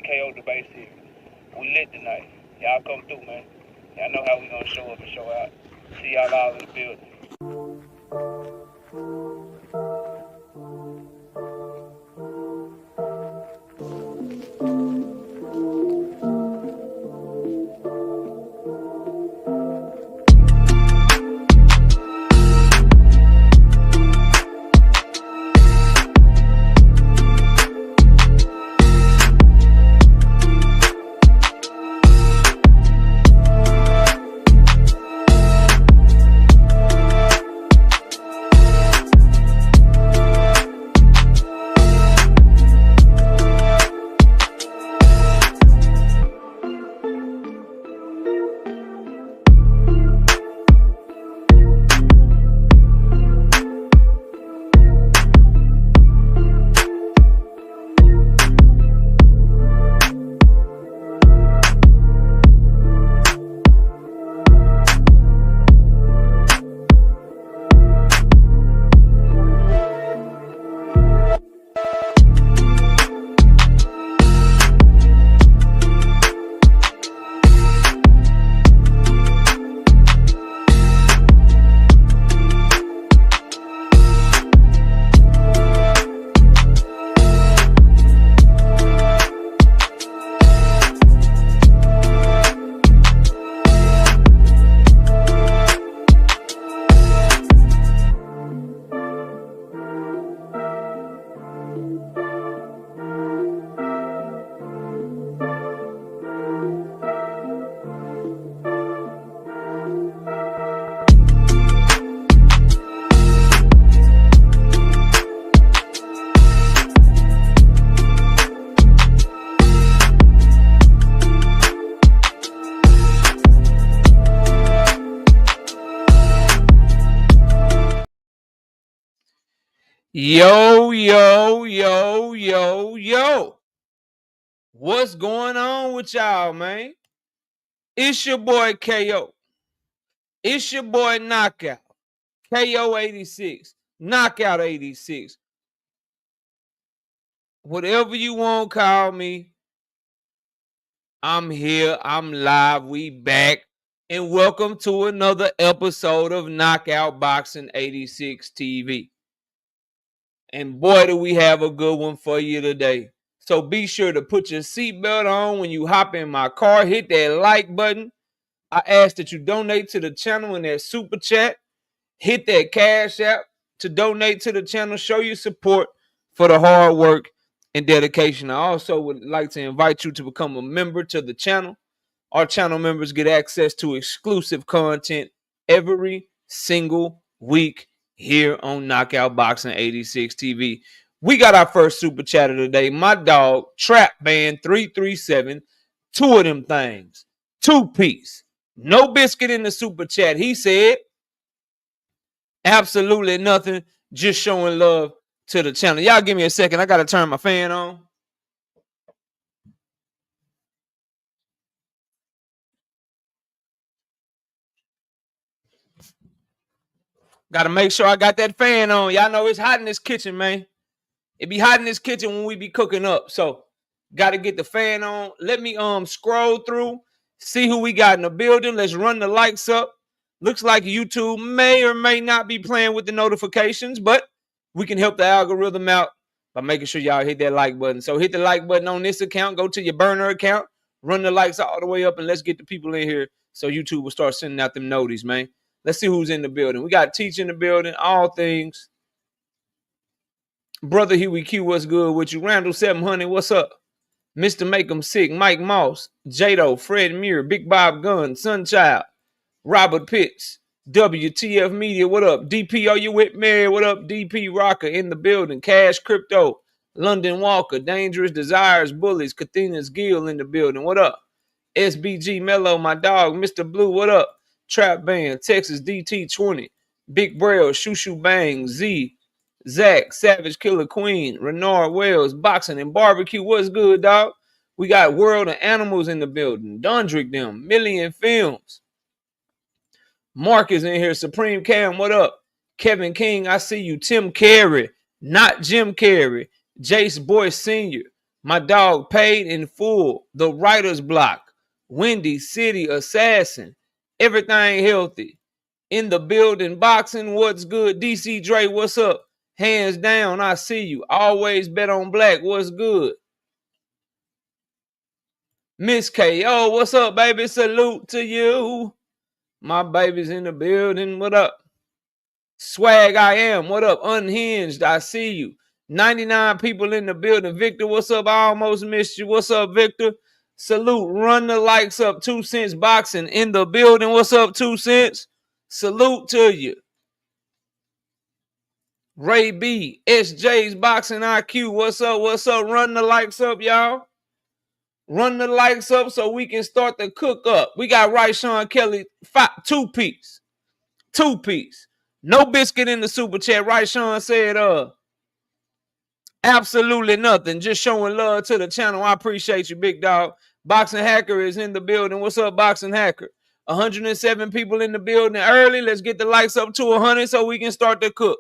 KO debate series. We lit tonight. Y'all come through, man. Y'all know how we gonna show up and show out. See y'all all in the building. Yo. What's going on with y'all, man? It's your boy KO. It's your boy Knockout. KO 86. Knockout 86. Whatever you want, call me. I'm here. I'm live. We back. And welcome to another episode of Knockout Boxing 86 TV. And boy, do we have a good one for you today. So be sure to put your seatbelt on when you hop in my car. Hit that like button. I ask that you donate to the channel in that super chat. Hit that Cash App to donate to the channel. Show your support for the hard work and dedication. I also would like to invite you to become a member to the channel. Our channel members get access to exclusive content every single week here on Knockout Boxing 86 TV. We got our first super chatter today. My dog, Trap Band 337. Two of them things. 2-piece. No biscuit in the super chat. He said absolutely nothing. Just showing love to the channel. Y'all give me a second. I got to turn my fan on. Got to make sure I got that fan on. Y'all know it's hot in this kitchen, man. It be hot in this kitchen when we be cooking up. So, got to get the fan on. Let me scroll through, see who we got in the building. Let's run the likes up. Looks like YouTube may or may not be playing with the notifications, but we can help the algorithm out by making sure y'all hit that like button. So, hit the like button on this account. Go to your burner account. Run the likes all the way up, and let's get the people in here so YouTube will start sending out them notices, man. Let's see who's in the building. We got Teach in the building, all things. Brother Huey Q, what's good with you? Randall 700, what's up? Mr. Make 'em Sick, Mike Moss, Jado, Fred Muir, Big Bob Gunn, Sunchild, Robert Pitts, WTF Media, what up? DP, are you with me? What up? DP Rocker in the building, Cash Crypto, London Walker, Dangerous Desires, Bullies, Kathina's Gill in the building, what up? SBG Mello, my dog, Mr. Blue, what up? Trap Band, Texas DT20, Big Braille, Shoo Shoo Bang, Z, Zach, Savage Killer Queen, Renard Wells, Boxing and Barbecue. What's good, dog? We got World of Animals in the building. Dondrick them, Million Films. Mark is in here. Supreme Cam, what up? Kevin King, I see you. Tim Carey, not Jim Carey. Jace Boy Sr., My dog paid in full. The writer's block. Windy City Assassin. Everything healthy. In the building. Boxing. What's good? DC Dre, what's up? Hands down, I see you. Always bet on black. What's good? Miss KO, what's up, baby? Salute to you. My baby's in the building. What up? Swag, I am. What up? Unhinged, I see you. 99 people in the building. Victor, what's up? I almost missed you. What's up, Victor? Salute. Run the likes up. 2 cents boxing in the building. What's up, 2 cents? Salute to you. Ray B, SJ's Boxing IQ. What's up? What's up? Run the likes up, y'all. Run the likes up so we can start the cook up. We got right, Sean Kelly, 2-piece. 2-piece. No biscuit in the super chat. Right, Sean said, absolutely nothing. Just showing love to the channel. I appreciate you, big dog. Boxing Hacker is in the building. What's up, Boxing Hacker? 107 people in the building early. Let's get the likes up to 100 so we can start the cook.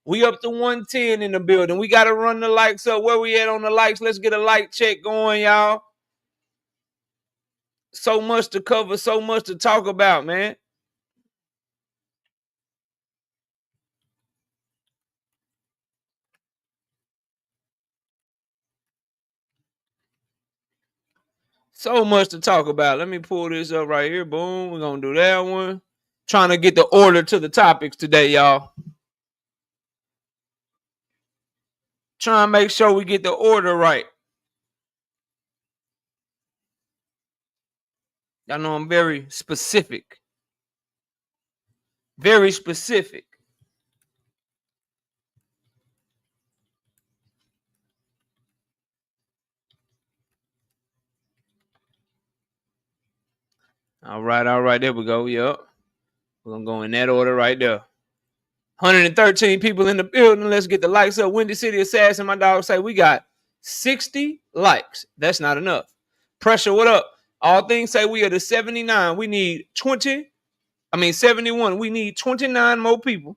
We up to 110 in the building. We got to run the likes up. Where we at on the likes? Let's get a like check going, y'all. So much to cover, so much to talk about, man. So much to talk about. Let me pull this up right here. Boom. We're going to do that one. Trying to get the order to the topics today, y'all. Trying to make sure we get the order right. Y'all know I'm very specific. Very specific. All right. There we go. Yep. We're going to go in that order right there. 113 people in the building. Let's get the likes up. Windy City Assassin, my dog say we got 60 likes. That's not enough. Pressure, what up? All things say we are the 79. We need 71. We need 29 more people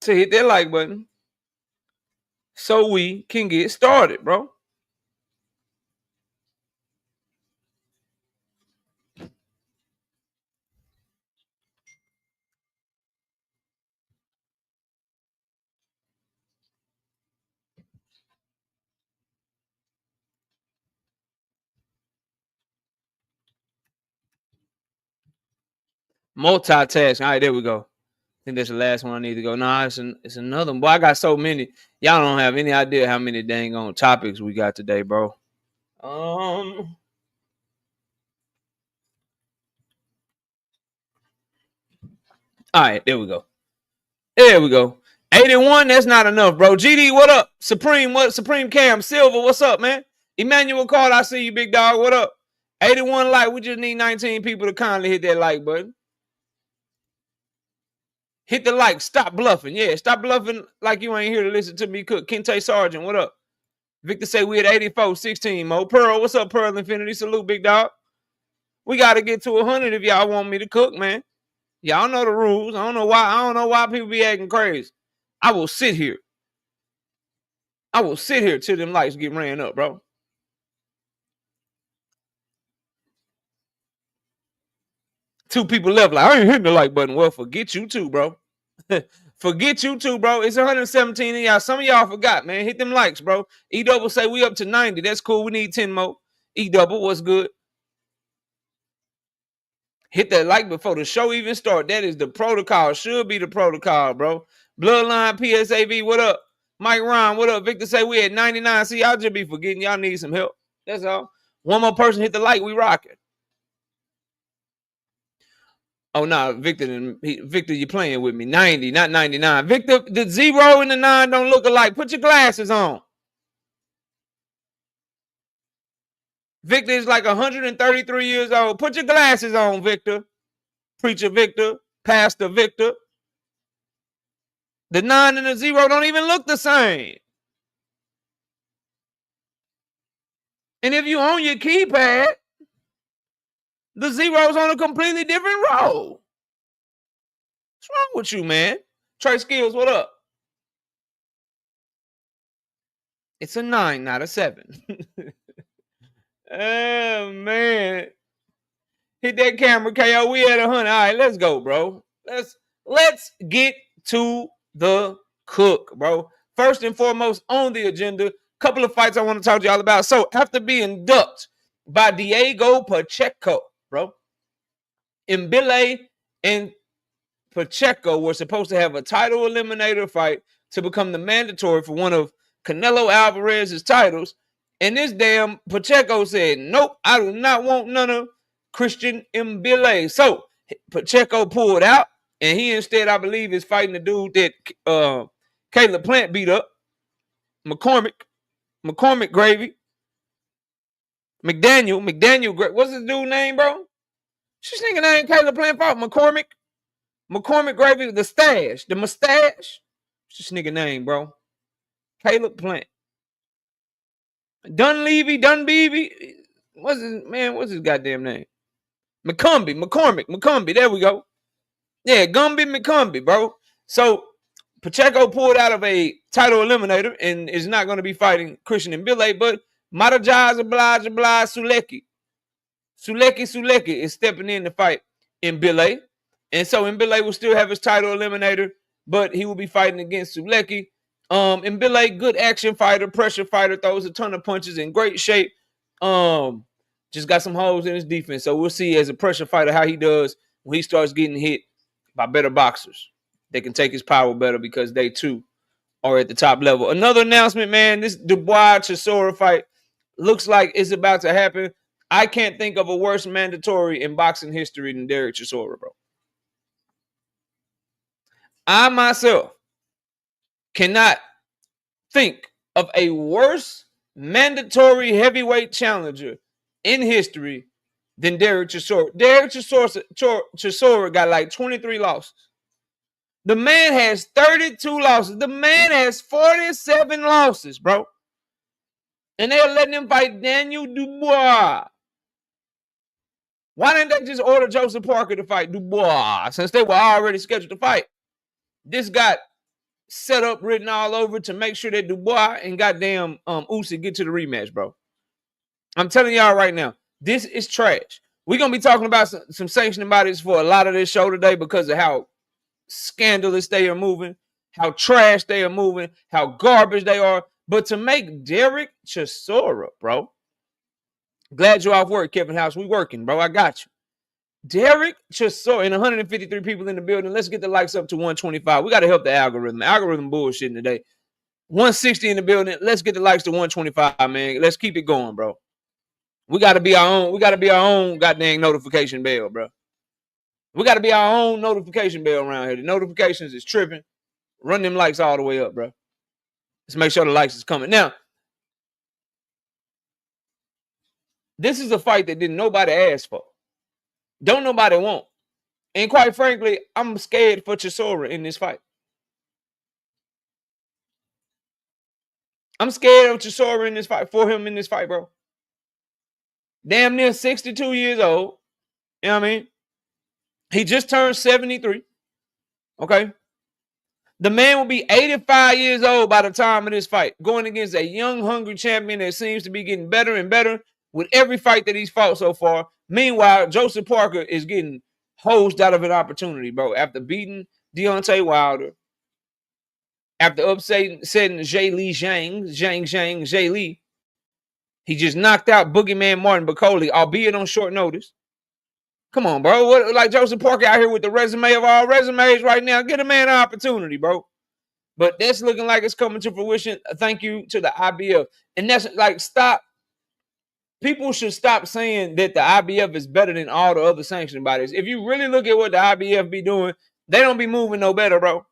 to hit that like button so we can get started, bro. Multitask. All right, there we go. I think that's the last one I need to go. Nah, it's another one. Boy, I got so many. Y'all don't have any idea how many dang on topics we got today, bro. All right, there we go. There we go. 81, that's not enough, bro. GD, what up? Supreme Cam, Silver, what's up, man? Emmanuel Card, I see you, big dog. What up? 81 like. We just need 19 people to kindly hit that like button. Hit the like. Stop bluffing. Yeah, stop bluffing like you ain't here to listen to me cook. Kente Sargent, what up? Victor say we at 84, 16 Mo. Pearl, what's up, Pearl Infinity? Salute, big dog. We got to get to 100 if y'all want me to cook, man. Y'all know the rules. I don't know why people be acting crazy. I will sit here till them lights get ran up, bro. Two people left like, I ain't hitting the like button. Well, forget you too, bro. Forget you too, bro. It's 117 of y'all. Some of y'all forgot, man. Hit them likes, bro. E-Double say we up to 90. That's cool. We need 10 more. E-Double, what's good? Hit that like before the show even start. That is the protocol. Should be the protocol, bro. Bloodline PSAV, what up? Mike Ron, what up? Victor say we at 99. See, y'all just be forgetting. Y'all need some help. That's all. One more person hit the like. We rocking. Oh, no, Victor, you playing with me. 90, not 99. Victor, the 0 and the 9 don't look alike. Put your glasses on. Victor is like 133 years old. Put your glasses on, Victor. Preacher Victor. Pastor Victor. The 9 and the 0 don't even look the same. And if you own your keypad, the 0's on a completely different row. What's wrong with you, man? Trey Skills, what up? It's a 9, not a 7. Oh, man. Hit that camera, KO. We at 100. All right, let's go, bro. Let's get to the cook, bro. First and foremost on the agenda, couple of fights I want to talk to y'all about. So after being ducked by Diego Pacheco, bro, Mbile and Pacheco were supposed to have a title eliminator fight to become the mandatory for one of Canelo Alvarez's titles. And this damn Pacheco said, nope, I do not want none of Christian Mbile. So Pacheco pulled out, and he instead, I believe, is fighting the dude that Caleb Plant beat up, McCormick Gravy. McDaniel, what's his dude name, bro? This nigga name Caleb Plant fought McCormick Gravy, the mustache. What's this nigga name, bro? Caleb Plant. Dunbeebe. What's his goddamn name? McCormick. There we go. Yeah, Gumby McCombie, bro. So Pacheco pulled out of a title eliminator and is not going to be fighting Christian Mbile, but Matajaz Oblige Suleki is stepping in to fight Mbile. And so Mbile will still have his title eliminator, but he will be fighting against Suleki. Mbile, good action fighter, pressure fighter, throws a ton of punches, in great shape. Just got some holes in his defense. So we'll see as a pressure fighter how he does when he starts getting hit by better boxers. They can take his power better because they too are at the top level. Another announcement, man. This Dubois Chisora fight looks like it's about to happen. I can't think of a worse mandatory in boxing history than Derek Chisora, bro. I myself cannot think of a worse mandatory heavyweight challenger in history than Derek Chisora. Derek Chisora got like 23 losses. The man has 32 losses. The man has 47 losses, bro. And they're letting him fight Daniel Dubois. Why didn't they just order Joseph Parker to fight Dubois since they were already scheduled to fight? This got set up, written all over to make sure that Dubois and goddamn Usyk get to the rematch, bro. I'm telling y'all right now, this is trash. We're going to be talking about some sanctioning bodies for a lot of this show today because of how scandalous they are moving, how trash they are moving, how garbage they are. But to make Derek Chisora, bro, glad you're off work, Kevin House. We working, bro. I got you. Derek Chisora and 153 people in the building. Let's get the likes up to 125. We got to help the algorithm. The algorithm bullshitting today. 160 in the building. Let's get the likes to 125, man. Let's keep it going, bro. We got to be our own. We got to be our own goddamn notification bell, bro. We got to be our own notification bell around here. The notifications is tripping. Run them likes all the way up, bro. Let's make sure the likes is coming. Now, this is a fight that didn't nobody ask for. Don't nobody want. And quite frankly, I'm scared for Chisora in this fight. I'm scared of Chisora in this fight, for him in this fight, bro. Damn near 62 years old. You know what I mean? He just turned 73. Okay? The man will be 85 years old by the time of this fight, going against a young, hungry champion that seems to be getting better and better with every fight that he's fought so far. Meanwhile, Joseph Parker is getting hosed out of an opportunity, bro. After beating Deontay Wilder, after upsetting Zhang Li, he just knocked out Boogeyman Martin Bacoli, albeit on short notice. Come on, bro. What, like Joseph Parker out here with the resume of all resumes right now. Get a man an opportunity, bro. But that's looking like it's coming to fruition. Thank you to the IBF. And that's like, stop. People should stop saying that the IBF is better than all the other sanctioning bodies. If you really look at what the IBF be doing, they don't be moving no better, bro.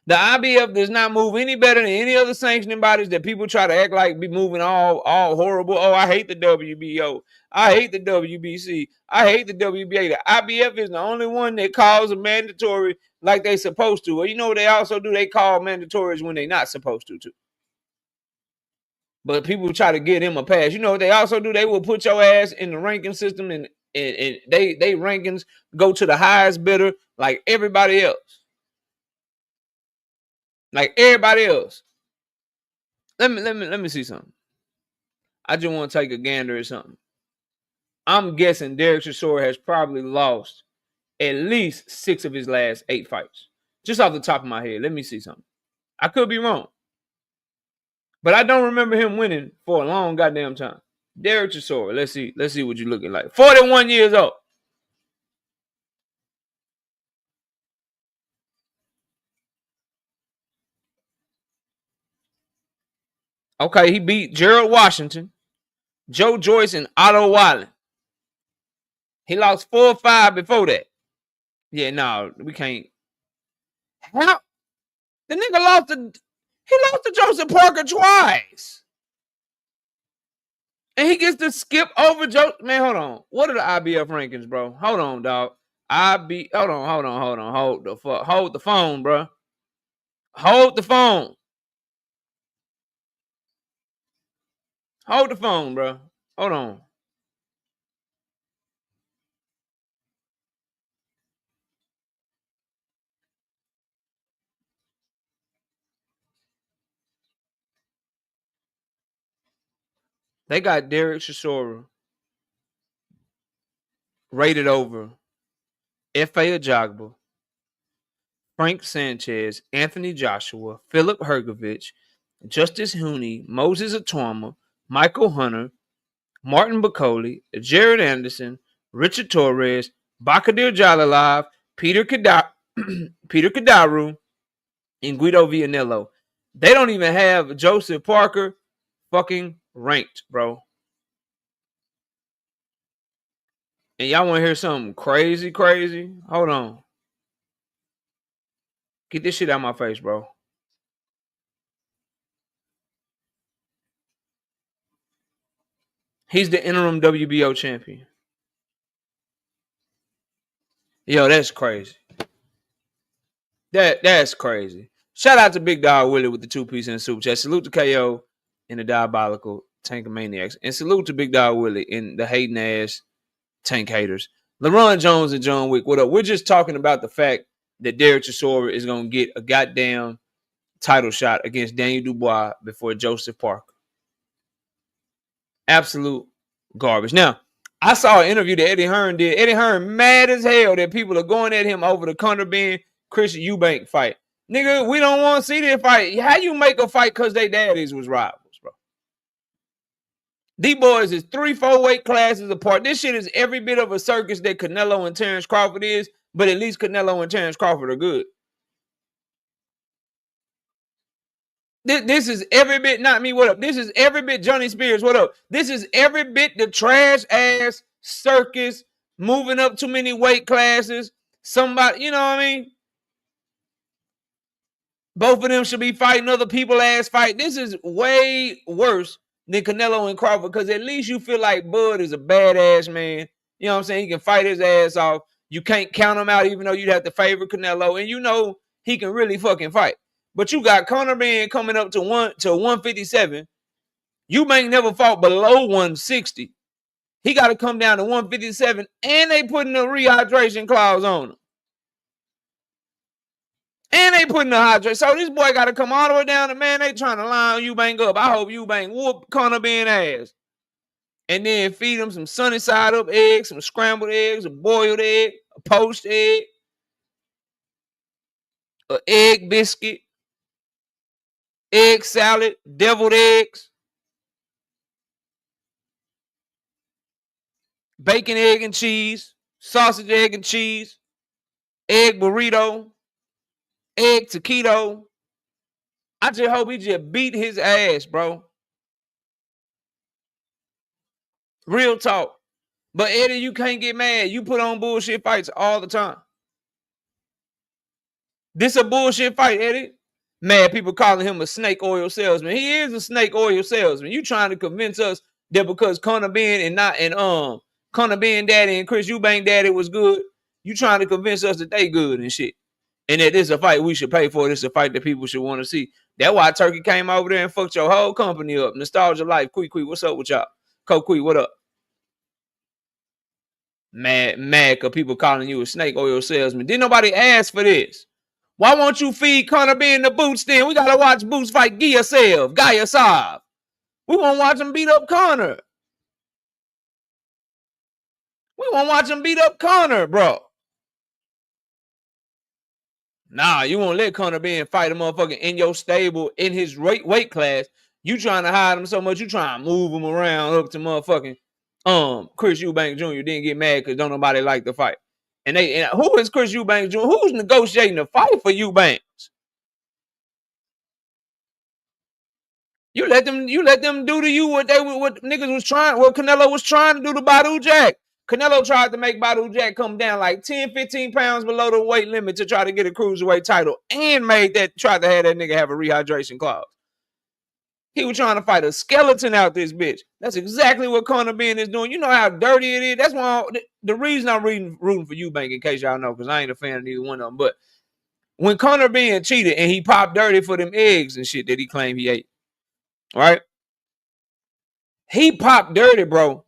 The IBF does not move any better than any other sanctioning bodies that people try to act like be moving all horrible. Oh, I hate the WBO. I hate the WBC. I hate the WBA. The IBF is the only one that calls a mandatory like they supposed to. Well, you know what they also do? They call mandatories when they're not supposed to, too. But people try to get him a pass. You know what they also do? They will put your ass in the ranking system, and they rankings go to the highest bidder like everybody else. Like everybody else. Let me see something. I just want to take a gander at something. I'm guessing Derek Chisora has probably lost at least 6 of his last 8 fights. Just off the top of my head. Let me see something. I could be wrong. But I don't remember him winning for a long goddamn time. Derek Chisora. Let's see what you're looking like. 41 years old. Okay, he beat Gerald Washington, Joe Joyce, and Otto Wiley. He lost 4 or 5 before that. Yeah, no, we can't. How? The nigga lost to Joseph Parker twice. And he gets to skip over Joe. Man, hold on. What are the IBF rankings, bro? Hold on, dog. Hold on. Hold the phone, bro. Hold the phone. Hold the phone, bro. Hold on. They got Derek Chisora rated over F.A. Ajagba, Frank Sanchez, Anthony Joshua, Philip Hergovich, Justice Hooney, Moses Atwama, Michael Hunter, Martin Bacoli, Jared Anderson, Richard Torres, Bakadir Jalilov, Peter Kadaru, and Guido Vianello. They don't even have Joseph Parker fucking ranked, bro. And y'all want to hear something crazy? Hold on. Get this shit out of my face, bro. He's the interim WBO champion. Yo, that's crazy. That's crazy. Shout out to Big Dog Willie with the 2-piece and the super chat. Salute to KO and the Diabolical Tank of Maniacs. And salute to Big Dog Willie and the hating ass tank haters. LeBron Jones and John Wick, what up? We're just talking about the fact that Derek Chisora is going to get a goddamn title shot against Daniel Dubois before Joseph Parker. Absolute garbage. Now, I saw an interview that Eddie Hearn did. Eddie Hearn mad as hell that people are going at him over the Conor Benn Chris Eubank fight. Nigga, we don't want to see that fight. How you make a fight because they daddies was rivals, bro? These boys is 3-4 weight classes apart. This shit is every bit of a circus that Canelo and Terrence Crawford is, but at least Canelo and Terrence Crawford are good. This is every bit, not me, what up? This is every bit Johnny Spears, what up? This is every bit the trash ass circus, moving up too many weight classes. Somebody, you know what I mean? Both of them should be fighting other people ass fight. This is way worse than Canelo and Crawford because at least you feel like Bud is a badass man. You know what I'm saying? He can fight his ass off. You can't count him out even though you'd have to favor Canelo. And you know he can really fucking fight. But you got Conor Benn coming up to 157. Eubank never fought below 160. He got to come down to 157, and they putting a rehydration clause on him. And they putting the hydration. So this boy got to come all the way down. And man, they trying to line Eubank up. I hope Eubank whoop Conor Benn ass. And then feed him some sunny side up eggs, some scrambled eggs, a boiled egg, a poached egg, an egg biscuit, egg salad, deviled eggs, bacon, egg, and cheese, sausage, egg, and cheese, egg burrito, egg taquito. I just hope he just beat his ass, bro. Real talk. But Eddie, you can't get mad. You put on bullshit fights all the time. This a bullshit fight, Eddie. Mad people calling him a snake oil salesman. He is a snake oil salesman. You trying to convince us that because Conor Benn and Conor Benn daddy and Chris Eubank daddy was good, you trying to convince us that they good and shit. And that this is a fight we should pay for. This is a fight that people should want to see. That's why Turkey came over there and fucked your whole company up. Nostalgia Life. Quick, what's up with y'all? Quick, what up? Mad, because people calling you a snake oil salesman. Didn't nobody ask for this. Why won't you feed Conor Benn the Boots then? We gotta watch Boots fight Garcia. We won't watch him beat up Conor. We won't watch him beat up Conor, bro. Nah, you won't let Conor Benn fight a motherfucker in your stable in his weight class. You trying to hide him so much, you trying to move him around up to motherfucking Chris Eubank Jr. Didn't get mad because don't nobody like the fight. And who is Chris Eubank Jr.? Who's negotiating the fight for Eubanks? You let them do to you what niggas was trying, what Canelo was trying to do to Badu Jack. Canelo tried to make Badu Jack come down like 10, 15 pounds below the weight limit to try to get a cruiserweight title and tried to have that nigga have a rehydration clause. He was trying to fight a skeleton out this bitch. That's exactly what Conor Benn is doing. You know how dirty it is? That's why the reason I'm rooting for Eubank, in case y'all know, because I ain't a fan of neither one of them. But when Conor Benn cheated and he popped dirty for them eggs and shit that he claimed he ate, right? He popped dirty, bro.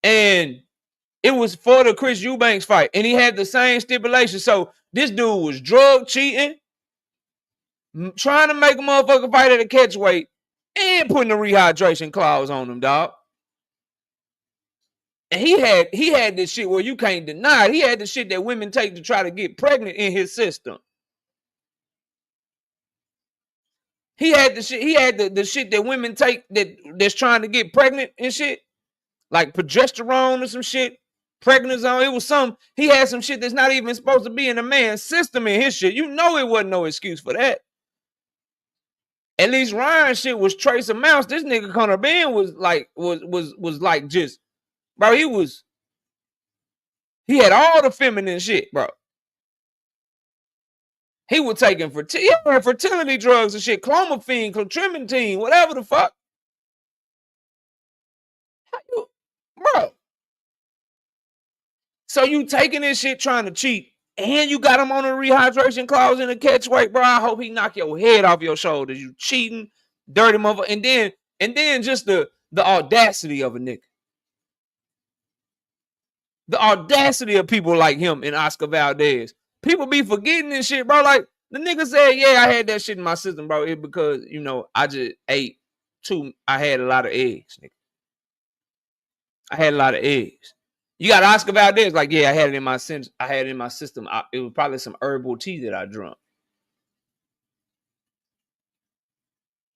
And it was for the Chris Eubanks fight. And he had the same stipulation. So this dude was drug cheating, trying to make a motherfucker fight at a catch weight, and putting a rehydration clause on him, dog. And he had this shit where you can't deny it. He had the shit that women take to try to get pregnant in his system. He had the shit that women take that's trying to get pregnant and shit. Like progesterone or some shit. Prednisone. It was he had some shit that's not even supposed to be in a man's system in his shit. You know it wasn't no excuse for that. At least Ryan's shit was trace amounts. This nigga Conor Benn was like just, bro, he had all the feminine shit, bro. He was taking fertility drugs and shit, clomiphene, clotrimazine, whatever the fuck. Bro. So you taking this shit trying to cheat, and you got him on a rehydration clause in a catch weight, bro. I hope he knock your head off your shoulders. You cheating, dirty motherfucker. And then just the audacity of a nigga. The audacity of people like him and Oscar Valdez. People be forgetting this shit, bro. Like the nigga said, yeah, I had that shit in my system, bro. It's because, I just ate I had a lot of eggs, nigga. I had a lot of eggs. You got Oscar Valdez, like, yeah, I had it in my system. It was probably some herbal tea that I drunk.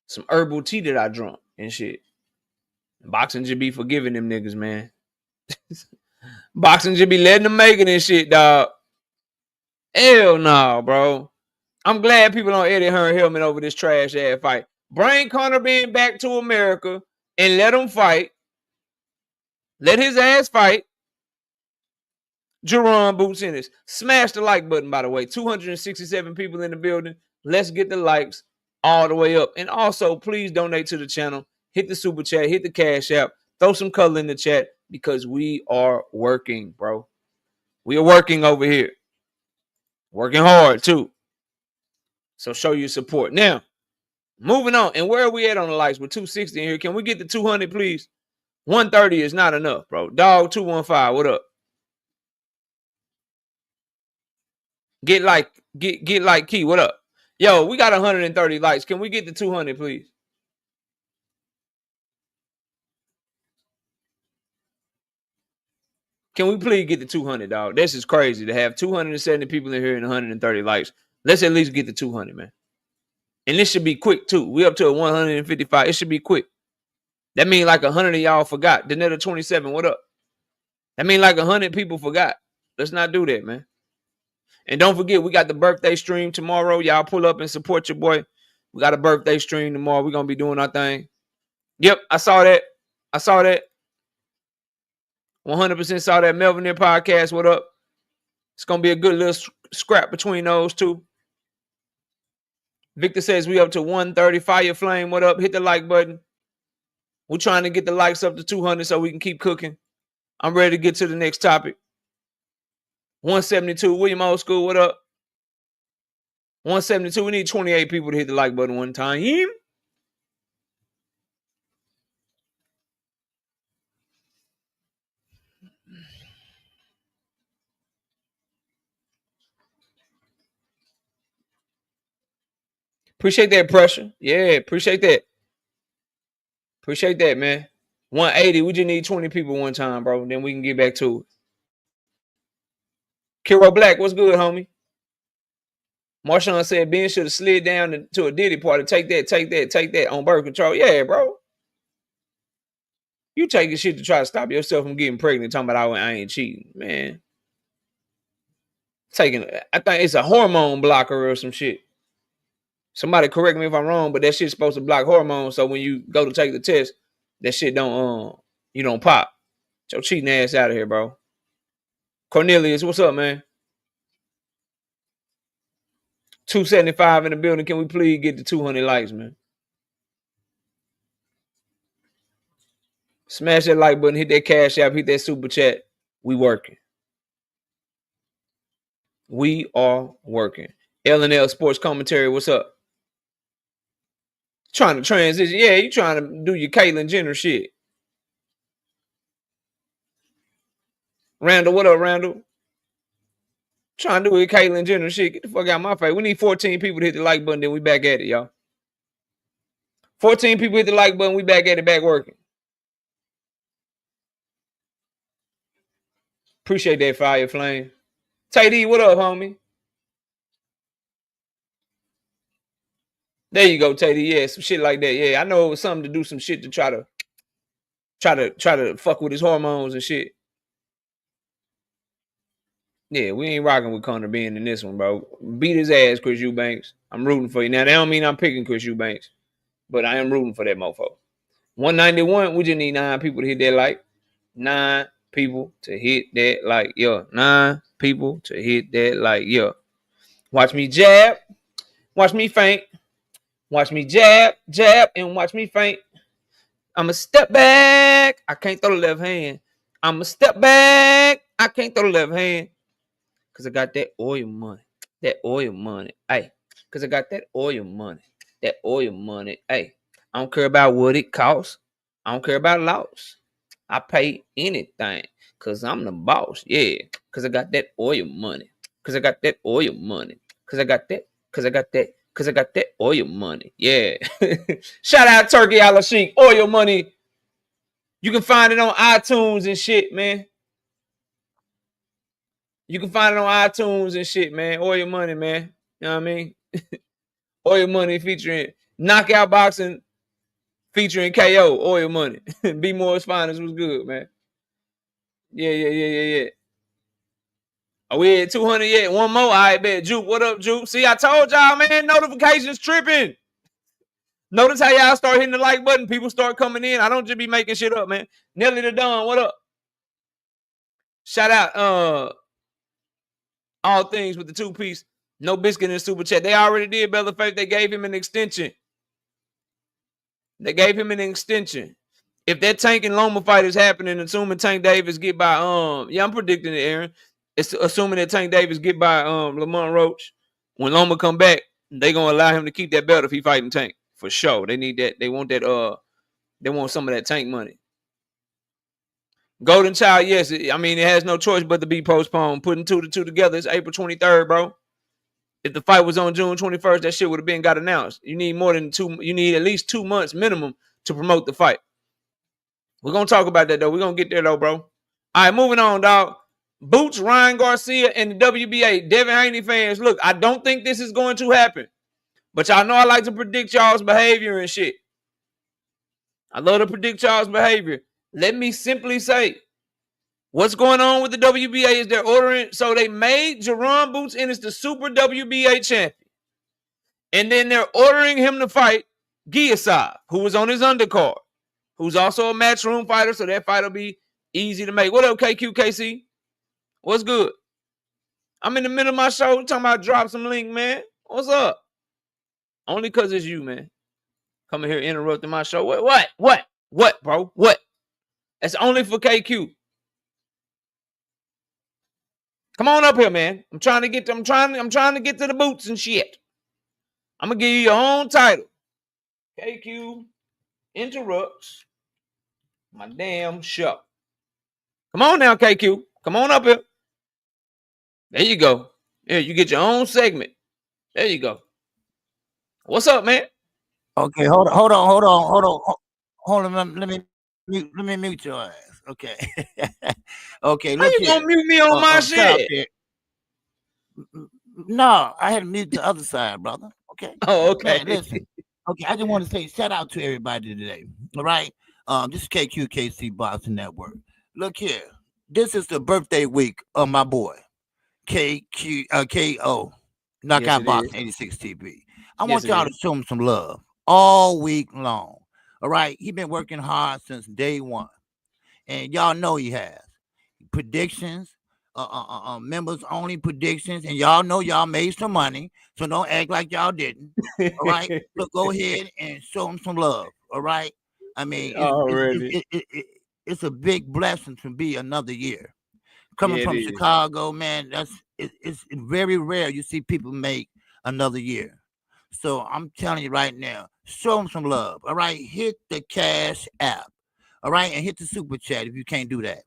Some herbal tea that I drunk and shit. Boxing just be forgiving them niggas, man. Boxing just be letting them make it and shit, dog. Hell no, bro. I'm glad people don't edit her helmet over this trash ass fight. Bring Conor Benn back to America and let him fight. Let his ass fight. Jerron Boots Ennis. Smash the like button, by the way. 267 people in the building. Let's get the likes all the way up. And also, please donate to the channel. Hit the super chat. Hit the cash app. Throw some color in the chat because we are working, bro. We are working over here. Working hard, too. So show your support. Now, moving on. And where are we at on the likes? We're 260 in here. Can we get to 200, please? 130 is not enough, bro. Dog 215, what up? Get like Key, what up? Yo, we got 130 likes. Can we get to 200, please? Can we please get to 200, dog? This is crazy to have 270 people in here and 130 likes. Let's at least get to 200, man. And this should be quick, too. We up to a 155. It should be quick. That means like 100 of y'all forgot. Danetta 27, what up? That means like 100 people forgot. Let's not do that, man. And don't forget, we got the birthday stream tomorrow. Y'all pull up and support your boy. We got a birthday stream tomorrow. We're going to be doing our thing. Yep, I saw that. 100% saw that. Melvin There podcast, what up? It's going to be a good little scrap between those two. Victor says we up to 130. Fire Flame, what up? Hit the like button. We're trying to get the likes up to 200 so we can keep cooking. I'm ready to get to the next topic. 172, William Old School, what up? 172, we need 28 people to hit the like button one time. Appreciate that pressure. Yeah, appreciate that. Appreciate that, man. 180. We just need 20 people one time, bro. Then we can get back to it. Kiro Black, what's good, homie? Marshawn said Ben should have slid down to a Diddy party. Take that on birth control. Yeah, bro. You taking shit to try to stop yourself from getting pregnant, talking about I ain't cheating, man. I think it's a hormone blocker or some shit. Somebody correct me if I'm wrong, but that shit's supposed to block hormones. So when you go to take the test, that shit you don't pop. So cheating ass out of here, bro. Cornelius, what's up, man? 275 in the building. Can we please get the 200 likes, man? Smash that like button, hit that cash app, hit that super chat. We working. We are working. L&L Sports Commentary, what's up? Trying to transition. Yeah, you trying to do your Caitlyn Jenner shit. Randall, what up, Randall? Trying to do your Caitlyn Jenner shit. Get the fuck out of my face. We need 14 people to hit the like button, then we back at it, y'all. 14 people hit the like button, we back at it, back working. Appreciate that, Fire Flame. Tay what up, homie? There you go, Tay Yeah, some shit like that. Yeah, I know it was something to do some shit to try to fuck with his hormones and shit. Yeah, we ain't rocking with Conor Benn in this one, bro. Beat his ass, Chris Eubanks. I'm rooting for you. Now, that don't mean I'm picking Chris Eubanks, but I am rooting for that mofo. 191, we just need 9 people to hit that like. 9 people to hit that like, yo. 9 people to hit that like, yo. Watch me jab. Watch me feint. Watch me jab, and watch me feint. I'm a step back. I can't throw the left hand. I'm a step back. I can't throw the left hand. Because I got that oil money. That oil money. Hey. Because I got that oil money. That oil money. Hey. I don't care about what it costs. I don't care about loss. I pay anything. Because I'm the boss. Yeah. Because I got that oil money. Because I got that oil money. Because I got that. Because I got that. Because I got that oil money. Yeah. Shout out Turkey Ala Sheik. Oil money. You can find it on iTunes and shit, man. You can find it on iTunes and shit, man. Oil money, man. You know what I mean? Oil money featuring Knockout Boxing featuring KO. Oil money. B Moore's Finest was good, man. Yeah. Are we at 200 yet? One more? I bet. Juke, what up, Juke? See, I told y'all, man, notifications tripping. Notice how y'all start hitting the like button. People start coming in. I don't just be making shit up, man. Nelly the Don, what up? Shout out All Things with the 2-piece. No Biscuit in the super chat. They already did Bella Faith. They gave him an extension. If that Tank and Loma fight is happening, assuming Tank Davis get by I'm predicting it, Aaron. It's assuming that Tank Davis get by Lamont Roach. When Loma come back, they gonna allow him to keep that belt if he fighting Tank. For sure. They need that. They want that they want some of that Tank money. Golden Child, yes. I mean, it has no choice but to be postponed. Putting 2 to 2 together. It's April 23rd, bro. If the fight was on June 21st, that shit would have been got announced. You need more than 2. You need at least 2 months minimum to promote the fight. We're going to talk about that, though. We're going to get there, though, bro. All right, moving on, dog. Boots, Ryan Garcia, and the WBA. Devin Haney fans, look, I don't think this is going to happen. But y'all know I like to predict y'all's behavior and shit. I love to predict y'all's behavior. Let me simply say, what's going on with the WBA is they're ordering. So they made Jerron Boots Ennis the Super WBA champion. And then they're ordering him to fight Garcia, who was on his undercard, who's also a matchroom fighter. So that fight will be easy to make. What up, KQKC? What's good? I'm in the middle of my show talking about drop some link, man. What's up? Only because it's you, man. Coming here interrupting my show. What, bro? What? That's only for KQ. Come on up here, man. I'm trying to get to the boots and shit. I'm gonna give you your own title. KQ interrupts my damn show. Come on now, KQ. Come on up here. There you go. Yeah, you get your own segment. There you go. What's up, man? Okay, hold on. Let me mute your ass. Okay. Okay, How look you gonna here. mute me on my Shout out shit? there. No, I had to mute the other side, brother. Okay. Oh, okay. Man, listen. Okay, I just want to say shout out to everybody today. All right. This is KQKC Boxing Network. Look here. This is the birthday week of my boy, KO, Yes, Knockout it is. Boxing 86 TV. I Yes, want it y'all is. to show him some love all week long. All right. He been working hard since day one. And y'all know he has. Predictions, members only predictions, and y'all know y'all made some money, so don't act like y'all didn't. All right, so go ahead and show them some love. All right, I mean Already. it's a big blessing to be another year. Coming Yeah, it from is. Chicago, man, it's very rare you see people make another year. So I'm telling you right now, show them some love. All right, hit the Cash App. All right, and hit the super chat if you can't do that.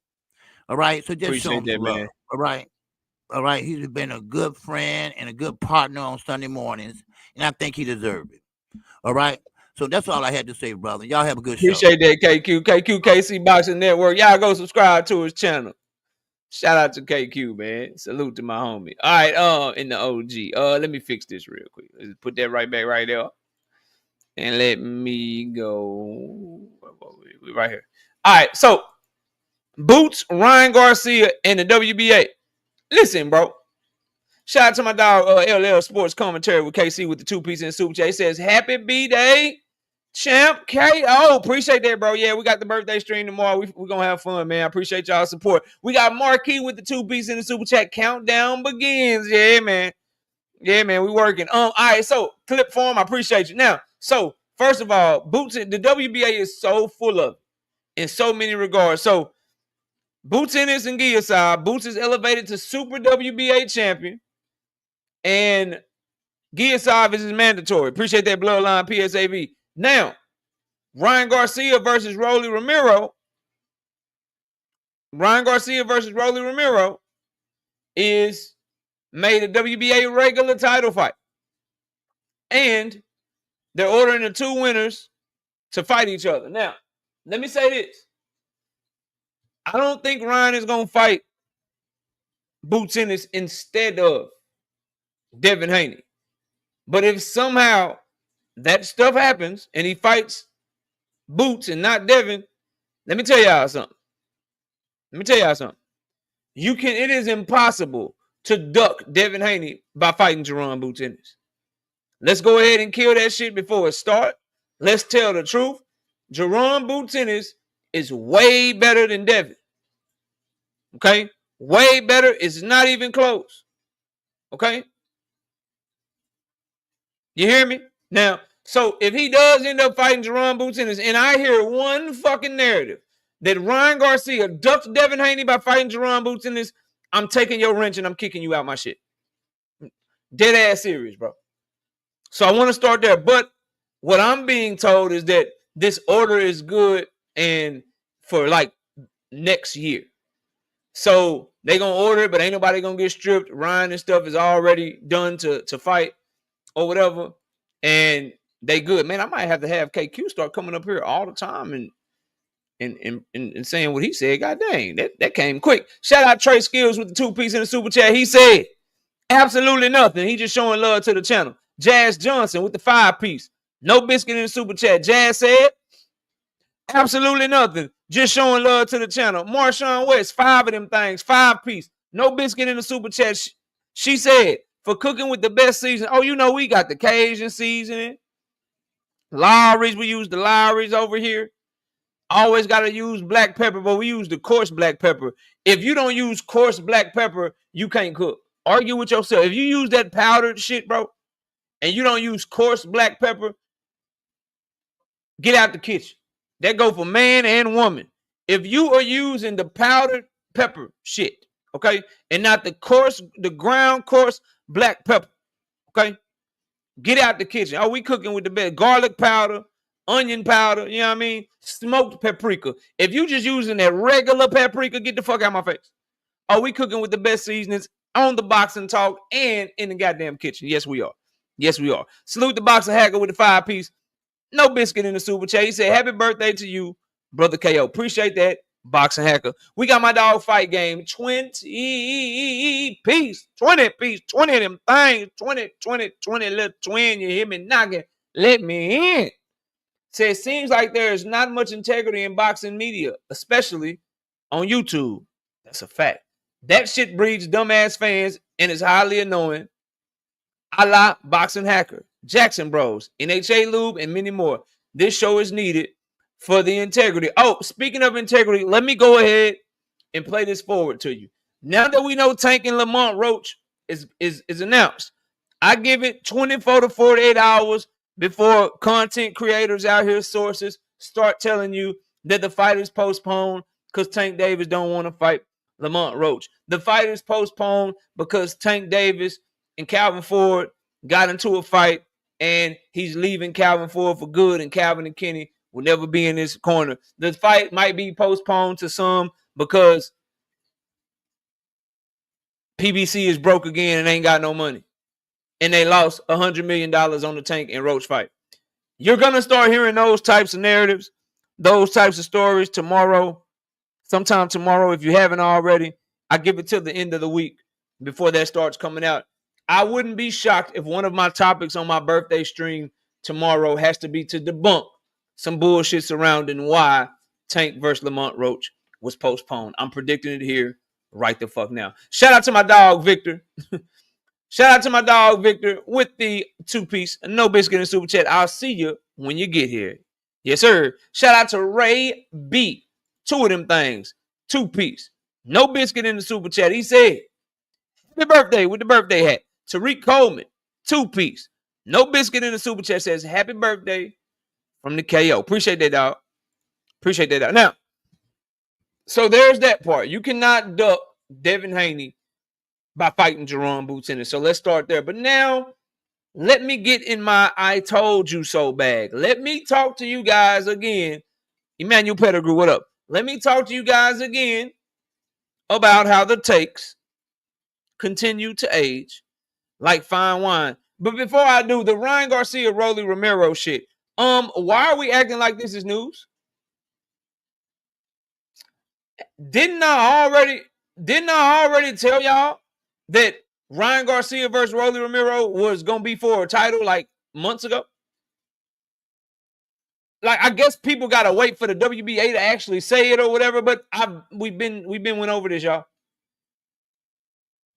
All right, so just show Appreciate him that, some love. man. All right. He's been a good friend and a good partner on Sunday mornings, and I think he deserved it. All right. So that's all I had to say, brother. Y'all have a good show. Appreciate that, KC Boxing Network. Y'all go subscribe to his channel. Shout out to KQ, man. Salute to my homie. All right, in the OG. Let me fix this real quick. Let's put that right back right there. And let me go right here. All right, so Boots, Ryan Garcia, and the WBA. Listen, bro. Shout out to my dog LL Sports Commentary with KC with the 2-piece in the Super Chat. He says, happy B-Day, champ KO. Appreciate that, bro. Yeah, we got the birthday stream tomorrow. We're going to have fun, man. I appreciate y'all's support. We got Marquis with the 2-piece in the Super Chat. Countdown begins. Yeah, man. Yeah, man. We working. All right, so clip form. I appreciate you. Now, so first of all, Boots, the WBA is so full of in so many regards. So Boots Ennis and Garcia. Boots is elevated to Super WBA champion. And Garcia is mandatory. Appreciate that bloodline PSAV. Now, Ryan Garcia versus Rolly Romero. Ryan Garcia versus Rolly Romero is made a WBA regular title fight. And they're ordering the two winners to fight each other. Now, let me say this. I don't think Ryan is going to fight Boots Ennis instead of Devin Haney. But if somehow that stuff happens and he fights Boots and not Devin, let me tell y'all something. It is impossible to duck Devin Haney by fighting Jerron Boots Ennis. Let's go ahead and kill that shit before it starts. Let's tell the truth. Jerron Boots Ennis is way better than Devin. Okay? Way better. It's not even close. Okay? You hear me? Now, so if he does end up fighting Jerron Boots Ennis, and I hear one fucking narrative that Ryan Garcia ducked Devin Haney by fighting Jerron Boots Ennis, I'm taking your wrench and I'm kicking you out my shit. Dead ass serious, bro. So I want to start there. But what I'm being told is that this order is good and for like next year. So they gonna order it, but ain't nobody gonna get stripped. Ryan and stuff is already done to fight or whatever. And they good. Man, I might have to have KQ start coming up here all the time and saying what he said. God dang, that came quick. Shout out Trey Skills with the 2-piece in the Super Chat. He said, absolutely nothing. He just showing love to the channel. Jazz Johnson with the 5-piece. No biscuit in the Super Chat. Jazz said, absolutely nothing. Just showing love to the channel. Marshawn West, 5 of them things. 5-piece. No biscuit in the Super Chat. She said, for cooking with the best season. Oh, you know, we got the Cajun seasoning. Lowry's, we use the Lowry's over here. Always got to use black pepper, but we use the coarse black pepper. If you don't use coarse black pepper, you can't cook. Argue with yourself. If you use that powdered shit, bro, and you don't use coarse black pepper, get out the kitchen. That go for man and woman. If you are using the powdered pepper shit, okay, and not the ground coarse black pepper, okay, get out the kitchen. Oh, we cooking with the best garlic powder, onion powder, you know what I mean? Smoked paprika. If you just using that regular paprika, get the fuck out of my face. Oh, we cooking with the best seasonings on the Boxing Talk and in the goddamn kitchen. Yes, we are. Yes, we are. Salute the Boxing Hacker with the 5-piece. No biscuit in the super chat. He said, happy birthday to you, Brother KO. Appreciate that, Boxing Hacker. We got my dog fight game. 20 piece. 20 piece. 20 of them things. 20 little twin. You hear me knocking. Let me in. Say it seems like there is not much integrity in boxing media, especially on YouTube. That's a fact. That shit breeds dumbass fans and is highly annoying. A la Boxing Hacker, Jackson Bros, NHA Lube, and many more. This show is needed for the integrity. Oh, speaking of integrity, let me go ahead and play this forward to you. Now that we know Tank and Lamont Roach is announced, I give it 24 to 48 hours before content creators out here, sources, start telling you that the fight is postponed because Tank Davis don't want to fight Lamont Roach. The fight is postponed because Tank Davis and Calvin Ford got into a fight and he's leaving Calvin Ford for good, and Calvin and Kenny will never be in this corner. The fight might be postponed to some because PBC is broke again and ain't got no money. And they lost $100 million on the Tank and Roach fight. You're going to start hearing those types of narratives, those types of stories tomorrow, sometime tomorrow. If you haven't already, I give it till the end of the week before that starts coming out. I wouldn't be shocked if one of my topics on my birthday stream tomorrow has to be to debunk some bullshit surrounding why Tank versus Lamont Roach was postponed. I'm predicting it here right the fuck now. Shout out to my dog, Victor. Shout out to my dog, Victor, with the 2-piece. No biscuit in super chat. I'll see you when you get here. Yes, sir. Shout out to Ray B. 2 of them things. 2-piece. No biscuit in the super chat. He said, happy birthday with the birthday hat. Tariq Coleman, 2-piece. No biscuit in the super chat says, happy birthday from the KO. Appreciate that, dog. Appreciate that, dog. Now, so there's that part. You cannot duck Devin Haney by fighting Jerome Boots in it. So let's start there. But now, let me get in my I told you so bag. Let me talk to you guys again. Emmanuel Pettigrew, what up? Let me talk to you guys again about how the takes continue to age like fine wine. But before I do, the Ryan Garcia, Rolly Romero shit. Why are we acting like this is news? Didn't I already tell y'all that Ryan Garcia versus Rolly Romero was gonna be for a title like months ago? Like, I guess people gotta wait for the WBA to actually say it or whatever. But we've been went over this, y'all.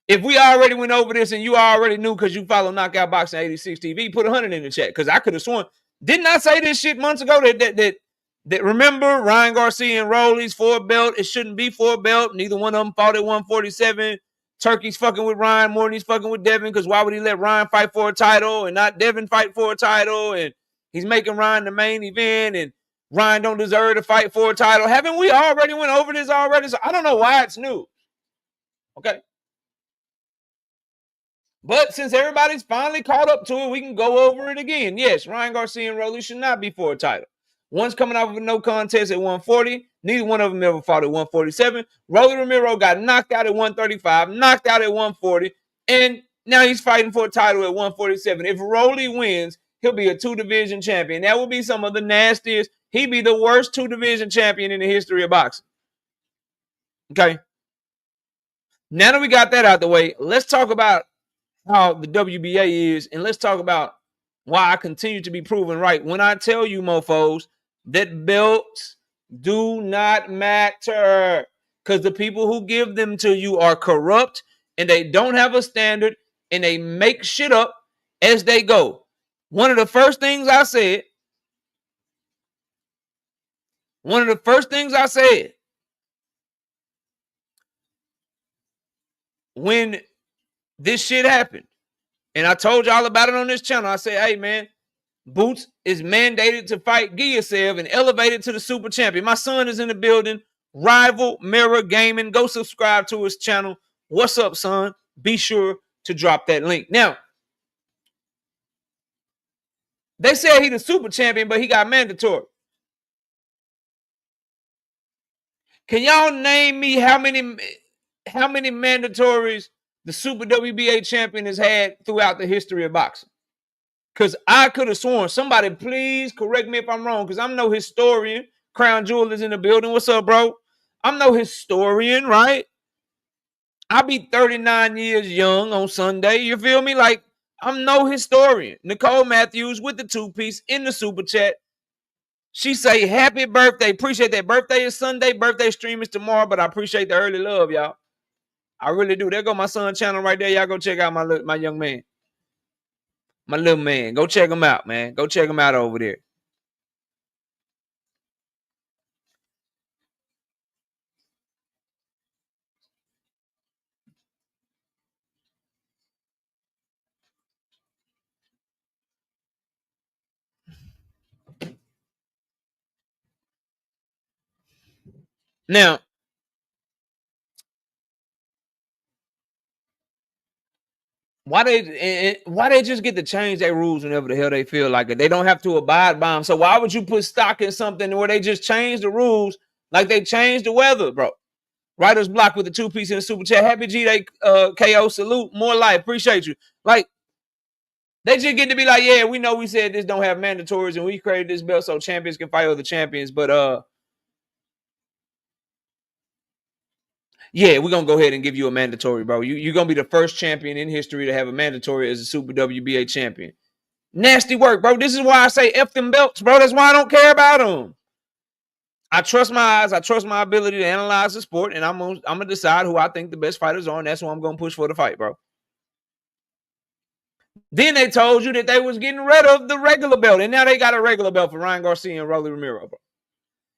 If we already went over this and you already knew because you follow Knockout Boxing 86 TV, put 100 in the chat because I could have sworn. Didn't I say this shit months ago that remember Ryan Garcia and Rolly's for a belt? It shouldn't be for a belt. Neither one of them fought at 147. Turkey's fucking with Ryan more than he's fucking with Devin because why would he let Ryan fight for a title and not Devin fight for a title? And he's making Ryan the main event and Ryan don't deserve to fight for a title. Haven't we already went over this already? So I don't know why it's new. Okay. But since everybody's finally caught up to it, we can go over it again. Yes, Ryan Garcia and Rolly should not be for a title. One's coming off of a no contest at 140. Neither one of them ever fought at 147. Rolly Romero got knocked out at 135, knocked out at 140, and now he's fighting for a title at 147. If Rolly wins, he'll be a 2-division champion. That would be some of the nastiest. He'd be the worst 2-division champion in the history of boxing. Okay? Now that we got that out the way, let's talk about how the WBA is, and let's talk about why I continue to be proven right when I tell you, mofos, that belts do not matter because the people who give them to you are corrupt and they don't have a standard and they make shit up as they go. One of the first things I said when this shit happened, and I told y'all about it on this channel. I said, hey, man, Boots is mandated to fight Giasev and elevated to the super champion. My son is in the building. Rival Mirror Gaming. Go subscribe to his channel. What's up, son? Be sure to drop that link. Now, they said he's the super champion, but he got mandatory. Can y'all name me how many mandatories the Super WBA champion has had throughout the history of boxing? Because I could have sworn, somebody please correct me if I'm wrong, because I'm no historian. Crown Jewel is in the building. What's up, bro? I'm no historian, right? I'll be 39 years young on Sunday. You feel me? Like, I'm no historian. Nicole Matthews with the 2-piece in the super chat. She say, happy birthday. Appreciate that. Birthday is Sunday. Birthday stream is tomorrow, but I appreciate the early love, y'all. I really do. There go my son channel right there. Y'all go check out my young man. My little man. Go check him out, man. Go check him out over there. Now, why they just get to change their rules whenever the hell they feel like it? They don't have to abide by them. So why would you put stock in something where they just change the rules like they changed the weather, bro? Writer's Block with the 2-piece in the super chat. Happy G-Day, KO, salute, more life, appreciate you. Like, they just get to be like, yeah, we know we said this don't have mandatories and we created this belt so champions can fight other champions, but yeah, we're going to go ahead and give you a mandatory, bro. You're going to be the first champion in history to have a mandatory as a Super WBA champion. Nasty work, bro. This is why I say F them belts, bro. That's why I don't care about them. I trust my eyes. I trust my ability to analyze the sport, and I'm gonna decide who I think the best fighters are, and that's who I'm going to push for the fight, bro. Then they told you that they was getting rid of the regular belt, and now they got a regular belt for Ryan Garcia and Rolly Romero, bro.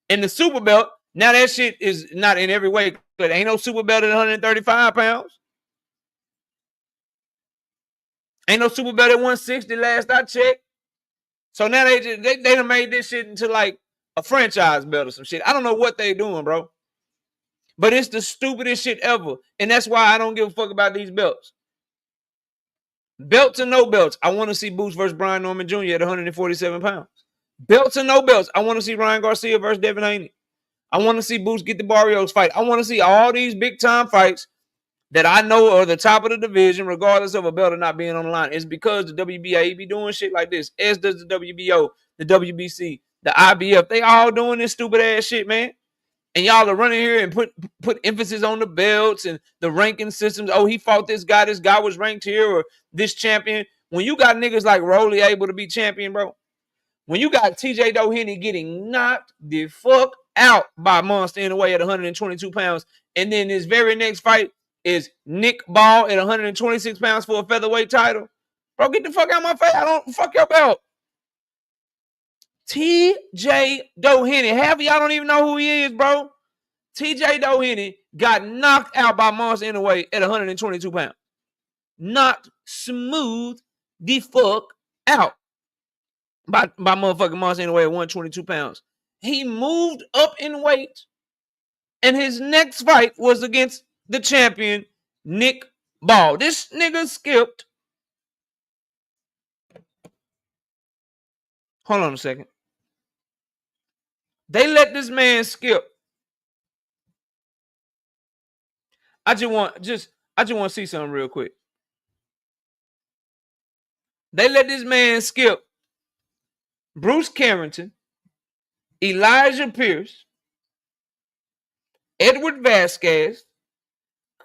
And the super belt, now that shit is not in every way, but ain't no super belt at 135 pounds. Ain't no super belt at 160 last I checked. So now they done made this shit into like a franchise belt or some shit. I don't know what they doing, bro. But it's the stupidest shit ever. And that's why I don't give a fuck about these belts. Belts or no belts, I want to see Boots versus Brian Norman Jr. at 147 pounds. Belts or no belts, I want to see Ryan Garcia versus Devin Haney. I want to see Boots get the Barrios fight. I want to see all these big-time fights that I know are the top of the division, regardless of a belt or not being on the line. It's because the WBA be doing shit like this, as does the WBO, the WBC, the IBF. They all doing this stupid-ass shit, man. And y'all are running here and put emphasis on the belts and the ranking systems. Oh, he fought this guy was ranked here, or this champion. When you got niggas like Rolly able to be champion, bro. When you got TJ Doheny getting knocked the fuck out by Monster in the way at 122 pounds, and then his very next fight is Nick Ball at 126 pounds for a featherweight title. Bro, get the fuck out of my face. I don't fuck your belt. TJ Doheny. Half of y'all don't even know who he is, bro. TJ Doheny got knocked out by Monster in the way at 122 pounds. Knocked smooth the fuck out by motherfucking Monster in the way at 122 pounds. He moved up in weight, and his next fight was against the champion, Nick Ball. This nigga skipped. Hold on a second. They let this man skip. I just want to see something real quick. They let this man skip Bruce Carrington, Elijah Pierce, Edward Vasquez,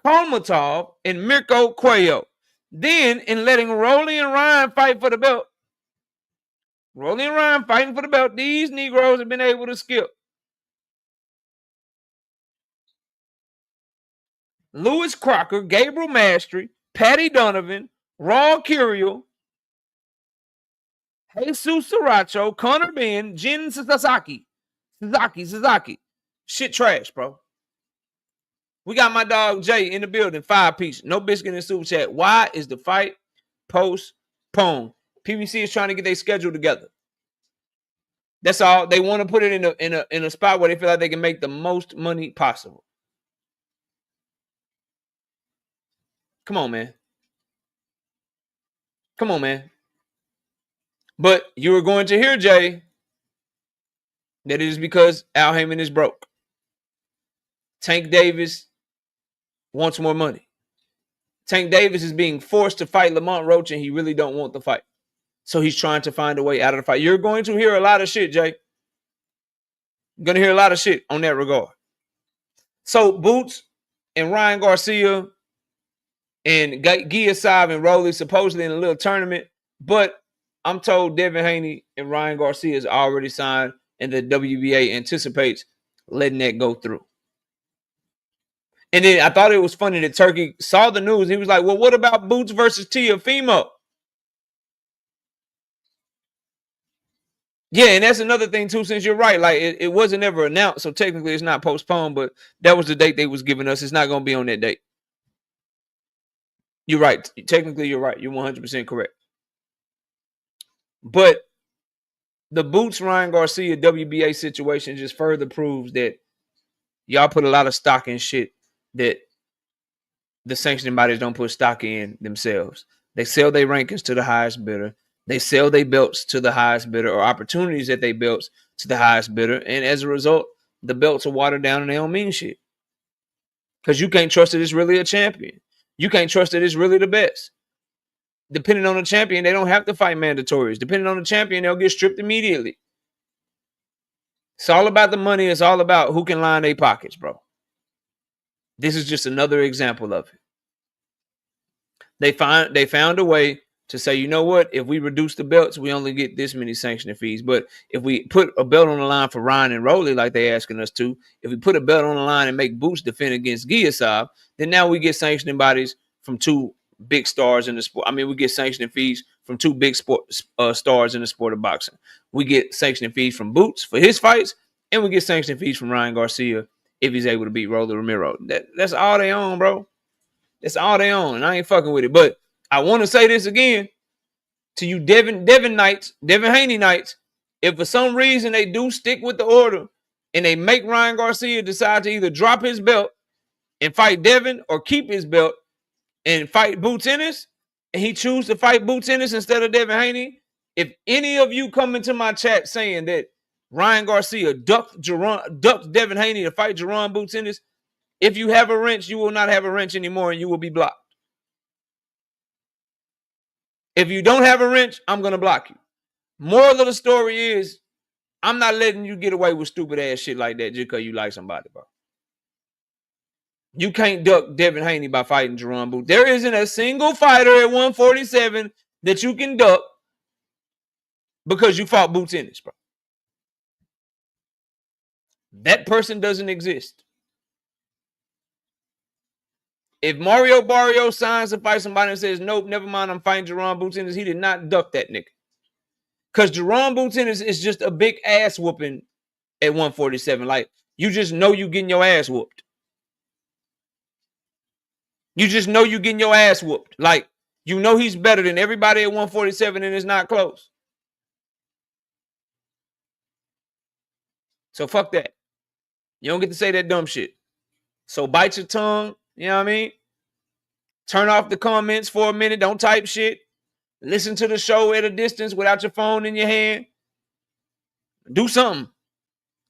Kolmatov, and Mirko Cuello. Then, in letting Rolly and Ryan fight for the belt, Rolly and Ryan fighting for the belt, these Negroes have been able to skip Lewis Crocker, Gabriel Mastery, Patty Donovan, Raw Curiel, Jesus Sriracha, Connor Benn, Jin Sasaki. Shit trash, bro. We got my dog Jay in the building, 5-piece. No biscuit in the super chat. Why is the fight postponed? PBC is trying to get their schedule together. That's all. They want to put it in a spot where they feel like they can make the most money possible. Come on, man. Come on, man. But you were going to hear, Jay, that it is because Al Heyman is broke. Tank Davis wants more money. Tank Davis is being forced to fight Lamont Roach, and he really don't want the fight. So he's trying to find a way out of the fight. You're going to hear a lot of shit, Jay. You're going to hear a lot of shit on that regard. So Boots and Ryan Garcia and Garcia and Rolly supposedly in a little tournament, but I'm told Devin Haney and Ryan Garcia is already signed, and the WBA anticipates letting that go through. And then I thought it was funny that Turkey saw the news. He was like, well, what about Boots versus Teofimo? Yeah, and that's another thing too, since you're right. Like, it wasn't ever announced, so technically it's not postponed, but that was the date they was giving us. It's not going to be on that date. You're right. Technically, you're right. You're 100% correct. But the Boots Ryan Garcia WBA situation just further proves that y'all put a lot of stock in shit that the sanctioning bodies don't put stock in themselves. They sell their rankings to the highest bidder. They sell their belts to the highest bidder, or opportunities that they belts to the highest bidder. And as a result, the belts are watered down and they don't mean shit. Because you can't trust that it's really a champion. You can't trust that it's really the best. Depending on the champion, they don't have to fight mandatories. Depending on the champion, they'll get stripped immediately. It's all about the money. It's all about who can line their pockets, bro. This is just another example of it. They found a way to say, you know what? If we reduce the belts, we only get this many sanctioning fees. But if we put a belt on the line for Ryan and Rolly, like they asking us to, if we put a belt on the line and make Boots defend against Garcia, then now we get sanctioning bodies from two big stars in the sport. I mean, we get sanctioning fees from two big stars in the sport of boxing. We get sanctioning fees from Boots for his fights, and we get sanctioning fees from Ryan Garcia if he's able to beat Rolly Romero. That's all they own, bro. That's all they own, and I ain't fucking with it. But I want to say this again to you Devin Haney Knights. If for some reason they do stick with the order and they make Ryan Garcia decide to either drop his belt and fight Devin or keep his belt and fight Boots Ennis, and he chooses to fight Boots Ennis instead of Devin Haney, if any of you come into my chat saying that Ryan Garcia ducked Devin Haney to fight Jerron Boots Ennis, if you have a wrench, you will not have a wrench anymore and you will be blocked. If you don't have a wrench, I'm going to block you. Moral of the story is, I'm not letting you get away with stupid ass shit like that just because you like somebody, bro. You can't duck Devin Haney by fighting Jerron Boots. There isn't a single fighter at 147 that you can duck because you fought Boots Ennis, bro. That person doesn't exist. If Mario Barrio signs to fight somebody and says, nope, never mind, I'm fighting Jerron Boots Ennis, he did not duck that nigga. Because Jerron Boots Ennis is just a big ass whooping at 147. Like, you just know you getting your ass whooped. You just know you getting your ass whooped. Like, you know he's better than everybody at 147 and it's not close. So fuck that. You don't get to say that dumb shit. So bite your tongue. You know what I mean? Turn off the comments for a minute. Don't type shit. Listen to the show at a distance without your phone in your hand. Do something.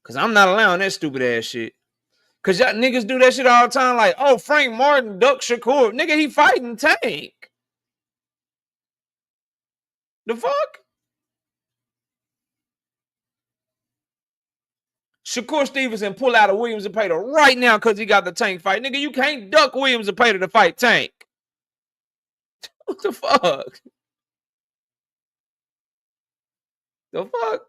Because I'm not allowing that stupid ass shit. Because y'all niggas do that shit all the time. Like, oh, Frank Martin duck Shakur. Nigga, he fighting Tank. The fuck? Shakur Stevenson pull out of Williams and Pater right now because he got the Tank fight. Nigga, you can't duck Williams and Pater to fight Tank. What the fuck? The fuck?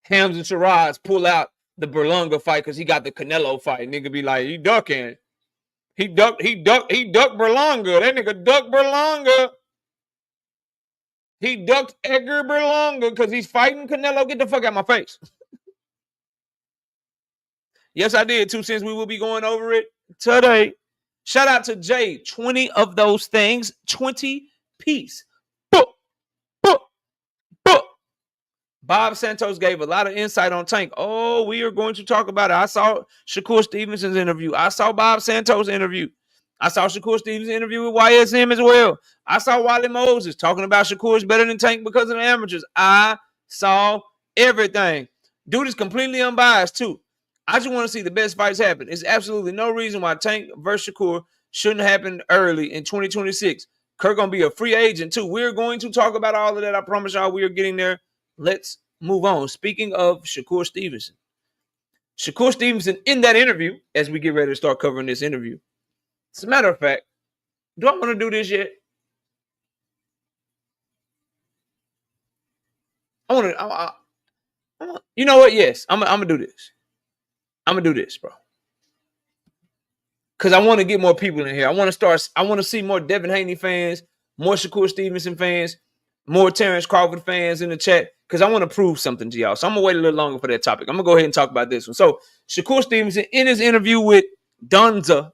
Hams and Shiraz pull out the Berlanga fight because he got the Canelo fight. Nigga be like, he ducking. He ducked Berlanga. That nigga ducked Berlanga. He ducked Edgar Berlanga because he's fighting Canelo. Get the fuck out of my face. Yes, I did. 2 cents. We will be going over it today. Shout out to Jay. 20 of those things. 20 piece. Bob Santos gave a lot of insight on Tank. Oh, we are going to talk about it. I saw Shakur Stevenson's interview. I saw Bob Santos' interview. I saw Shakur Stevenson's interview with YSM as well. I saw Wally Moses talking about Shakur's better than Tank because of the amateurs. I saw everything. Dude is completely unbiased too. I just want to see the best fights happen. There's absolutely no reason why Tank versus Shakur shouldn't happen early in 2026. Kurt gonna be a free agent too. We're going to talk about all of that. I promise y'all we are getting there. Let's move on. Speaking of Shakur Stevenson. Shakur Stevenson in that interview, as we get ready to start covering this interview. As a matter of fact, do I want to do this yet? I want to. You know what? Yes, I'm gonna do this. I'm gonna do this, bro. Because I want to get more people in here. I want to see more Devin Haney fans, more Shakur Stevenson fans, more Terrence Crawford fans in the chat. Because I want to prove something to y'all. So I'm gonna wait a little longer for that topic. I'm gonna go ahead and talk about this one. So Shakur Stevenson in his interview with Dunza.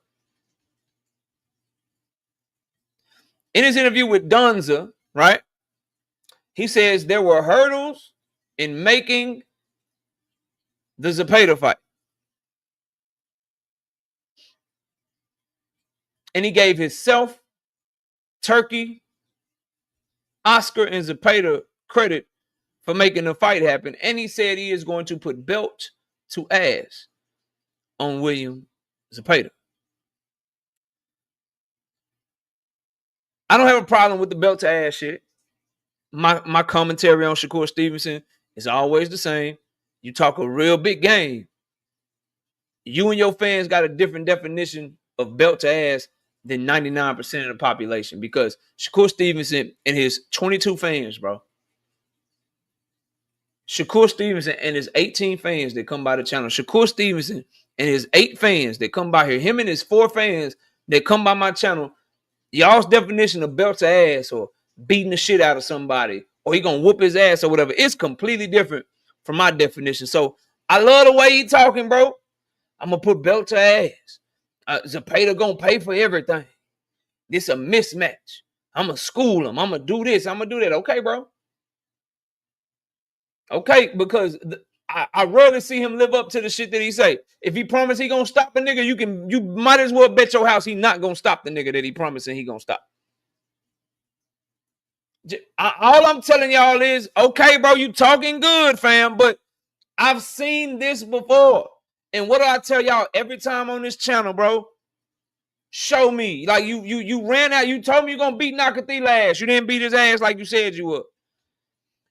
Right? He says there were hurdles in making the Zepeda fight. And he gave himself, Turkey, Oscar, and Zepeda credit for making the fight happen. And he said he is going to put belt to ass on William Zepeda. I don't have a problem with the belt to ass shit. My commentary on Shakur Stevenson is always the same. You talk a real big game. You and your fans got a different definition of belt to ass than 99% of the population, because Shakur Stevenson and his 22 fans, bro. Shakur Stevenson and his 18 fans that come by the channel. Shakur Stevenson and his 8 fans that come by here. Him and his 4 fans that come by my channel. Y'all's definition of belt to ass or beating the shit out of somebody or he gonna whoop his ass or whatever, it's completely different from my definition. So I love the way he talking, bro. I'm gonna put belt to ass. Zepeda gonna pay for everything. This a mismatch. I'm gonna school him. I'm gonna do this. I'm gonna do that. Okay, bro. Okay, because I rarely see him live up to the shit that he say. If he promise he gonna stop a nigga, you might as well bet your house he not gonna stop the nigga that he promising he gonna stop. All I'm telling y'all is, okay, bro, you talking good, fam, but I've seen this before. And what do I tell y'all every time on this channel, bro? Show me. Like you ran out. You told me you're gonna beat Nakatila ass. You didn't beat his ass like you said you would.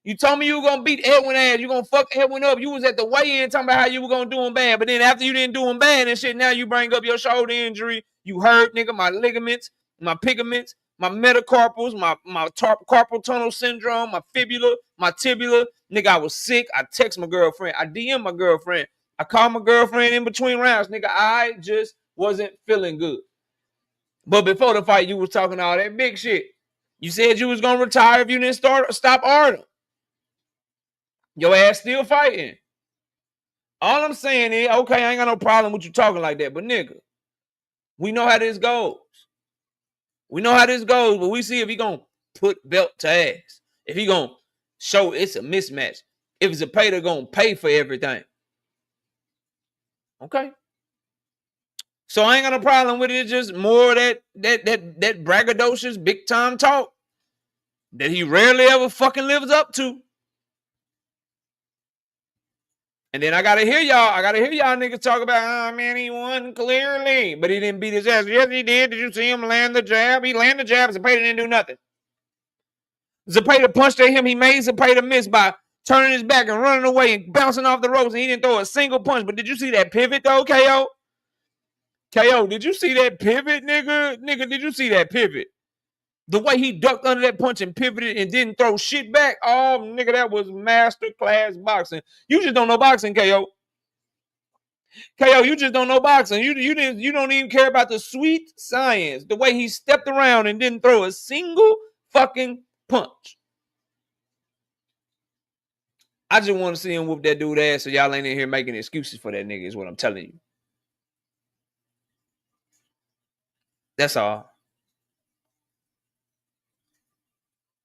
You told me you were gonna beat Edwin ass. You gonna fuck Edwin up. You was at the weigh-in talking about how you were gonna do him bad. But then after you didn't do him bad and shit, now you bring up your shoulder injury. You hurt, nigga, my ligaments, my ligaments, my metacarpals, my carpal tunnel syndrome, my fibula, my tibula. Nigga, I was sick. I text my girlfriend. I DM my girlfriend. I called my girlfriend in between rounds. Nigga, I just wasn't feeling good. But before the fight, you was talking all that big shit. You said you was gonna retire if you didn't stop Arnold. Your ass still fighting. All I'm saying is, okay, I ain't got no problem with you talking like that, but nigga, we know how this goes. We know how this goes, but we see if he gonna put belt to ass. If he gonna show it's a mismatch. If Zepeda gonna pay for everything. Okay. So I ain't got no problem with it. It's just more that braggadocious big time talk that he rarely ever fucking lives up to. And then I gotta hear y'all niggas talk about, oh man, he won clearly, but he didn't beat his ass. Yes, he did. Did you see him land the jab? He landed the jab. Zepeda didn't do nothing. Zepeda punched at him. He made Zepeda miss by turning his back and running away and bouncing off the ropes, and he didn't throw a single punch. But did you see that pivot though, KO? KO, did you see that pivot, nigga? Nigga, did you see that pivot? The way he ducked under that punch and pivoted and didn't throw shit back. Oh, nigga, that was masterclass boxing. You just don't know boxing, KO. KO, you just don't know boxing. You don't even care about the sweet science. The way he stepped around and didn't throw a single fucking punch. I just want to see him whoop that dude ass, so y'all ain't in here making excuses for that nigga, is what I'm telling you. That's all.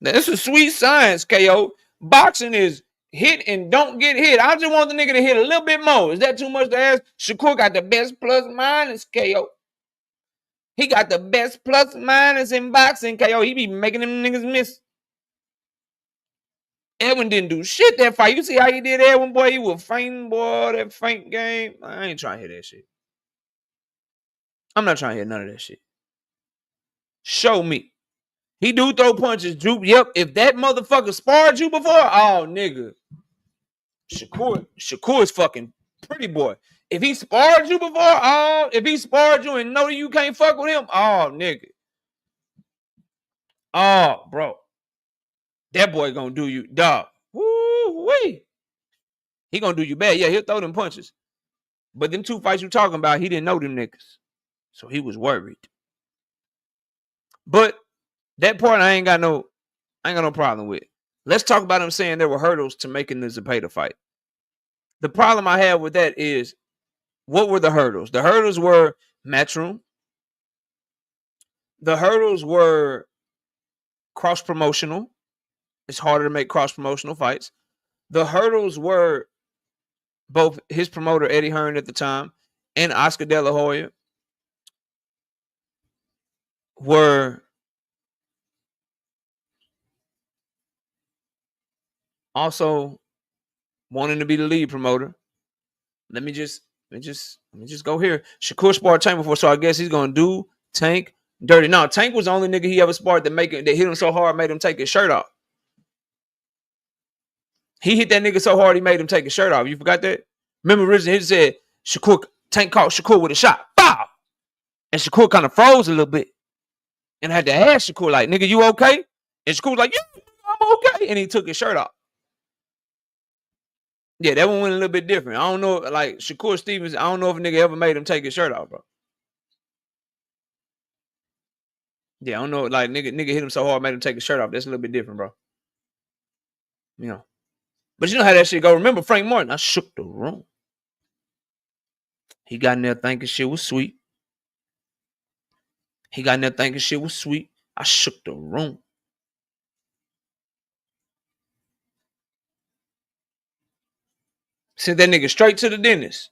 Now, this is sweet science, KO. Boxing is hit and don't get hit. I just want the nigga to hit a little bit more. Is that too much to ask? Shakur got the best plus minus, KO. He got the best plus minus in boxing, KO. He be making them niggas miss. Edwin didn't do shit that fight. You see how he did Edwin, boy? He was fainting, boy. That faint game. I ain't trying to hear that shit. I'm not trying to hear none of that shit. Show me. He do throw punches, Drew. Yep. If that motherfucker sparred you before, oh nigga. Shakur is fucking pretty boy. If he sparred you before, if he sparred you and know you can't fuck with him, oh nigga. Oh, bro. That boy gonna do you, dog. Woo-wee. He gonna do you bad. Yeah, he'll throw them punches. But them 2 fights you talking about, he didn't know them niggas. So he was worried. But that part I ain't got no problem with. Let's talk about him saying there were hurdles to making the Zepeda fight. The problem I have with that is, what were the hurdles? The hurdles were Matchroom. The hurdles were cross-promotional. It's harder to make cross-promotional fights. The hurdles were both his promoter, Eddie Hearn at the time, and Oscar De La Hoya were also wanting to be the lead promoter. Let me just go here. Shakur sparred Tank before, so I guess he's gonna do Tank dirty. No, Tank was the only nigga he ever sparred that hit him so hard made him take his shirt off. He hit that nigga so hard he made him take his shirt off. You forgot that? Remember originally he said Tank caught Shakur with a shot. Bow! And Shakur kind of froze a little bit. And I had to ask Shakur, like, nigga, you okay? And Shakur was like, yeah, I'm okay. And he took his shirt off. Yeah, that one went a little bit different. I don't know, like Shakur Stevenson, I don't know if a nigga ever made him take his shirt off, bro. Yeah, I don't know, like nigga hit him so hard, made him take his shirt off. That's a little bit different, bro. You know. But you know how that shit go. Remember Frank Martin? I shook the room. He got in there thinking shit was sweet. I shook the room. Sent that nigga straight to the dentist.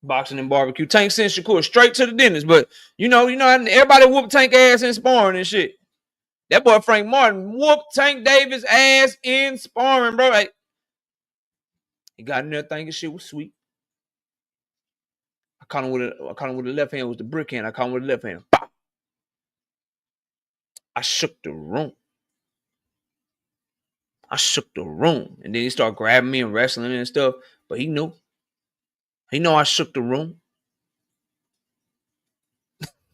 Boxing and barbecue. Tank sent Shakur straight to the dentist. But you know, everybody whooped Tank ass in sparring and shit. That boy Frank Martin whooped Tank Davis ass in sparring, bro. Like, he got in there thinking shit was sweet. I caught him with the left hand. It was the brick hand. I caught him with the left hand. Bah! I shook the room. And then he started grabbing me and wrestling and stuff. But he knew. He know I shook the room.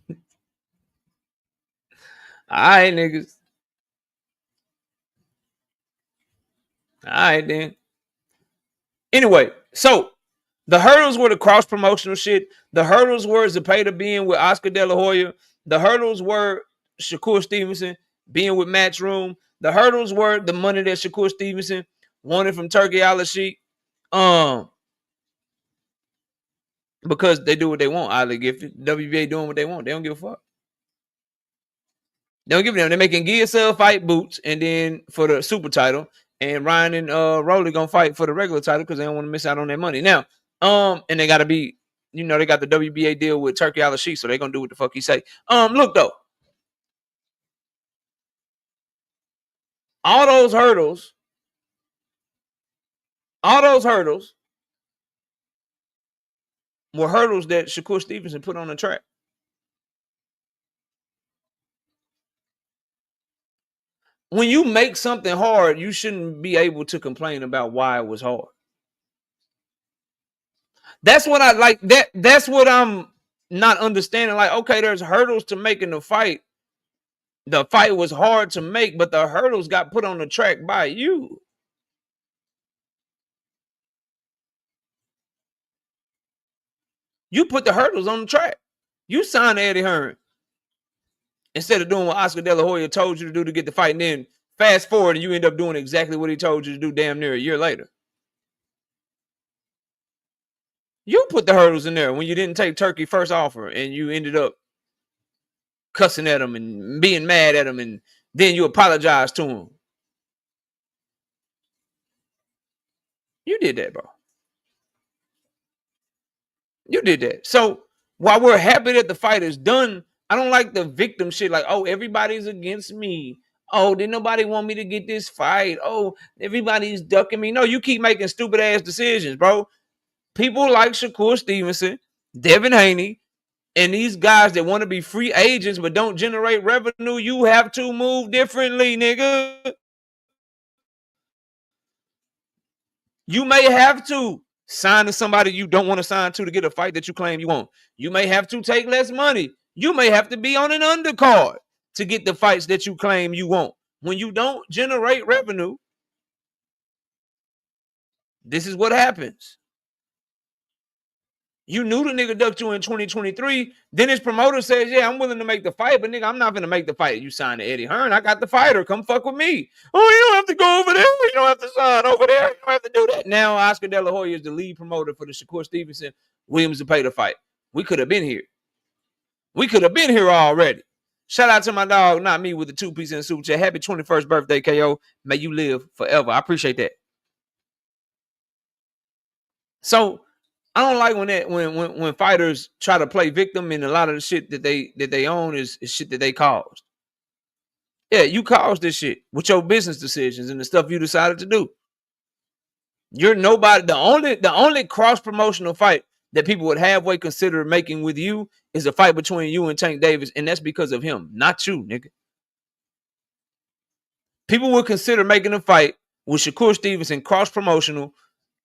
All right, niggas. All right, then. Anyway, so the hurdles were the cross-promotional shit. The hurdles were Zepeda being with Oscar De La Hoya. The hurdles were Shakur Stevenson being with Matchroom. The hurdles were the money that Shakur Stevenson wanted from Turkey Al-Sheikh. Because they do what they want. Ali Gifted. WBA doing what they want. They don't give a fuck. They don't give a damn. They're making Gia sell fight Boots and then for the super title. And Ryan and Rolly gonna fight for the regular title because they don't want to miss out on their money. Now, and they gotta be, they got the WBA deal with Turkey Al-Sheikh, so they're gonna do what the fuck he say. Look though. All those hurdles were hurdles that Shakur Stevenson put on the track. When you make something hard, you shouldn't be able to complain about why it was hard. That's what I like. That's what I'm not understanding. Like, okay, there's hurdles to making the fight. The fight was hard to make, but the hurdles got put on the track by you. You put the hurdles on the track. You signed Eddie Hearn. Instead of doing what Oscar De La Hoya told you to do to get the fight, and then fast forward and you end up doing exactly what he told you to do damn near a year later. You put the hurdles in there when you didn't take Turkey first offer and you ended up cussing at him and being mad at him, and then you apologize to him. You did that, bro. You did that. So while we're happy that the fight is done, I don't like the victim shit. Like, oh, everybody's against me. Oh, did nobody want me to get this fight? Oh, everybody's ducking me. No, you keep making stupid ass decisions, bro. People like Shakur Stevenson, Devin Haney, And these guys that want to be free agents but don't generate revenue, you have to move differently, nigga. You may have to sign to somebody you don't want to sign to get a fight that you claim you want. You may have to take less money. You may have to be on an undercard to get the fights that you claim you want. When you don't generate revenue, this is what happens. You knew the nigga ducked you in 2023. Then his promoter says, yeah, I'm willing to make the fight, but nigga, I'm not going to make the fight. You signed to Eddie Hearn. I got the fighter. Come fuck with me. Oh, you don't have to go over there. You don't have to sign over there. You don't have to do that. Now Oscar De La Hoya is the lead promoter for the Shakur Stevenson Williams Zepeda fight. We could have been here. We could have been here already. Shout out to my dog, not me, with the 2-piece in the super chat. Happy 21st birthday, KO. May you live forever. I appreciate that. So I don't like when fighters try to play victim, and a lot of the shit that they own is shit that they caused. Yeah, you caused this shit with your business decisions and the stuff you decided to do. You're nobody. The only cross promotional fight that people would halfway consider making with you is a fight between you and Tank Davis, and that's because of him, not you, nigga. People would consider making a fight with Shakur Stevenson cross promotional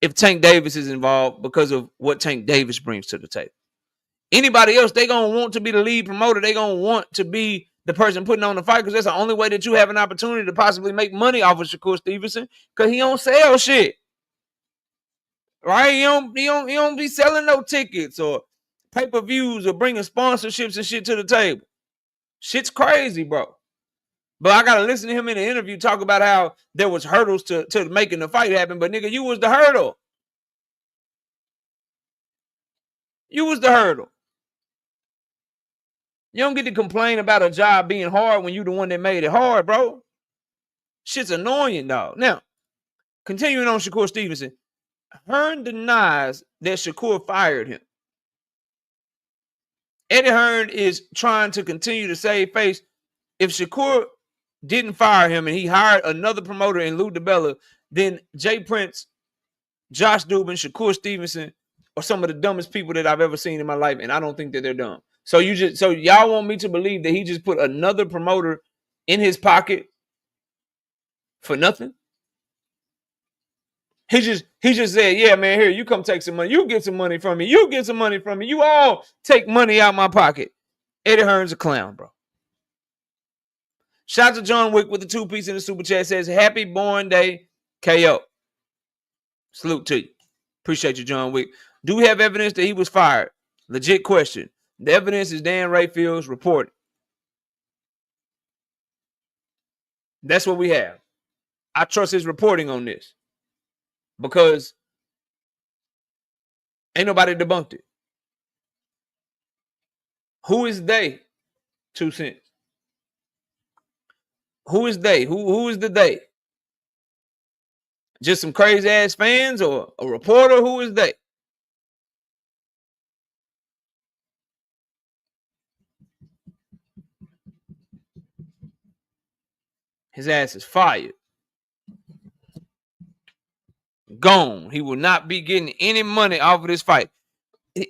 if Tank Davis is involved because of what Tank Davis brings to the table. Anybody else, they going to want to be the lead promoter. They going to want to be the person putting on the fight because that's the only way that you have an opportunity to possibly make money off of Shakur Stevenson because he don't sell shit. Right? He don't be selling no tickets or pay-per-views or bringing sponsorships and shit to the table. Shit's crazy, bro. But I got to listen to him in the interview talk about how there was hurdles to making the fight happen. But, nigga, you was the hurdle. You was the hurdle. You don't get to complain about a job being hard when you the one that made it hard, bro. Shit's annoying, dog. Now, continuing on Shakur Stevenson, Hearn denies that Shakur fired him. Eddie Hearn is trying to continue to save face. If Shakur didn't fire him and he hired another promoter in Lou DiBella, then Jay Prince, Josh Dubin, Shakur Stevenson are some of the dumbest people that I've ever seen in my life, and I don't think that they're dumb. So y'all want me to believe that he just put another promoter in his pocket for nothing? He just said, yeah, man, here, you come take some money. You get some money from me. You get some money from me. You all take money out my pocket. Eddie Hearn's a clown, bro. Shout out to John Wick with the 2-piece in the super chat. Says, happy born day, KO. Salute to you. Appreciate you, John Wick. Do we have evidence that he was fired? Legit question. The evidence is Dan Rayfield's reporting. That's what we have. I trust his reporting on this because ain't nobody debunked it. Who is they? 2 cents. Who is they? Who is the they? Just some crazy ass fans or a reporter? Who is they? His ass is fired. Gone. He will not be getting any money off of this fight.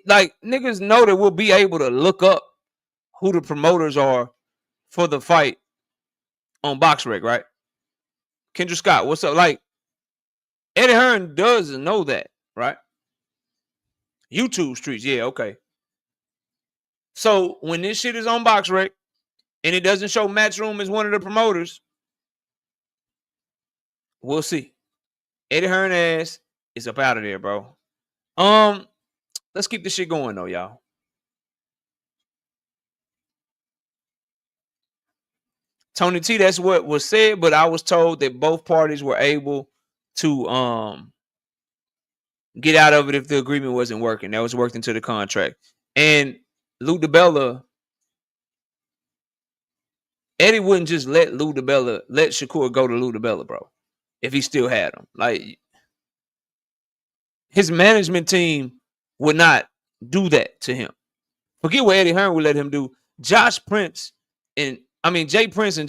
Like, niggas know that we'll be able to look up who the promoters are for the fight on BoxRec, right? Kendra Scott, what's up? Like, Eddie Hearn does know that, right? YouTube streets, yeah, okay. So when this shit is on BoxRec and it doesn't show Matchroom as one of the promoters, we'll see. Eddie Hearn ass is up out of there, bro. Let's keep this shit going though, y'all. Tony T, that's what was said, but I was told that both parties were able to get out of it if the agreement wasn't working. That was worked into the contract. And Lou DiBella, Eddie wouldn't just let Shakur go to Lou DiBella, bro, if he still had him. Like, his management team would not do that to him. Forget what Eddie Hearn would let him do. Jay Prince and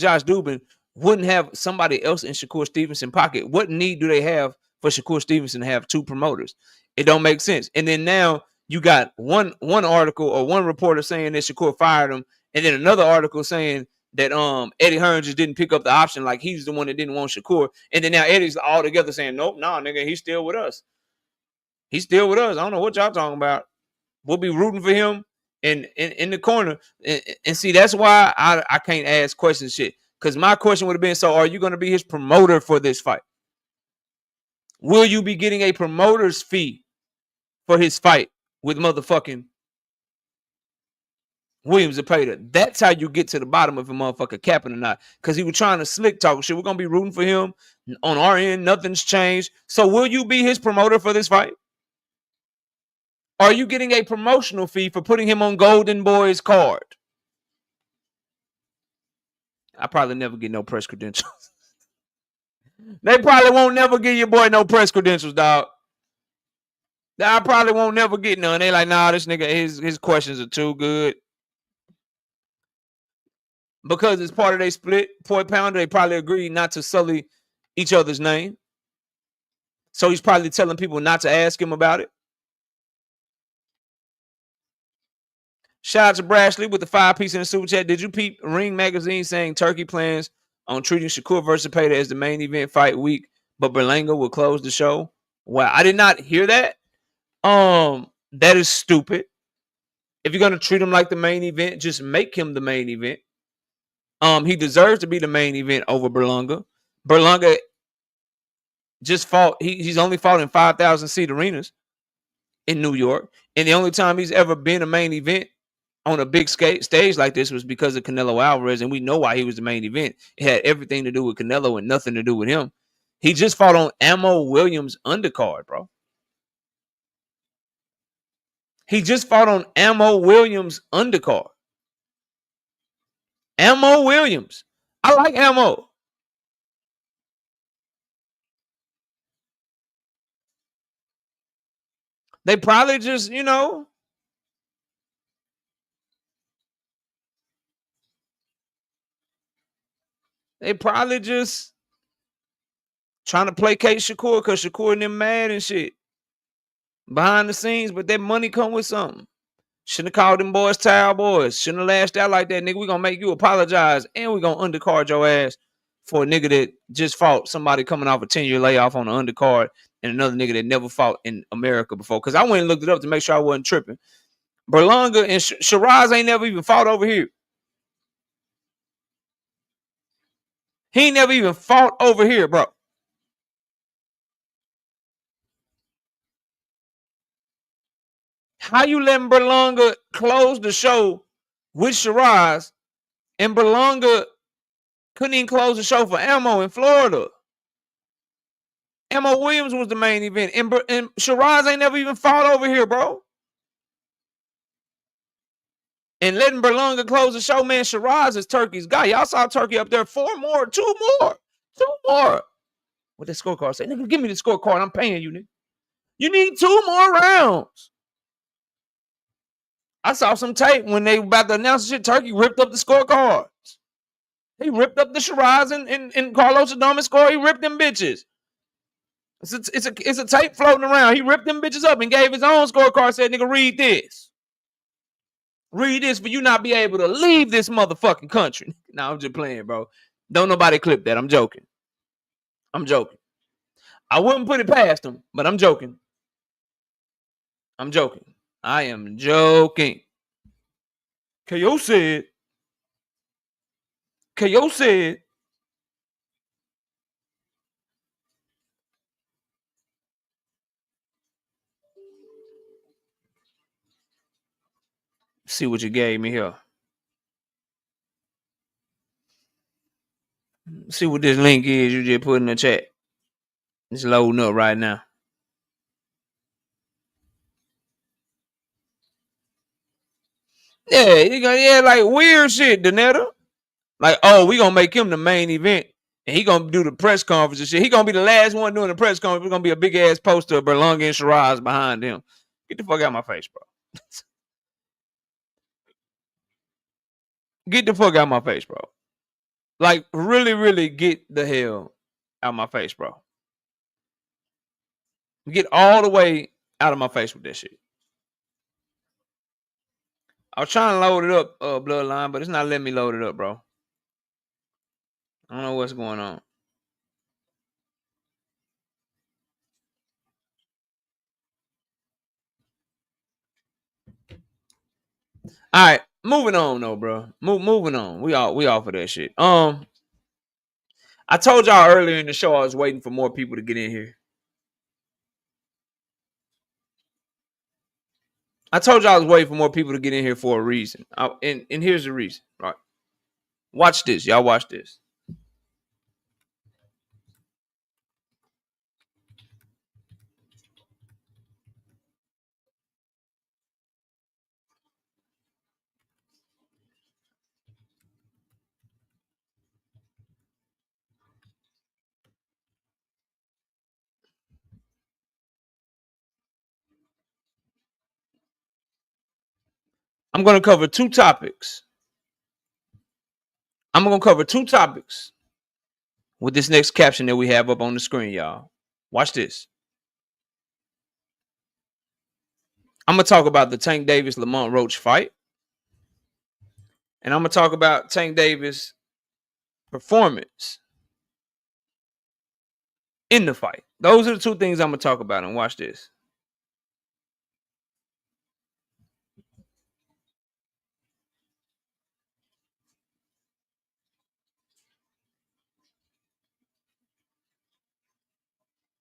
Josh Dubin wouldn't have somebody else in Shakur Stevenson's pocket. What need do they have for Shakur Stevenson to have 2 promoters? It don't make sense. And then now you got one article or one reporter saying that Shakur fired him, and then another article saying that Eddie Hearn just didn't pick up the option, like he's the one that didn't want Shakur, and then now Eddie's all together saying, nope, nah, nigga, he's still with us. He's still with us. I don't know what y'all talking about. We'll be rooting for him in the corner. And see, that's why I can't ask questions shit. Because my question would have been, so are you going to be his promoter for this fight? Will you be getting a promoter's fee for his fight with motherfucking Williams Zepeda? That's how you get to the bottom of a motherfucker capping or not. Because he was trying to slick talk shit. We're going to be rooting for him. On our end, nothing's changed. So will you be his promoter for this fight? Are you getting a promotional fee for putting him on Golden Boy's card? I probably never get no press credentials. They probably won't never give your boy no press credentials, dog. I probably won't never get none. They like, nah, this nigga, his questions are too good. Because it's part of their split point pounder, they probably agreed not to sully each other's name. So he's probably telling people not to ask him about it. Shout out to Brashley with the 5-piece in the super chat. Did you peep Ring Magazine saying Turkey plans on treating Shakur versus Zepeda as the main event fight week, but Berlanga will close the show? Wow, I did not hear that. That is stupid. If you're gonna treat him like the main event, just make him the main event. He deserves to be the main event over Berlanga. Berlanga just fought. He's only fought in 5,000 seat arenas in New York, and the only time he's ever been a main event on a big stage like this was because of Canelo Alvarez, and we know why he was the main event. It had everything to do with Canelo and nothing to do with him. He just fought on Ammo Williams' undercard, bro. He just fought on Ammo Williams' undercard. Ammo Williams. I like Ammo. They probably just, they probably just trying to placate Shakur because Shakur and them mad and shit behind the scenes, but that money come with something. Shouldn't have called them boys towel boys. Shouldn't have lashed out like that, nigga. We gonna make you apologize, and we gonna undercard your ass for a nigga that just fought somebody coming off a 10-year layoff on the undercard and another nigga that never fought in America before. Because I went and looked it up to make sure I wasn't tripping. Berlanga and Shiraz ain't never even fought over here. He ain't never even fought over here, bro. How you letting Berlanga close the show with Shiraz, and Berlanga couldn't even close the show for Ammo in Florida? Ammo Williams was the main event, and Shiraz ain't never even fought over here, bro. And letting Berlanga close the show, man, Shiraz is Turkey's guy. Y'all saw Turkey up there. 2 more. What that scorecard say? Nigga, give me the scorecard. I'm paying you, nigga. You need 2 more rounds. I saw some tape when they were about to announce shit. Turkey ripped up the scorecards. He ripped up the Shiraz and Carlos Adames score. He ripped them bitches. It's a tape floating around. He ripped them bitches up and gave his own scorecard. Said, nigga, read this. Read this for you not be able to leave this motherfucking country. No, I'm just playing, bro. Don't nobody clip that. I'm joking. I wouldn't put it past him, but I'm joking. I am joking. KO said. See what you gave me here. See what this link is you just put in the chat. It's loading up right now. Yeah, like weird shit, Donetta. Like, oh, we gonna make him the main event, and he gonna do the press conference and shit. He gonna be the last one doing the press conference. We're gonna be a big ass poster of Berlanga and Shiraz behind him. Get the fuck out of my face, bro. Get the fuck out of my face, bro. Like, really, really get the hell out of my face, bro. Get all the way out of my face with that shit. I was trying to load it up, Bloodline, but it's not letting me load it up, bro. I don't know what's going on. All right, moving on, though, bro. Moving on. We off of that shit. I told y'all earlier in the show I was waiting for more people to get in here. I told y'all I was waiting for more people to get in here for a reason. And here's the reason. Right. Watch this. Y'all watch this. I'm going to cover two topics. I'm going to cover two topics with this next caption that we have up on the screen, y'all. Watch this. I'm going to talk about the Tank Davis Lamont Roach fight. And I'm going to talk about Tank Davis' performance in the fight. Those are the two things I'm going to talk about. And watch this.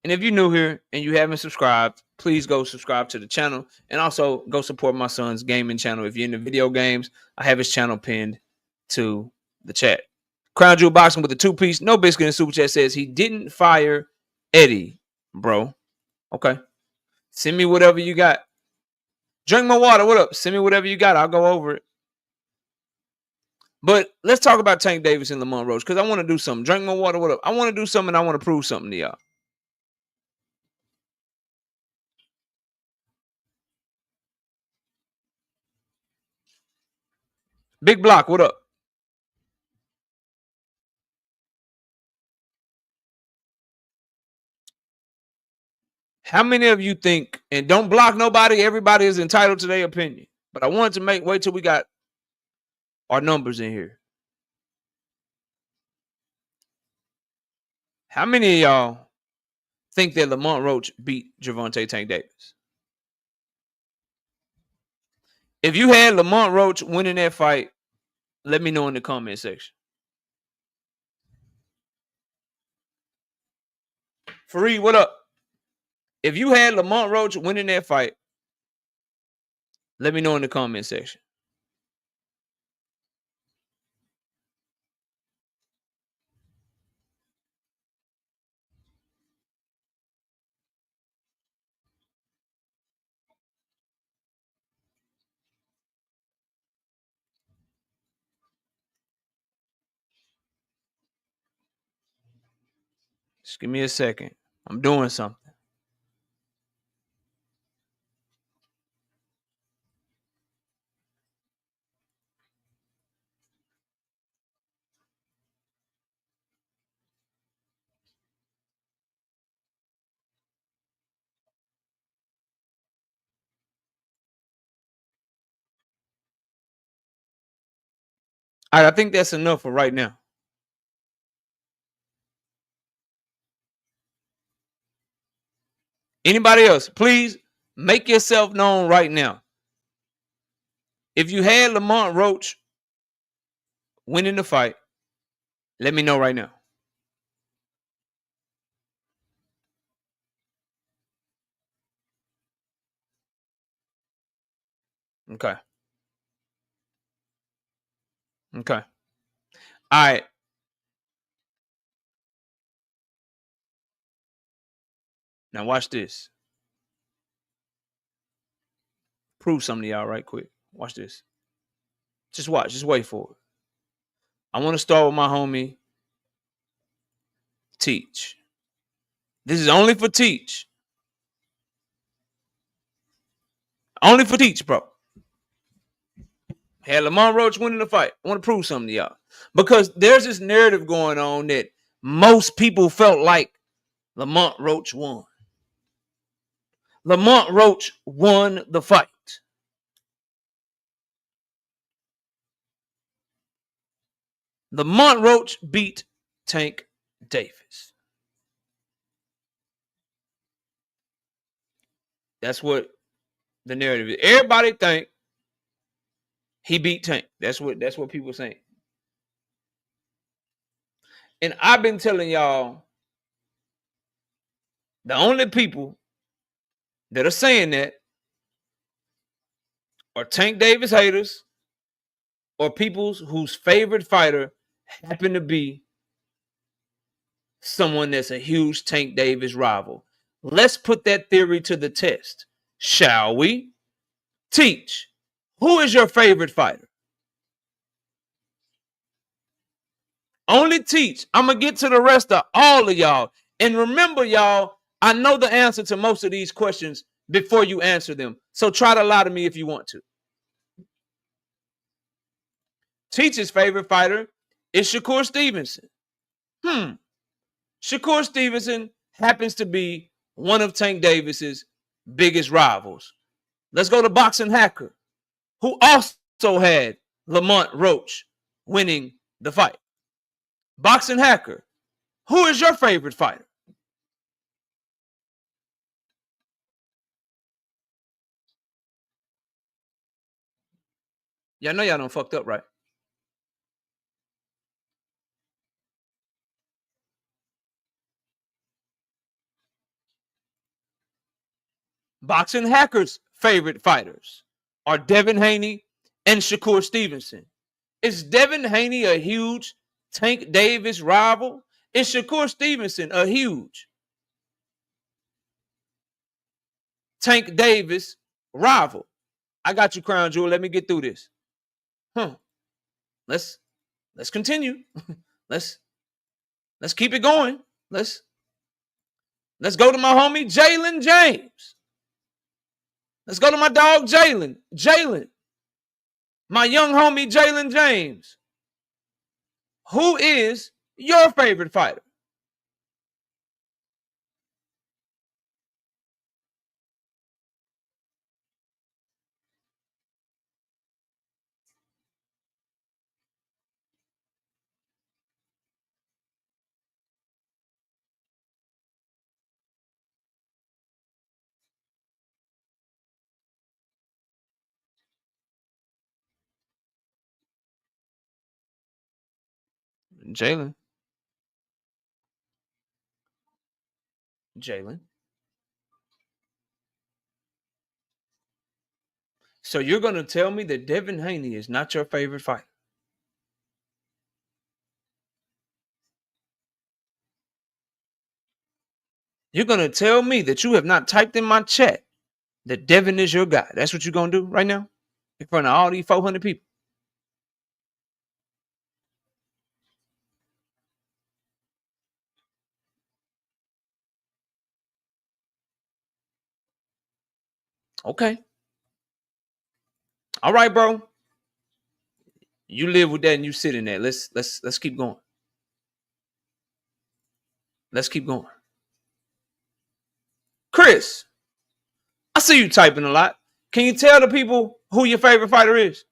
And if you're new here and you haven't subscribed, please go subscribe to the channel. And also go support my son's gaming channel. If you're into video games, I have his channel pinned to the chat. Crown Jewel Boxing with the two-piece. No Biscuit in Super Chat says he didn't fire Eddie, bro. Okay. Send me whatever you got. Drink my water. What up? Send me whatever you got. I'll go over it. But let's talk about Tank Davis and Lamont Roach because I want to do something. Drink my water. What up? I want to do something. I want to prove something to y'all. Big Block. What up? How many of you think, and don't block nobody, everybody is entitled to their opinion. But I wanted to wait till we got our numbers in here. How many of y'all think that Lamont Roach beat Gervonta Tank Davis? If you had Lamont Roach winning that fight, let me know in the comment section. Fareed, what up? If you had Lamont Roach winning that fight, let me know in the comment section. Just give me a second. I'm doing something. All right, I think that's enough for right now. Anybody else, please make yourself known right now. If you had Lamont Roach winning the fight, let me know right now. Okay. Okay. All right. Now watch this. Prove something to y'all right quick. Watch this. Just watch. Just wait for it. I want to start with my homie Teach. This is only for Teach. Only for Teach, bro. Had Lamont Roach winning the fight. I want to prove something to y'all. Because there's this narrative going on that most people felt like Lamont Roach won. Lamont Roach won the fight. Lamont Roach beat Tank Davis. That's what the narrative is. Everybody think he beat Tank. That's what people saying. And I've been telling y'all, the only people that are saying that are Tank Davis haters or people whose favorite fighter happen to be someone that's a huge Tank Davis rival. Let's put that theory to the test, shall we? Teach. Who is your favorite fighter? Only Teach. I'm going to get to the rest of all of y'all. And remember, y'all, I know the answer to most of these questions before you answer them. So try to lie to me if you want to. Teach's favorite fighter is Shakur Stevenson. Shakur Stevenson happens to be one of Tank Davis's biggest rivals. Let's go to Boxing Hacker, who also had Lamont Roach winning the fight. Boxing Hacker, who is your favorite fighter? Y'all know y'all done fucked up, right? Boxing Hacker's favorite fighters are Devin Haney and Shakur Stevenson. Is Devin Haney a huge Tank Davis rival? Is Shakur Stevenson a huge Tank Davis rival? I got you, Crown Jewel. Let me get through this. Let's continue. let's keep it going. Let's go to my homie Jalen James. Let's go to my dog Jalen. My young homie Jalen James. Who is your favorite fighter? Jalen. So you're going to tell me that Devin Haney is not your favorite fighter? You're going to tell me that you have not typed in my chat that Devin is your guy? That's what you're going to do right now? In front of all these 400 people? Okay. All right, bro. You live with that and you sit in there. Let's keep going. Let's keep going. Chris, I see you typing a lot. Can you tell the people who your favorite fighter is?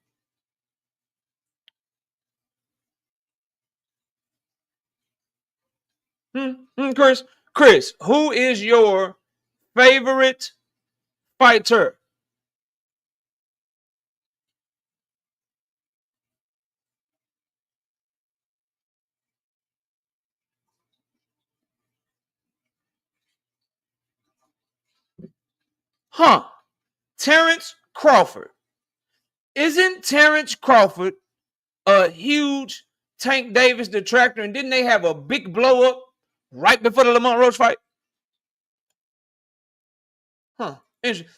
Chris, who is your favorite fighter? Terrence Crawford. Isn't Terrence Crawford a huge Tank Davis detractor? And didn't they have a big blow up right before the Lamont Roach fight?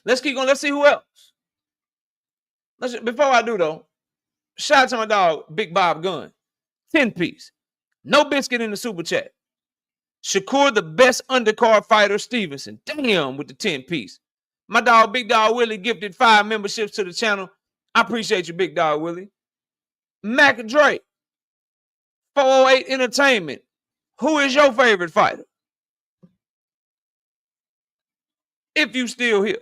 Let's keep going. Let's see who else. Before I do though, shout out to my dog, Big Bob Gunn. 10-piece. No biscuit in the super chat. Shakur, the best undercard fighter, Stevenson. Damn, with the 10-piece. My dog, Big Dog Willie, gifted 5 memberships to the channel. I appreciate you, Big Dog Willie. Mac Drake, 408 Entertainment. Who is your favorite fighter? If you still here.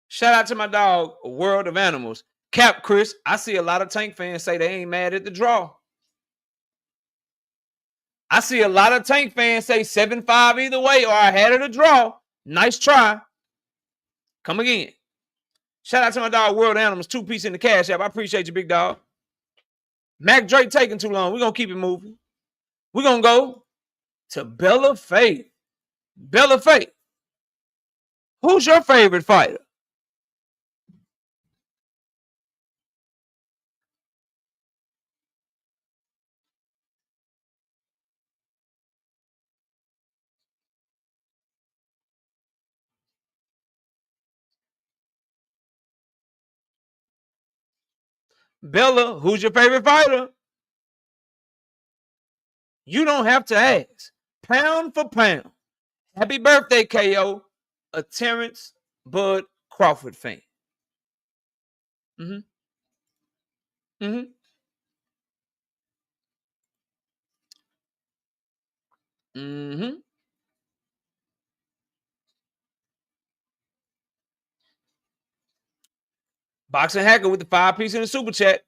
Shout out to my dog, World of Animals. Cap Chris, I see a lot of Tank fans say they ain't mad at the draw. I see a lot of Tank fans say 7-5 either way, or I had it a draw. Nice try. Come again. Shout out to my dog, World Animals, 2-piece in the Cash App. I appreciate you, big dog. Mac Drake taking too long. We're going to keep it moving. We're going to go to Bella Faith. Bella Faith. Who's your favorite fighter? Bella, who's your favorite fighter? You don't have to ask. Pound for pound. Happy birthday, KO. A Terrence Bud Crawford fan. Mm-hmm. Mm-hmm. Mm-hmm. Boxing Hacker with the 5-piece in the super chat.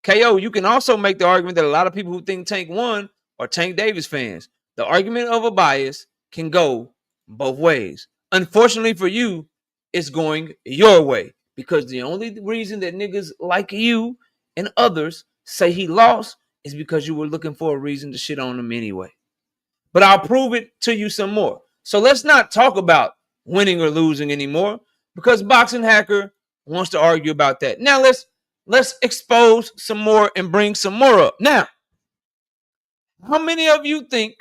KO, you can also make the argument that a lot of people who think Tank won are Tank Davis fans. The argument of a bias can go both ways. Unfortunately for you, it's going your way because the only reason that niggas like you and others say he lost is because you were looking for a reason to shit on him anyway. But I'll prove it to you some more. So let's not talk about winning or losing anymore because Boxing Hacker wants to argue about that. Now let's expose some more and bring some more up. Now, how many of you think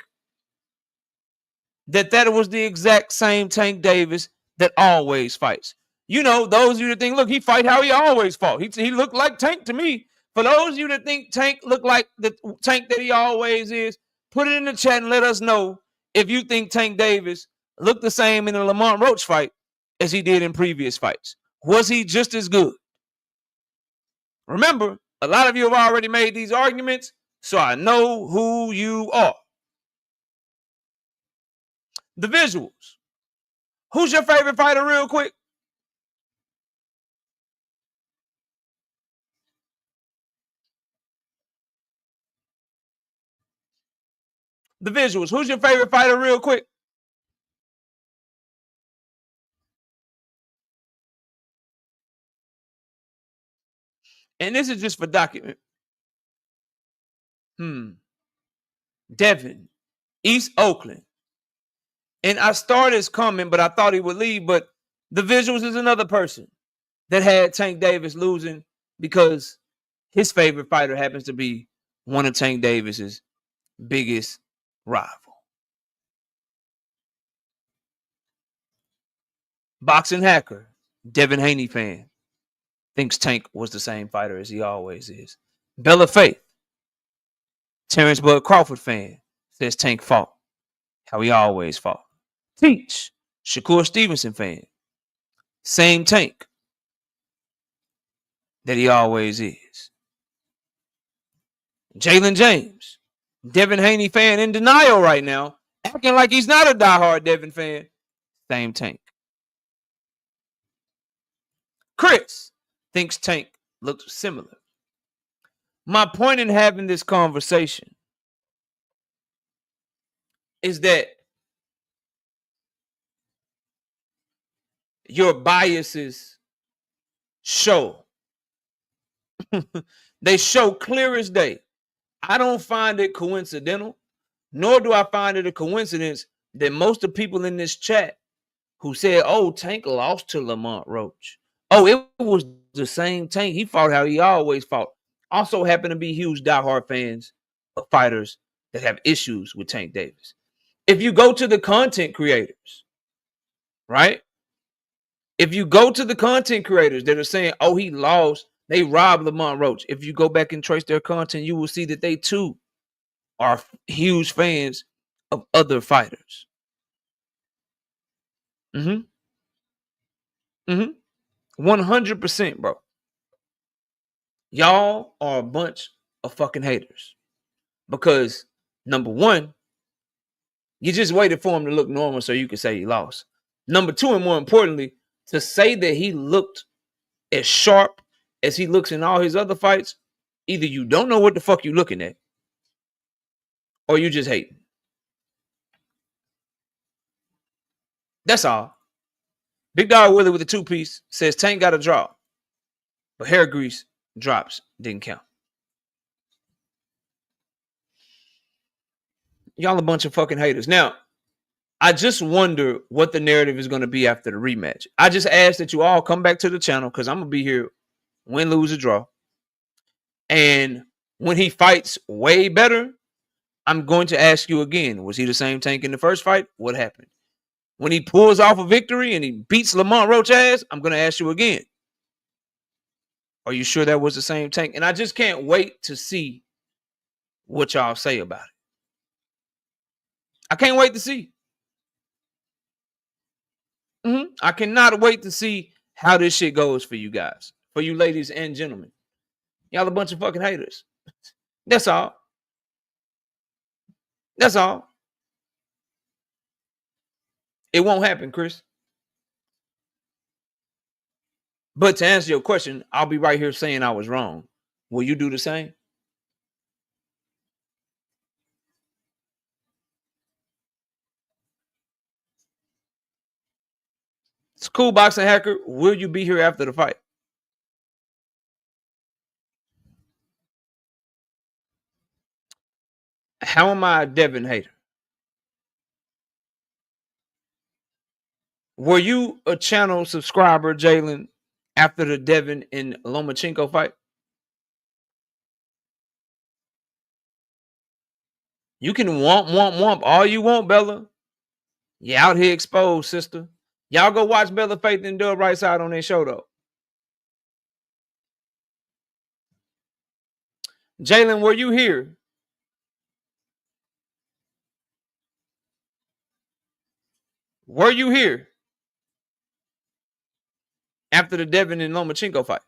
that was the exact same Tank Davis that always fights? You know, those of you that think, look, he fight how he always fought. He looked like Tank to me. For those of you that think Tank looked like the Tank that he always is, put it in the chat and let us know if you think Tank Davis looked the same in the Lamont Roach fight as he did in previous fights. Was he just as good? Remember, a lot of you have already made these arguments, so I know who you are. The visuals. Who's your favorite fighter real quick? The visuals. Who's your favorite fighter real quick? And this is just for document. Devin, East Oakland. And I started his comment, but I thought he would leave. But the visuals is another person that had Tank Davis losing because his favorite fighter happens to be one of Tank Davis's biggest rival. Boxing Hacker, Devin Haney fan, thinks Tank was the same fighter as he always is. Bella Faith, Terrence Bud Crawford fan, says Tank fought how he always fought. Teach, Shakur Stevenson fan, same Tank that he always is. Jalen James, Devin Haney fan in denial right now, acting like he's not a diehard Devin fan. Same Tank. Chris thinks Tank looked similar. My point in having this conversation is that your biases show. They show clear as day. I don't find it coincidental, nor do I find it a coincidence that most of the people in this chat who said, oh, Tank lost to Lamont Roach. Oh, it was the same Tank. He fought how he always fought. Also happen to be huge diehard fans of fighters that have issues with Tank Davis. If you go to the content creators, right? If you go to the content creators that are saying, oh, he lost, they robbed Lamont Roach. If you go back and trace their content, you will see that they too are huge fans of other fighters. 100%, bro. Y'all are a bunch of fucking haters. Because, number one, you just waited for him to look normal so you could say he lost. Number two, and more importantly, to say that he looked as sharp as he looks in all his other fights, either you don't know what the fuck you looking at, or you just hating. That's all. Big Dog Willie with the 2-piece says Tank got a draw, but hair grease drops didn't count. Y'all a bunch of fucking haters. Now, I just wonder what the narrative is going to be after the rematch. I just ask that you all come back to the channel because I'm going to be here, win, lose, or draw. And when he fights way better, I'm going to ask you again, was he the same Tank in the first fight? What happened? When he pulls off a victory and he beats Lamont Roach ass, I'm going to ask you again, are you sure that was the same Tank? And I just can't wait to see what y'all say about it. I can't wait to see. I cannot wait to see how this shit goes for you guys, for you ladies and gentlemen. Y'all a bunch of fucking haters. That's all. That's all. It won't happen, Chris. But to answer your question, I'll be right here saying I was wrong. Will you do the same? It's cool, boxing hacker. Will you be here after the fight? How am I a Devin hater? Were you a channel subscriber, Jalen, after the Devin and Lomachenko fight? You can womp all you want, Bella. You out here exposed, sister. Y'all go watch Bella Faith and Dub Right Side on their show, though. Jalen, were you here? Were you here after the Devin and Lomachenko fight?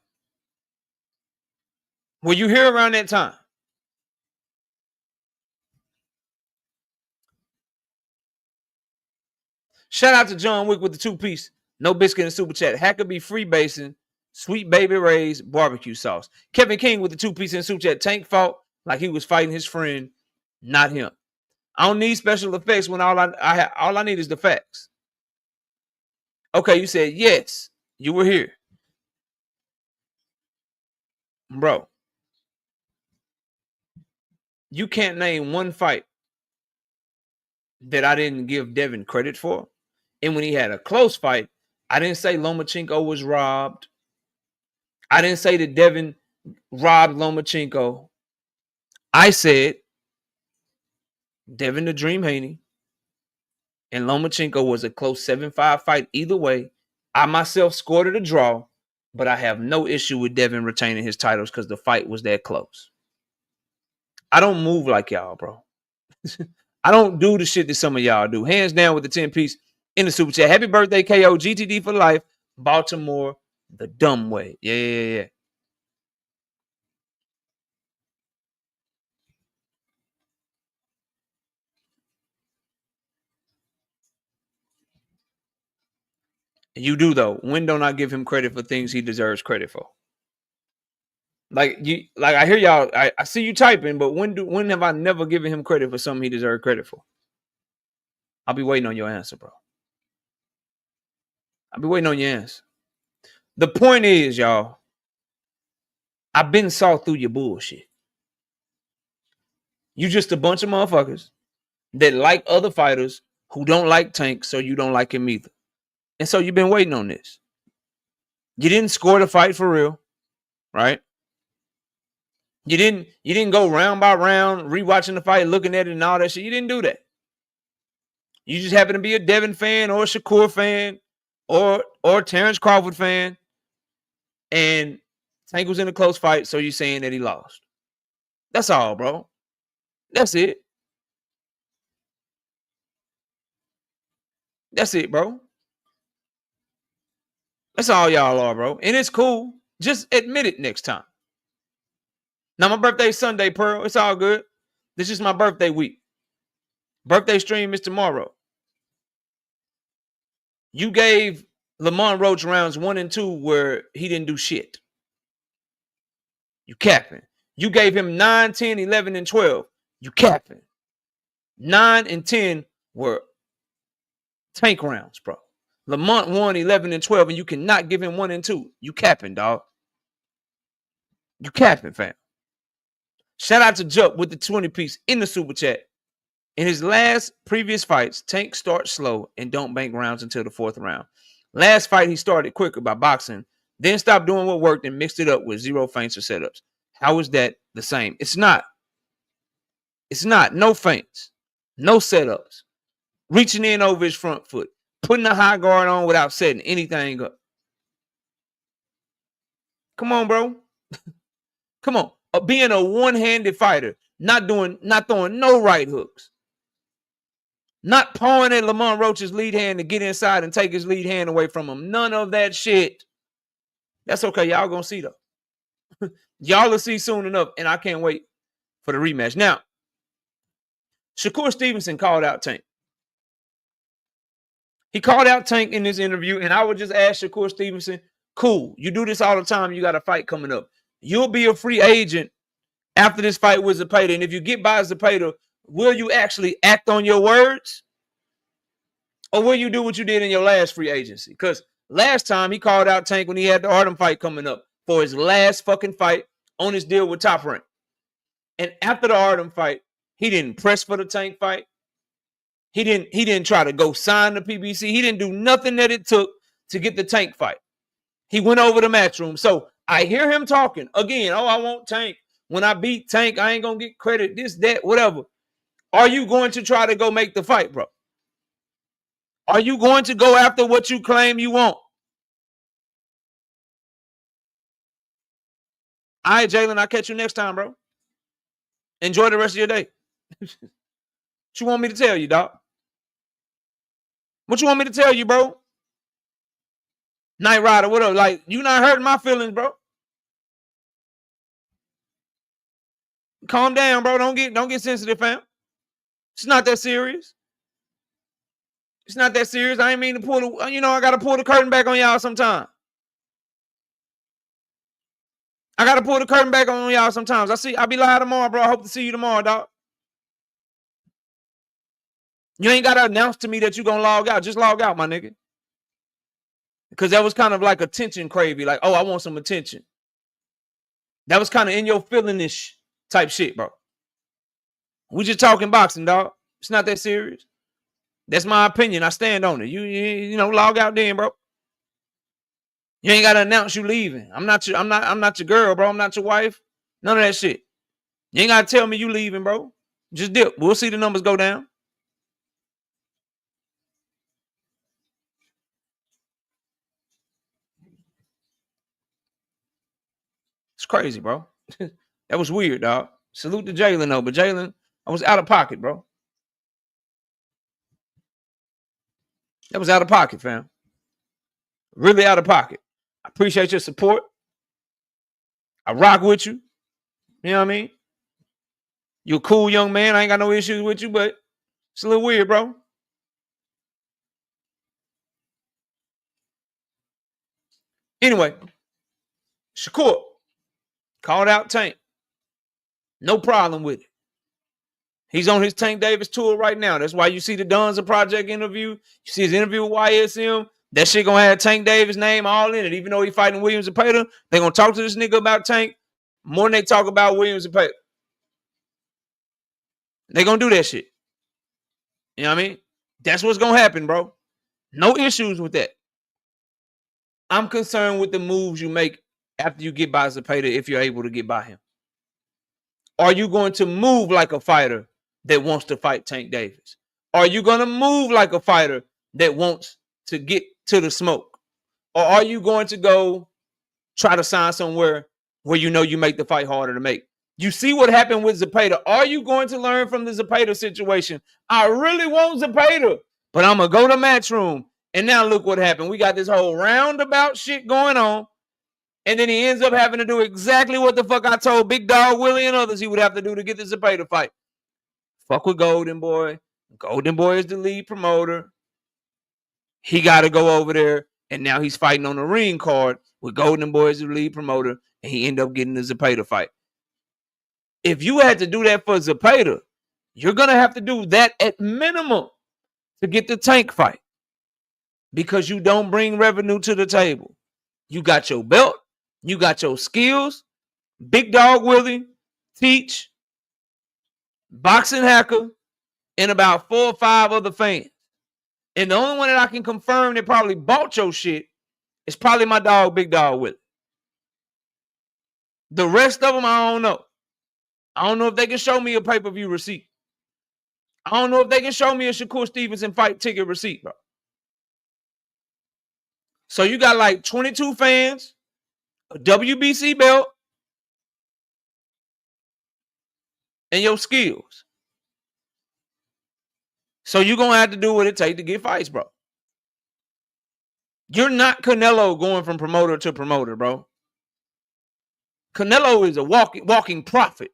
Were you here around that time? Shout out to John Wick with the 2-piece. No biscuit and super chat. Hacker free basing. Sweet baby Ray's barbecue sauce. Kevin King with the 2-piece and super chat. Tank fought like he was fighting his friend, not him. I don't need special effects when all I need is the facts. Okay, you said yes. You were here. Bro, you can't name one fight that I didn't give Devin credit for. And when he had a close fight, I didn't say Lomachenko was robbed. I didn't say that Devin robbed Lomachenko. I said Devin the Dream Haney and Lomachenko was a close 7-5 fight either way. I myself scored it a draw, but I have no issue with Devin retaining his titles because the fight was that close. I don't move like y'all, bro. I don't do the shit that some of y'all do. Hands down with the 10-piece in the super chat. Happy birthday, KO. GTD for life. Baltimore the dumb way. Yeah. You do, though. When don't I give him credit for things he deserves credit for? Like I hear y'all. I see you typing, but when have I never given him credit for something he deserved credit for? I'll be waiting on your answer, bro. I'll be waiting on your answer. The point is, y'all, I've been saw through your bullshit. You just a bunch of motherfuckers that like other fighters who don't like Tank, so you don't like him either. And so you've been waiting on this. You didn't score the fight for real, right? You didn't go round by round, rewatching the fight, looking at it and all that shit. You didn't do that. You just happen to be a Devin fan or a Shakur fan or Terrence Crawford fan. And Tank was in a close fight, so you're saying that he lost. That's all, bro. That's it. That's it, bro. That's all y'all are, bro. And it's cool. Just admit it next time. Now, my birthday's Sunday, Pearl. It's all good. This is my birthday week. Birthday stream is tomorrow. You gave Lamont Roach rounds 1 and 2 where he didn't do shit. You capping. You gave him 9, 10, 11, and 12. You capping. 9 and 10 were tank rounds, bro. Lamont won 11 and 12, and you cannot give him 1 and 2. You capping, dog. You capping, fam. Shout out to Jup with the 20-piece in the super chat. In his last previous fights, Tank starts slow and don't bank rounds until the 4th round. Last fight, he started quicker by boxing, then stopped doing what worked and mixed it up with 0 feints or setups. How is that the same? It's not. It's not. No feints. No setups. Reaching in over his front foot. Putting a high guard on without setting anything up. Come on, bro. Come on. Being a one-handed fighter. Not throwing no right hooks. Not pawing at Lamont Roach's lead hand to get inside and take his lead hand away from him. None of that shit. That's okay. Y'all gonna see, though. Y'all will see soon enough, and I can't wait for the rematch. Now, Shakur Stevenson called out Tank. He called out Tank in this interview, and I would just ask Shakur Stevenson, cool, you do this all the time, you got a fight coming up. You'll be a free agent after this fight with Zepeda, and if you get by Zepeda, will you actually act on your words? Or will you do what you did in your last free agency? Because last time he called out Tank when he had the Artem fight coming up for his last fucking fight on his deal with Top Rank. And after the Artem fight, he didn't press for the Tank fight. He didn't try to go sign the PBC. He didn't do nothing that it took to get the Tank fight. He went over the matchroom. So I hear him talking again. Oh, I want Tank. When I beat Tank, I ain't going to get credit, this, that, whatever. Are you going to try to go make the fight, bro? Are you going to go after what you claim you want? All right, Jalen, I'll catch you next time, bro. Enjoy the rest of your day. What you want me to tell you, dog? What you want me to tell you, bro? Night Rider, what up? Like, you not hurting my feelings, bro. Calm down, bro. Don't get sensitive, fam. It's not that serious. It's not that serious. I ain't mean to pull the, I got to pull the curtain back on y'all sometime. I got to pull the curtain back on y'all sometimes. I'll be live tomorrow, bro. I hope to see you tomorrow, dog. You ain't got to announce to me that you're going to log out. Just log out, my nigga. Because that was kind of like attention craving. Like, oh, I want some attention. That was kind of in your feeling-ish type shit, bro. We just talking boxing, dog. It's not that serious. That's my opinion. I stand on it. You log out then, bro. You ain't got to announce you leaving. I'm not your girl, bro. I'm not your wife. None of that shit. You ain't got to tell me you leaving, bro. Just dip. We'll see the numbers go down. It's crazy, bro. That was weird, dog. Salute to Jalen, though. But Jalen, I was out of pocket, bro. That was out of pocket, fam. Really out of pocket. I appreciate your support. I rock with you. You know what I mean? You're a cool young man. I ain't got no issues with you, but it's a little weird, bro. Anyway, Shakur called out Tank. No problem with it. He's on his Tank Davis tour right now. That's why you see the Donza Project interview. You see his interview with YSM. That shit gonna have Tank Davis' name all in it. Even though he fighting Williams and Zepeda, they gonna talk to this nigga about Tank more than they talk about Williams and Zepeda. They gonna do that shit. You know what I mean? That's what's gonna happen, bro. No issues with that. I'm concerned with the moves you make after you get by Zepeda if you're able to get by him. Are you going to move like a fighter that wants to fight Tank Davis? Are you going to move like a fighter that wants to get to the smoke? Or are you going to go try to sign somewhere where you know you make the fight harder to make? You see what happened with Zepeda. Are you going to learn from the Zepeda situation? I really want Zepeda, but I'm going to go to Matchroom. And now look what happened. We got this whole roundabout shit going on. And then he ends up having to do exactly what the fuck I told Big Dog Willie and others he would have to do to get the Zepeda fight. Fuck with Golden Boy. Golden Boy is the lead promoter. He got to go over there And now he's fighting on the ring card with Golden Boy as the lead promoter, and he ended up getting the Zepeda fight. If you had to do that for Zepeda, you're going to have to do that at minimum to get the Tank fight, because you don't bring revenue to the table. You got your belt, you got your skills, Big Dog Willie, Teach, Boxing Hacker, and about 4 or 5 other fans. And the only one that I can confirm that probably bought your shit is probably my dog, Big Dog Willie. The rest of them, I don't know. I don't know if they can show me a pay-per-view receipt. I don't know if they can show me a Shakur Stevenson fight ticket receipt, bro. So you got like 22 fans, a WBC belt, and your skills. So you're going to have to do what it takes to get fights, bro. You're not Canelo going from promoter to promoter, bro. Canelo is a walking prophet.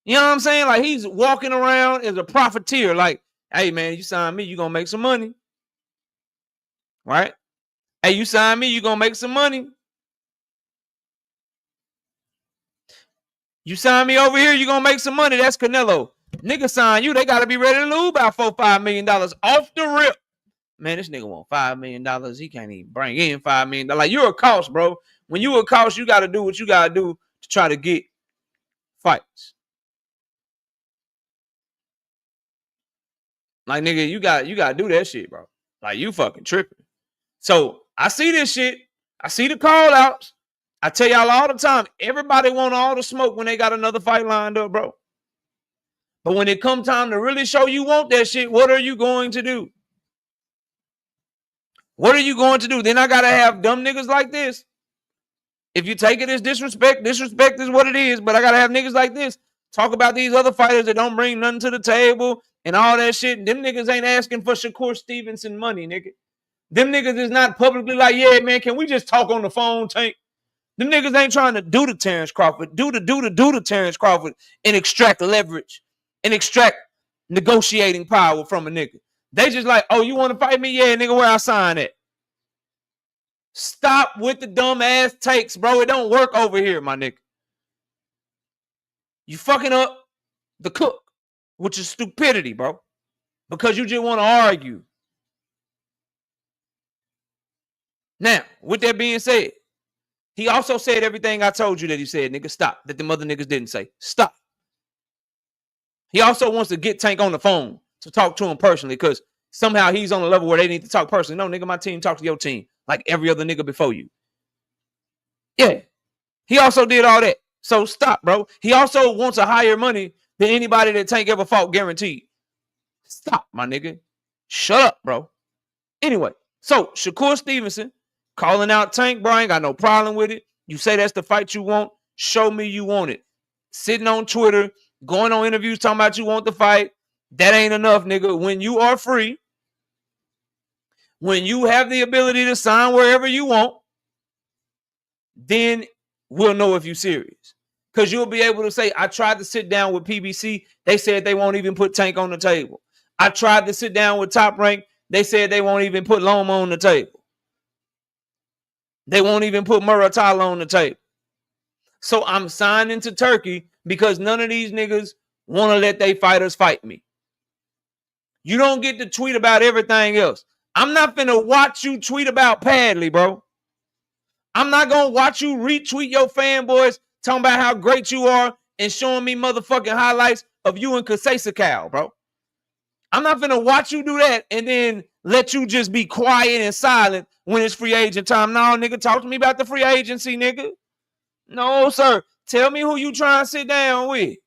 You know what I'm saying? Like, he's walking around as a profiteer. Like, hey, man, you sign me, you're going to make some money. Right? Hey, you sign me, you're going to make some money. You sign me over here, you're going to make some money. That's Canelo. Nigga sign you, they got to be ready to lose about $4-5 million off the rip. Man, this nigga want $5 million. He can't even bring in $5 million. Like, you're a cost, bro. When you a cost, you got to do what you got to do to try to get fights. Like, nigga, you got to do that shit, bro. Like, you fucking tripping. So, I see this shit. I see the call outs. I tell y'all all the time, everybody want all the smoke when they got another fight lined up, bro. But when it come time to really show you want that shit, what are you going to do? What are you going to do? Then I got to have dumb niggas like this. If you take it as disrespect is what it is. But I got to have niggas like this talk about these other fighters that don't bring nothing to the table and all that shit. And them niggas ain't asking for Shakur Stevenson money, nigga. Them niggas is not publicly like, yeah, man, can we just talk on the phone, Tank? Them niggas ain't trying to do the Terrence Crawford, do the Terrence Crawford and extract leverage and extract negotiating power from a nigga. They just like, oh, you want to fight me? Yeah, nigga, where I sign at? Stop with the dumb ass takes, bro. It don't work over here, my nigga. You fucking up the cook, which is stupidity, bro. Because you just want to argue. Now, with that being said, he also said everything I told you that he said, nigga. Stop. That the mother niggas didn't say. Stop. He also wants to get Tank on the phone to talk to him personally, because somehow he's on a level where they need to talk personally. No, nigga, my team talks to your team like every other nigga before you. Yeah. He also did all that. So stop, bro. He also wants a higher money than anybody that Tank ever fought, guaranteed. Stop, my nigga. Shut up, bro. Anyway, so Shakur Stevenson calling out Tank, bro. I ain't got no problem with it. You say that's the fight you want. Show me you want it. Sitting on Twitter, going on interviews talking about you want the fight. That ain't enough, nigga. When you are free, when you have the ability to sign wherever you want, then we'll know if you're serious. Because you'll be able to say, I tried to sit down with PBC. They said they won't even put Tank on the table. I tried to sit down with Top Rank. They said they won't even put Loma on the table. They won't even put Muratalla on the table. So I'm signing to Turkey because none of these niggas want to let their fighters fight me. You don't get to tweet about everything else. I'm not finna watch you tweet about Padley, bro. I'm not gonna watch you retweet your fanboys talking about how great you are and showing me motherfucking highlights of you and Kasesa, bro. I'm not finna watch you do that and then let you just be quiet and silent when it's free agent time. No, nigga, talk to me about the free agency, nigga. No, sir. Tell me who you trying to sit down with.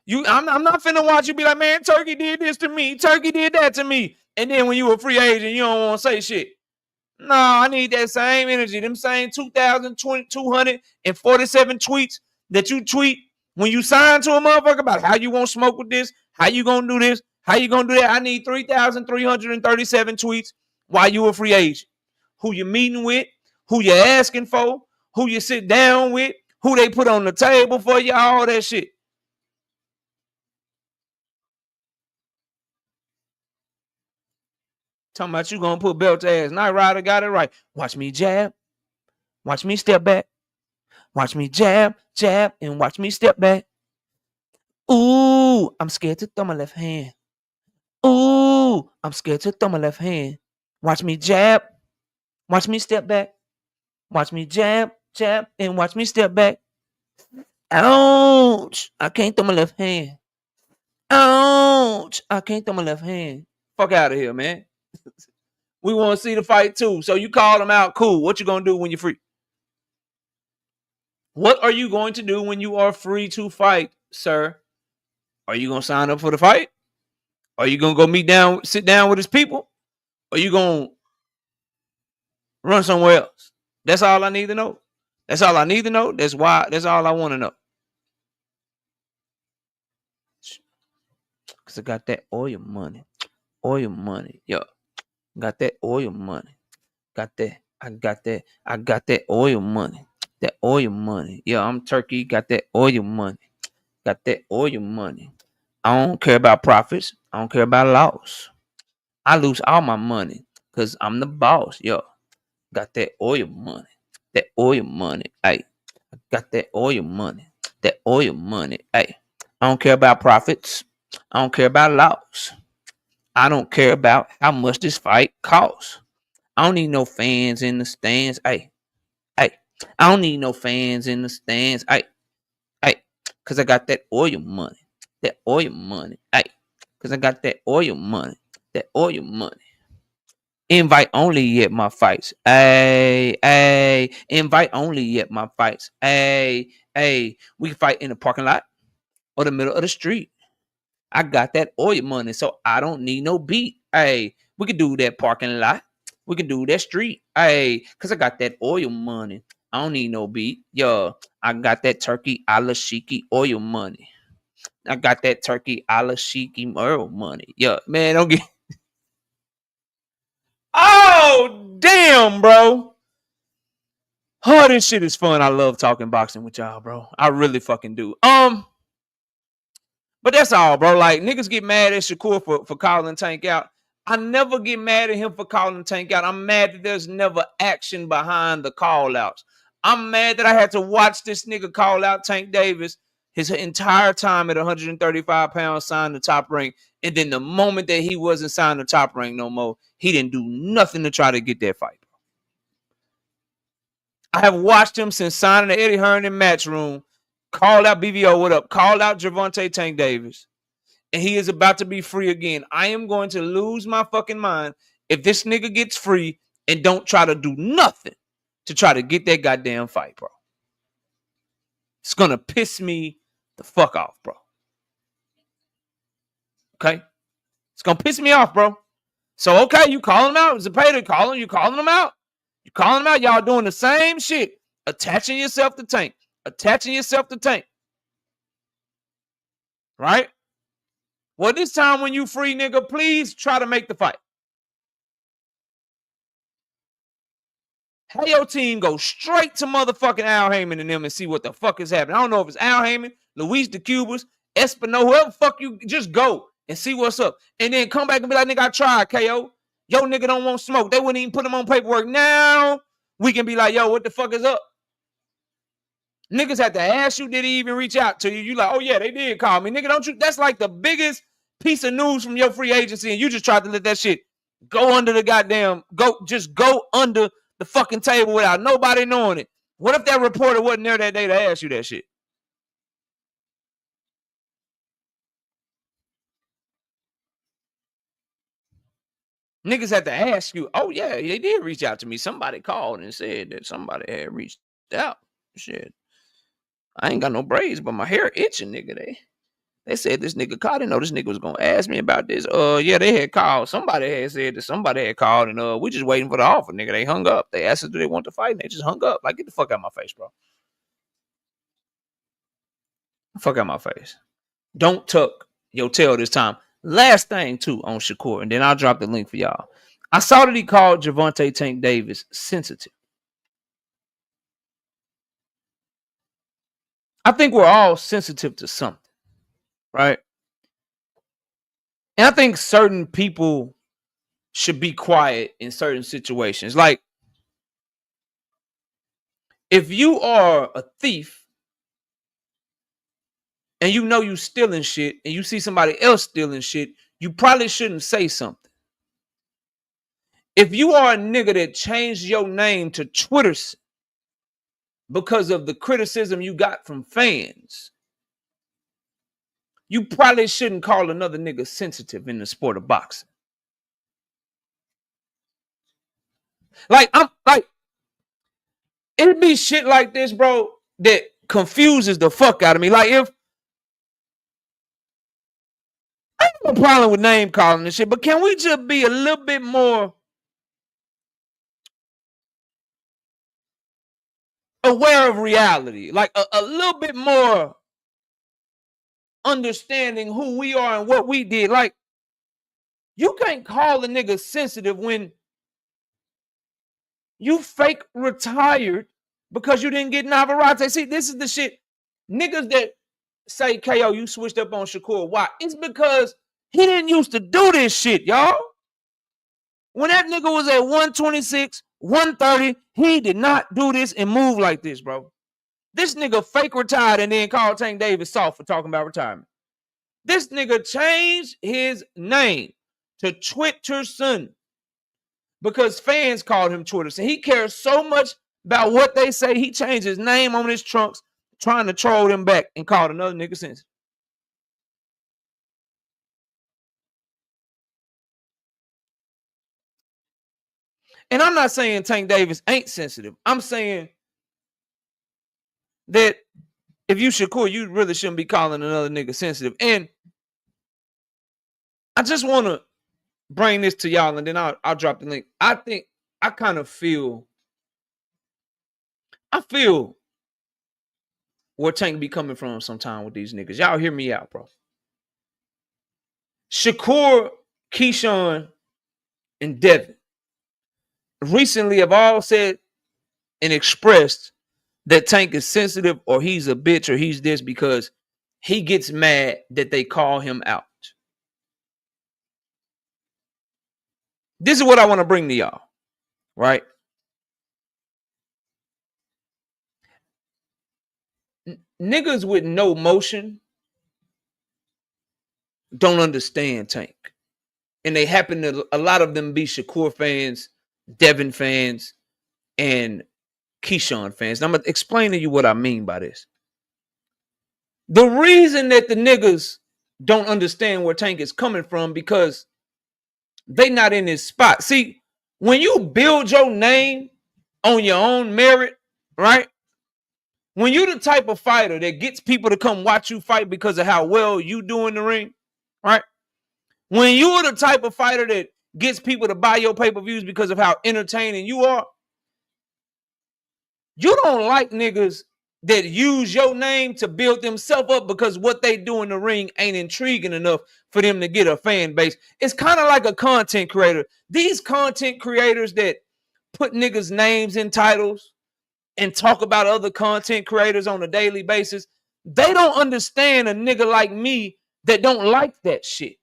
I'm not finna watch you be like, man, Turkey did this to me. Turkey did that to me. And then when you a free agent, you don't want to say shit. No, I need that same energy. Them same 2,247 tweets that you tweet when you sign to a motherfucker about how you want to smoke with this, how you going to do this, how you going to do that. I need 3,337 tweets while you a free agent. Who you meeting with, who you asking for, who you sit down with, who they put on the table for you, all that shit. Talking about you gonna put belt ass. Night Rider got it right. Watch me jab. Watch me step back. Watch me jab, and watch me step back. Ooh, I'm scared to throw my left hand. Ooh, I'm scared to throw my left hand. Watch me jab. Watch me step back. Watch me jab, and watch me step back. Ouch! I can't throw my left hand. Ouch! I can't throw my left hand. Fuck out of here, man. We want to see the fight too. So you call them out. Cool. What you gonna do when you're free? What are you going to do when you are free to fight, sir? Are you gonna sign up for the fight? Are you gonna go sit down with his people? Or you gonna run somewhere else? That's all I need to know. That's all I need to know. That's all I want to know. Cause I got that oil money. Oil money. Yo. Got that oil money. I got that oil money. That oil money. Yeah, I'm Turkey. Got that oil money. Got that oil money. I don't care about profits. I don't care about loss. I lose all my money because I'm the boss. Yo, got that oil money. That oil money. Hey, I got that oil money. That oil money. Hey, I don't care about profits. I don't care about loss. I don't care about how much this fight costs. I don't need no fans in the stands. Hey, I don't need no fans in the stands. Cause I got that oil money. That oil money. Cause I got that oil money. That oil money. Invite only at my fights. Invite only at my fights. We can fight in the parking lot or the middle of the street. I got that oil money, so I don't need no beat. We could do that parking lot. We can do that street. Cause I got that oil money. I don't need no beat. Yo, I got that turkey a la shiki oil money. I got that turkey a la shiki oil money. Yeah, man, don't get. Oh, damn, bro. Oh, this shit is fun. I love talking boxing with y'all, bro. I really fucking do. But that's all, bro. Like, niggas get mad at Shakur for calling Tank out. I never get mad at him for calling Tank out. I'm mad that there's never action behind the call outs. I'm mad that I had to watch this nigga call out Tank Davis his entire time at 135 pounds, signed the top rank. And then the moment that he wasn't signed the top rank no more, he didn't do nothing to try to get that fight. I have watched him since signing the Eddie Hearn in Matchroom. Called out BVO, what up? Called out Gervonta Tank Davis. And he is about to be free again. I am going to lose my fucking mind if this nigga gets free and don't try to do nothing to try to get that goddamn fight, bro. It's going to piss me the fuck off, bro. Okay? It's going to piss me off, bro. So, okay, you calling him out. Zepeda calling. You calling him out. You calling him out. Y'all doing the same shit. Attaching yourself to Tank. Attaching yourself to Tank. Right? Well, this time when you free, nigga, please try to make the fight. Have your team go straight to motherfucking Al Heyman and them and see what the fuck is happening. I don't know if it's Al Heyman, Luis de Cubas, Espino, whoever fuck you, just go and see what's up. And then come back and be like, nigga, I tried, KO. Yo, nigga don't want smoke. They wouldn't even put him on paperwork. Now we can be like, yo, what the fuck is up? Niggas had to ask you, did he even reach out to you? You like, oh yeah, they did call me. Nigga, don't you? That's like the biggest piece of news from your free agency, and you just tried to let that shit go under the goddamn, go under the fucking table without nobody knowing it. What if that reporter wasn't there that day to ask you that shit? Niggas had to ask you, oh yeah, they did reach out to me. Somebody called and said that somebody had reached out. Shit. I ain't got no braids, but my hair itching, nigga. They said this nigga called. I didn't know this nigga was gonna ask me about this. Yeah, they had called. Somebody had said that somebody had called, and we just waiting for the offer, nigga. They hung up. They asked us, do they want to fight? And they just hung up. Like, get the fuck out of my face, bro. Fuck out my face. Don't tuck your tail this time. Last thing too on Shakur, and then I'll drop the link for y'all. I saw that he called Gervonta Tank Davis sensitive. I think we're all sensitive to something, right? And I think certain people should be quiet in certain situations. Like, if you are a thief and you know you stealing shit and you see somebody else stealing shit, you probably shouldn't say something. If you are a nigga that changed your name to Twitter because of the criticism you got from fans, you probably shouldn't call another nigga sensitive in the sport of boxing. Like, it'd be shit like this, bro, that confuses the fuck out of me. Like, if I have no problem with name calling and shit, but can we just be a little bit more aware of reality? Like, a little bit more understanding who we are and what we did. Like, you can't call a nigga sensitive when you fake retired because you didn't get Navarrete. See, this is the shit. Niggas that say, KO, you switched up on Shakur. Why? It's because he didn't used to do this shit, y'all. When that nigga was at 126, 130, he did not do this and move like this, bro. This nigga fake retired and then called Tank Davis soft for talking about retirement. This nigga changed his name to Twitterson because fans called him Twitterson. He cares so much about what they say, he changed his name on his trunks trying to troll them back and called another nigga sensitive. And I'm not saying Tank Davis ain't sensitive. I'm saying that if you Shakur, you really shouldn't be calling another nigga sensitive. And I just want to bring this to y'all, and then I'll drop the link. I feel where Tank be coming from sometime with these niggas. Y'all hear me out, bro. Shakur, Keyshawn, and Devin recently have all said and expressed that Tank is sensitive or he's a bitch or he's this because he gets mad that they call him out. This is what I want to bring to y'all, right? Niggas with no motion don't understand Tank. And they happen to, a lot of them be Shakur fans, Devin fans, and Keyshawn fans. And I'm going to explain to you what I mean by this. The reason that the niggas don't understand where Tank is coming from because they not in his spot. See, when you build your name on your own merit, right? When you're the type of fighter that gets people to come watch you fight because of how well you do in the ring, right? When you're the type of fighter that gets people to buy your pay-per-views because of how entertaining you are, you don't like niggas that use your name to build themselves up because what they do in the ring ain't intriguing enough for them to get a fan base. It's kind of like a content creator. These content creators that put niggas' names in titles and talk about other content creators on a daily basis, they don't understand a nigga like me that don't like that shit.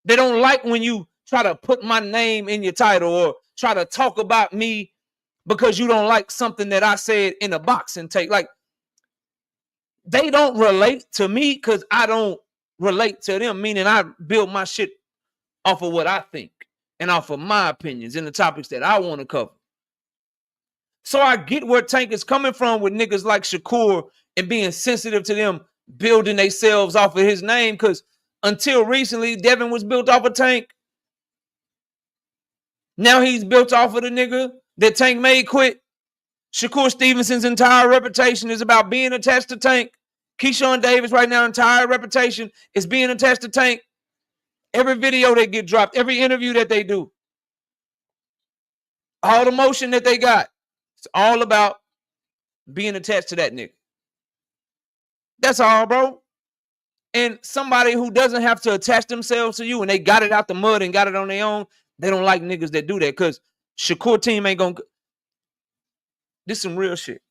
They don't like when you try to put my name in your title or try to talk about me because you don't like something that I said in a boxing take. Like, they don't relate to me because I don't relate to them, meaning I build my shit off of what I think and off of my opinions and the topics that I want to cover. So I get where Tank is coming from with niggas like Shakur and being sensitive to them building themselves off of his name, because until recently, Devin was built off of Tank. Now he's built off of the nigga that Tank made quit. Shakur Stevenson's entire reputation is about being attached to Tank. Keyshawn Davis right now, entire reputation is being attached to Tank. Every video they get dropped, every interview that they do, all the motion that they got, it's all about being attached to that nigga. That's all, bro. And somebody who doesn't have to attach themselves to you and they got it out the mud and got it on their own, they don't like niggas that do that because Shakur team ain't gonna. This is some real shit.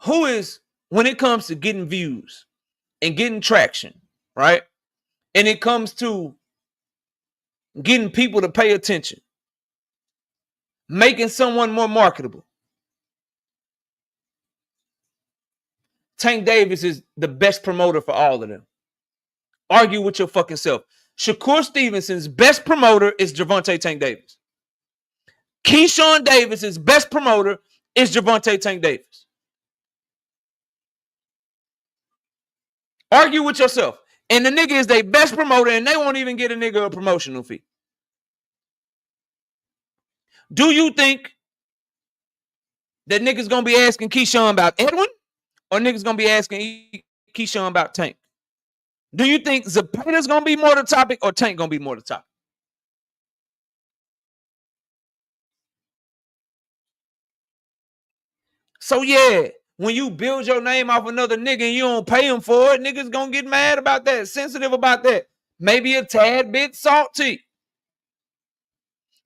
Who is, when it comes to getting views and getting traction, right? And it comes to getting people to pay attention, making someone more marketable. Tank Davis is the best promoter for all of them. Argue with your fucking self. Shakur Stevenson's best promoter is Gervonta Tank Davis. Keyshawn Davis's best promoter is Gervonta Tank Davis. Argue with yourself. And the nigga is their best promoter, and they won't even get a nigga a promotional fee. Do you think that niggas gonna be asking Keyshawn about Edwin, or niggas gonna be asking Keyshawn about Tank? Do you think Zepeda's gonna be more the topic, or Tank gonna be more the topic? So yeah, when you build your name off another nigga and you don't pay him for it, niggas gonna get mad about that, sensitive about that. Maybe a tad bit salty.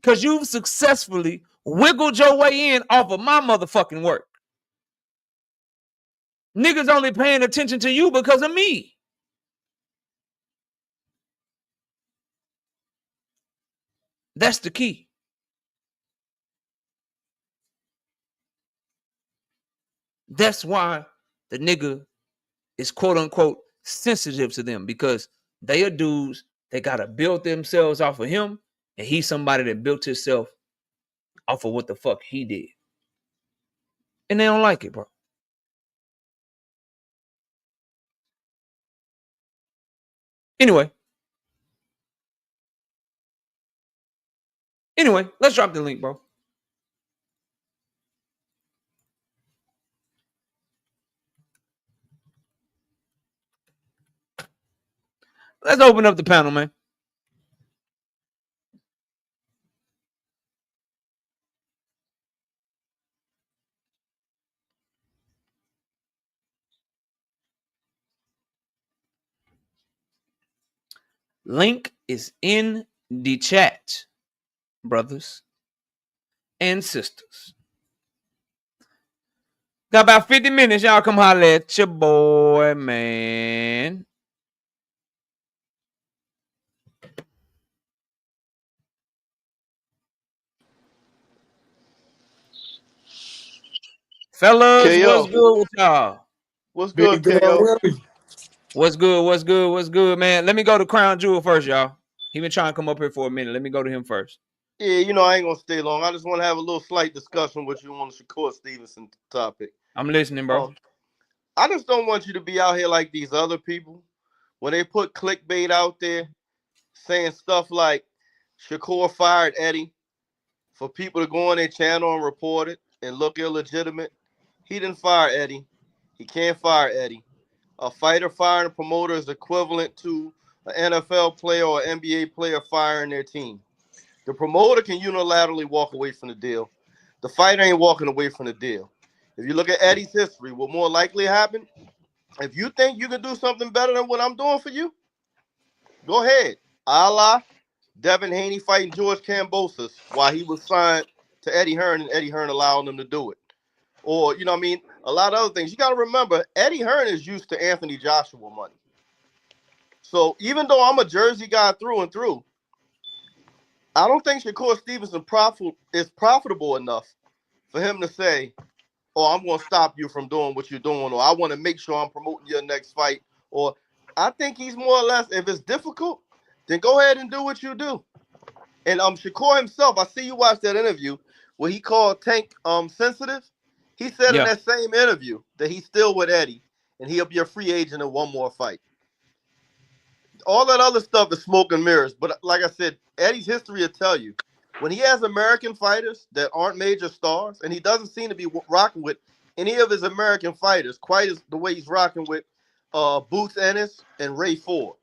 Because you've successfully wiggled your way in off of my motherfucking work. Niggas only paying attention to you because of me. That's the key. That's why the nigga is quote unquote sensitive to them, because they are dudes that gotta build themselves off of him, and he's somebody that built himself off of what the fuck he did. And they don't like it, bro. Anyway, let's drop the link, bro. Let's open up the panel, man. Link is in the chat, brothers and sisters. Got about 50 minutes. Y'all come holler at your boy, man. Fellas, KO. what's good with y'all? What's good, KO? What's good, man? Let me go to Crown Jewel first, y'all. He been trying to come up here for a minute. Let me go to him first. Yeah, you know, I ain't going to stay long. I just want to have a little slight discussion with you on the Shakur Stevenson topic. I'm listening, bro. I just don't want you to be out here like these other people when they put clickbait out there saying stuff like Shakur fired Eddie for people to go on their channel and report it and look illegitimate. He didn't fire Eddie. He can't fire Eddie. A fighter firing a promoter is equivalent to an NFL player or NBA player firing their team. The promoter can unilaterally walk away from the deal. The fighter ain't walking away from the deal. If you look at Eddie's history, what more likely happened? If you think you can do something better than what I'm doing for you, go ahead. A la Devin Haney fighting George Kambosos while he was signed to Eddie Hearn, and Eddie Hearn allowing them to do it. Or, you know what I mean? A lot of other things. You got to remember, Eddie Hearn is used to Anthony Joshua money. So even though I'm a Jersey guy through and through, I don't think Shakur Stevenson is profitable enough for him to say, oh, I'm going to stop you from doing what you're doing, or I want to make sure I'm promoting your next fight. Or I think he's more or less, if it's difficult, then go ahead and do what you do. And Shakur himself, I see you watch that interview where he called Tank sensitive. He said in that same interview that he's still with Eddie and he'll be a free agent in one more fight. All that other stuff is smoke and mirrors. But like I said, Eddie's history will tell you, when he has American fighters that aren't major stars, and he doesn't seem to be rocking with any of his American fighters quite as the way he's rocking with Boots Ennis and Ray Ford.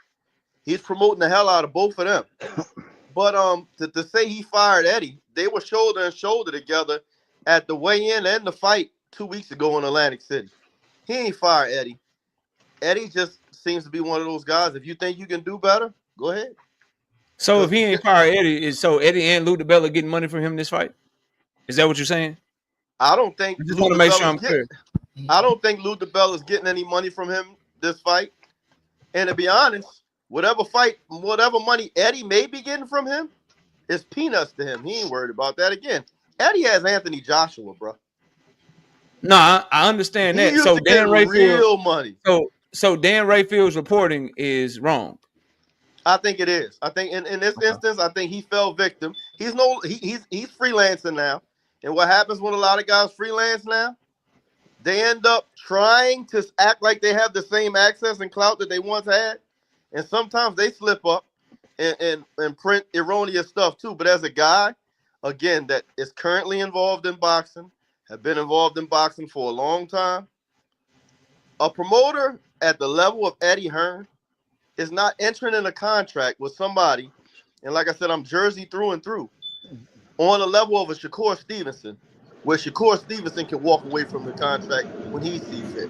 He's promoting the hell out of both of them. But to say he fired Eddie, they were shoulder and shoulder together at the weigh-in and the fight 2 weeks ago in Atlantic City. He ain't fired Eddie. Eddie just seems to be one of those guys. If you think you can do better, go ahead. So if he ain't fired Eddie, so Eddie and Lou DiBella getting money from him in this fight? Is that what you're saying? I don't think I just want to make sure I'm clear. I don't think Lou DiBella is getting any money from him this fight. And to be honest, whatever money Eddie may be getting from him, It's peanuts to him. He ain't worried about that. Again, Eddie has Anthony Joshua, bro. No, I understand He that. used So to get Dan Rayfield, real money. so Dan Rayfield's reporting is wrong. I think it is. I think in this instance, I think he fell victim. He's freelancing now. And what happens when a lot of guys freelance now? They end up trying to act like they have the same access and clout that they once had. And sometimes they slip up and print erroneous stuff too. But as a guy, again, that is currently involved in boxing, have been involved in boxing for a long time, a promoter at the level of Eddie Hearn is not entering in a contract with somebody, and like I said, I'm Jersey through and through, on a level of a Shakur Stevenson, where Shakur Stevenson can walk away from the contract when he sees fit.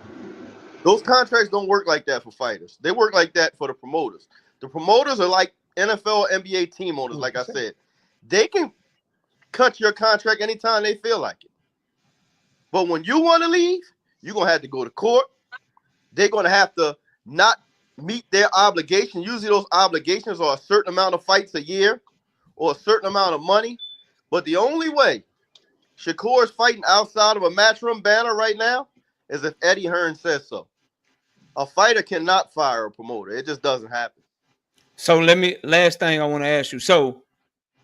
Those contracts don't work like that for fighters. They work like that for the promoters. The promoters are like NFL, NBA team owners, like I said. They can cut your contract anytime they feel like it. But when you want to leave, you're going to have to go to court. They're going to have to not meet their obligation. Usually those obligations are a certain amount of fights a year or a certain amount of money. But the only way Shakur is fighting outside of a matchroom banner right now is if Eddie Hearn says so. A fighter cannot fire a promoter. It just doesn't happen. So last thing I want to ask you. So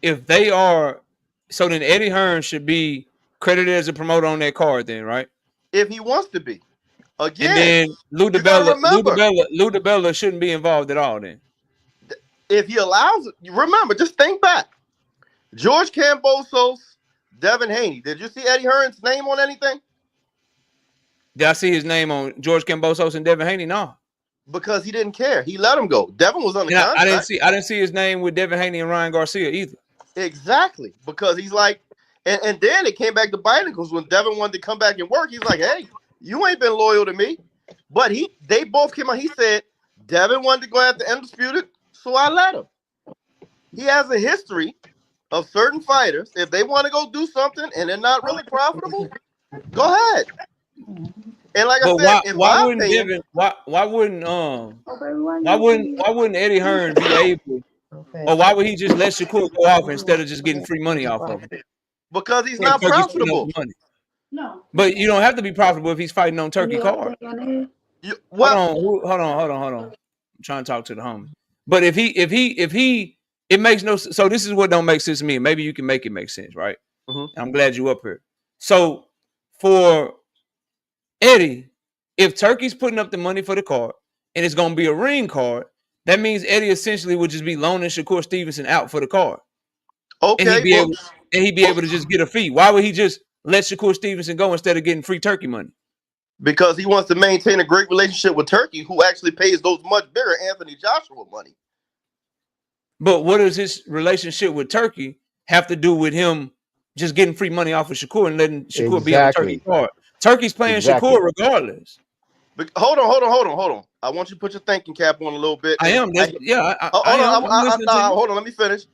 if they are, so then Eddie Hearn should be credited as a promoter on that card then, right? If he wants to be. Again, and then Lou you gotta remember, Lou DiBella shouldn't be involved at all then. If he allows it, remember, just think back. George Kambosos, Devin Haney. Did you see Eddie Hearn's name on anything? Did I see his name on George Kambosos and Devin Haney? No. Because he didn't care. He let him go. Devin was on the contract. I didn't see his name with Devin Haney and Ryan Garcia either. Exactly. Because he's like, and then it came back to biting because when Devin wanted to come back and work, he's like, hey, you ain't been loyal to me. But they both came out. He said, Devin wanted to go after Undisputed, so I let him. He has a history of certain fighters. If they want to go do something and they're not really profitable, go ahead. And like I said, why wouldn't Eddie Hearn be able, or why would he just let Shakur go off instead of just getting free money off of it? Because he's not profitable. No, but you don't have to be profitable if he's fighting on Turkey card. Hold on. I'm trying to talk to the homie. But if he, it makes no sense. So this is what don't make sense to me. Maybe you can make it make sense, right? Mm-hmm. I'm glad you up here. So for Eddie, if Turkey's putting up the money for the card and it's gonna be a ring card, that means Eddie essentially would just be loaning Shakur Stevenson out for the card. Okay, and he'd be able to just get a fee. Why would he just let Shakur Stevenson go instead of getting free Turkey money? Because he wants to maintain a great relationship with Turkey, who actually pays those much bigger Anthony Joshua money. But what does his relationship with Turkey have to do with him just getting free money off of Shakur and letting Shakur be on Turkey card? Turkey's playing Shakur regardless. But hold on. I want you to put your thinking cap on a little bit. I am. Hold on. Let me finish.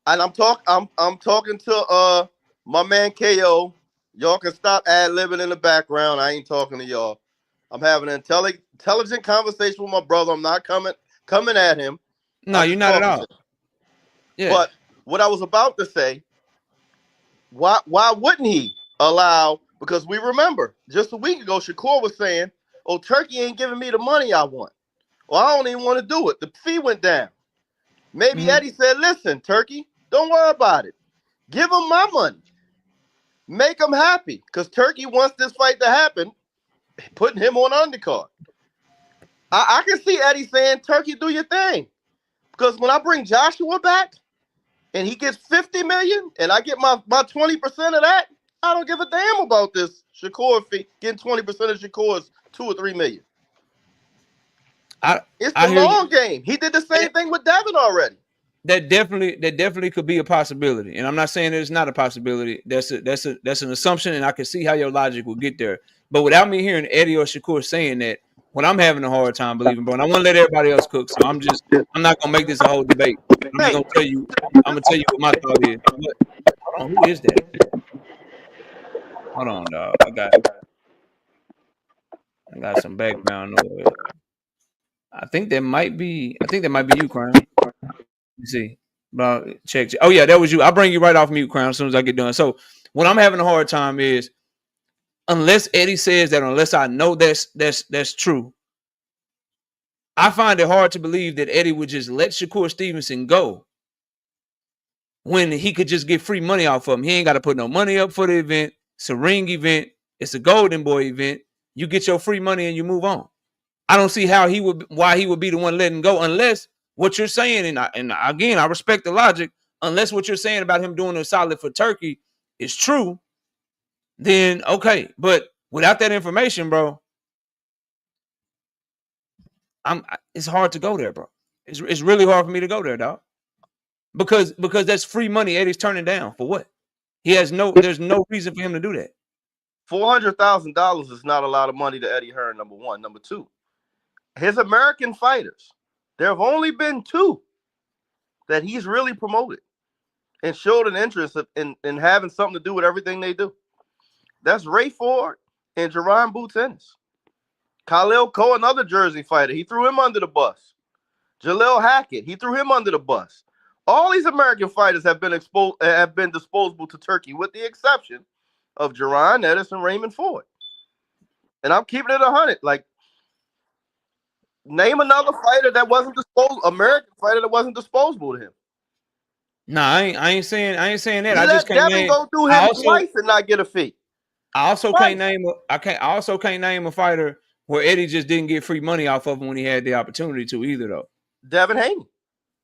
And I'm talking to my man KO. Y'all can stop ad-libbing in the background. I ain't talking to y'all. I'm having an intelligent conversation with my brother. I'm not coming at him. No, you're not at all. Yeah. But what I was about to say, why wouldn't he allow? Because we remember just a week ago, Shakur was saying, "Oh, Turkey ain't giving me the money I want. Well, I don't even want to do it. The fee went down." Maybe Eddie said, "Listen, Turkey, don't worry about it. Give him my money. Make him happy." Because Turkey wants this fight to happen, putting him on undercard. I can see Eddie saying, "Turkey, do your thing." Because when I bring Joshua back and he gets $50 million and I get my 20% of that, I don't give a damn about this Shakur fee, getting 20% of Shakur's $2 or $3 million. It's the long game. He did the same thing with Devin already. That definitely could be a possibility. And I'm not saying it's not a possibility. That's an assumption, and I can see how your logic will get there. But without me hearing Eddie or Shakur saying that, what I'm having a hard time believing, bro, and I want to let everybody else cook, so I'm not gonna make this a whole debate. I'm gonna tell you what my thought is. Hold on, who is that? Hold on, dog. I got some background noise. I think that might be you, Crown. You see. About check. Oh yeah, that was you. I'll bring you right off mute, Crown, as soon as I get done. So what I'm having a hard time is, unless Eddie says that, unless I know that's true, I find it hard to believe that Eddie would just let Shakur Stevenson go when he could just get free money off of him. He ain't got to put no money up for the event. It's a ring event. It's a Golden Boy event. You get your free money and you move on. I don't see why he would be the one letting go, unless what you're saying, and again, I respect the logic, unless what you're saying about him doing a solid for Turkey is true, then okay. But without that information, bro, it's hard to go there, bro. It's really hard for me to go there, dog. Because that's free money Eddie's turning down for what? There's no reason for him to do that. $400,000 is not a lot of money to Eddie Hearn, number one. Number two, his American fighters, there have only been 2 that he's really promoted and showed an interest in having something to do with everything they do. That's Ray Ford and Jerron Boots Ennis. Khalil Coe, another Jersey fighter, he threw him under the bus. Jaleel Hackett, he threw him under the bus. All these American fighters have been disposable to Turkey, with the exception of Jerron Ennis and Raymond Ford. And I'm keeping it 100. Like, name another fighter that wasn't disposable, American fighter that wasn't disposable to him. Nah, I ain't saying that. I just can't name. Go through him twice and not get a fee. I also can't name a fighter where Eddie just didn't get free money off of him when he had the opportunity to either, though. Devin Haney.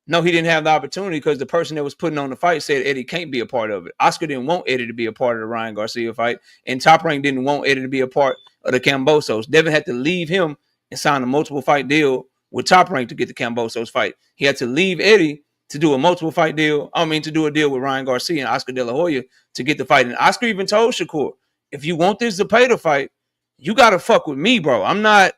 No, he didn't have the opportunity because the person that was putting on the fight said Eddie can't be a part of it. Oscar didn't want Eddie to be a part of the Ryan Garcia fight, and Top Rank didn't want Eddie to be a part of the Cambosos. Devin had to leave him and sign a multiple fight deal with Top Rank to get the Cambosos fight. He had to leave Eddie to do a multiple fight deal. To do a deal with Ryan Garcia and Oscar De La Hoya to get the fight. And Oscar even told Shakur, if you want this Zepeda fight, you got to fuck with me, bro. I'm not.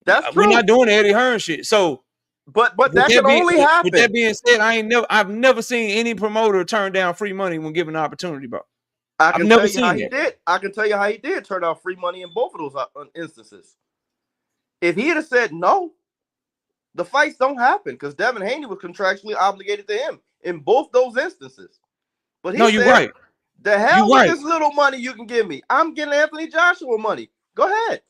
That's true. We're not doing the Eddie Hearn shit. So, but that can only happen. With that being said, I've never seen any promoter turn down free money when given an opportunity, bro. I can tell you how he did turn down free money in both of those instances. If he had said no, the fights don't happen because Devin Haney was contractually obligated to him in both those instances. But he you're right. The hell with this little money you can give me. I'm getting Anthony Joshua money. Go ahead.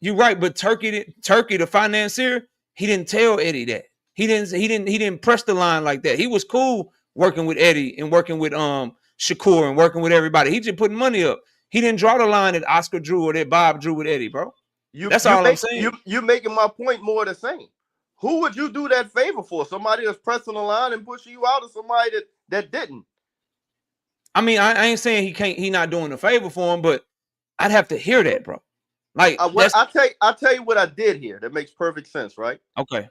You're right, but Turkey, the financier, he didn't tell Eddie that. He didn't press the line like that. He was cool working with Eddie and working with Shakur and working with everybody. He just putting money up. He didn't draw the line that Oscar drew or that Bob drew with Eddie, bro. That's all I'm saying. You're making my point more the same. Who would you do that favor for? Somebody that's pressing the line and pushing you out, or somebody that didn't? I mean, I ain't saying he not doing a favor for him, but I'd have to hear that, bro. Like, I'll tell you what I did here. That makes perfect sense, right? Okay.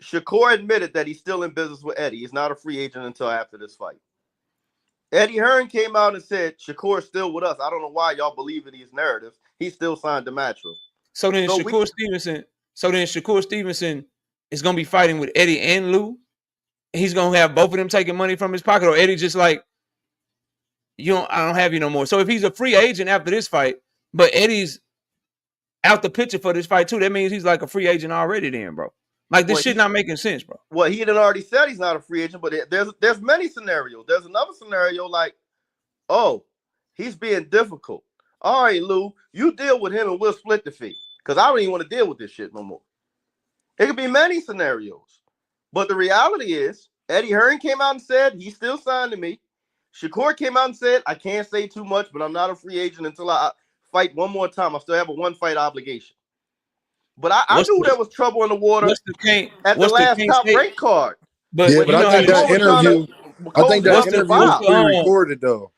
Shakur admitted that he's still in business with Eddie. He's not a free agent until after this fight. Eddie Hearn came out and said, Shakur's still with us. I don't know why y'all believe in these narratives. He still signed the match room. So then Shakur Stevenson is going to be fighting with Eddie and Lou. He's going to have both of them taking money from his pocket, or Eddie just like, I don't have you no more. So if he's a free agent after this fight, but Eddie's out the picture for this fight too, that means he's like a free agent already then, bro. Like, this shit not making sense, bro. Well, he had already said he's not a free agent, but there's many scenarios. There's another scenario like, oh, he's being difficult. All right, Lou, you deal with him and we'll split the fee because I don't even want to deal with this shit no more. It could be many scenarios. But the reality is, Eddie Hearn came out and said he's still signed to me. Shakur came out and said, I can't say too much, but I'm not a free agent until I fight one more time. I still have a one-fight obligation. But I knew there was trouble in the water at the last Top Rank card. But I think that interview was pre-recorded though.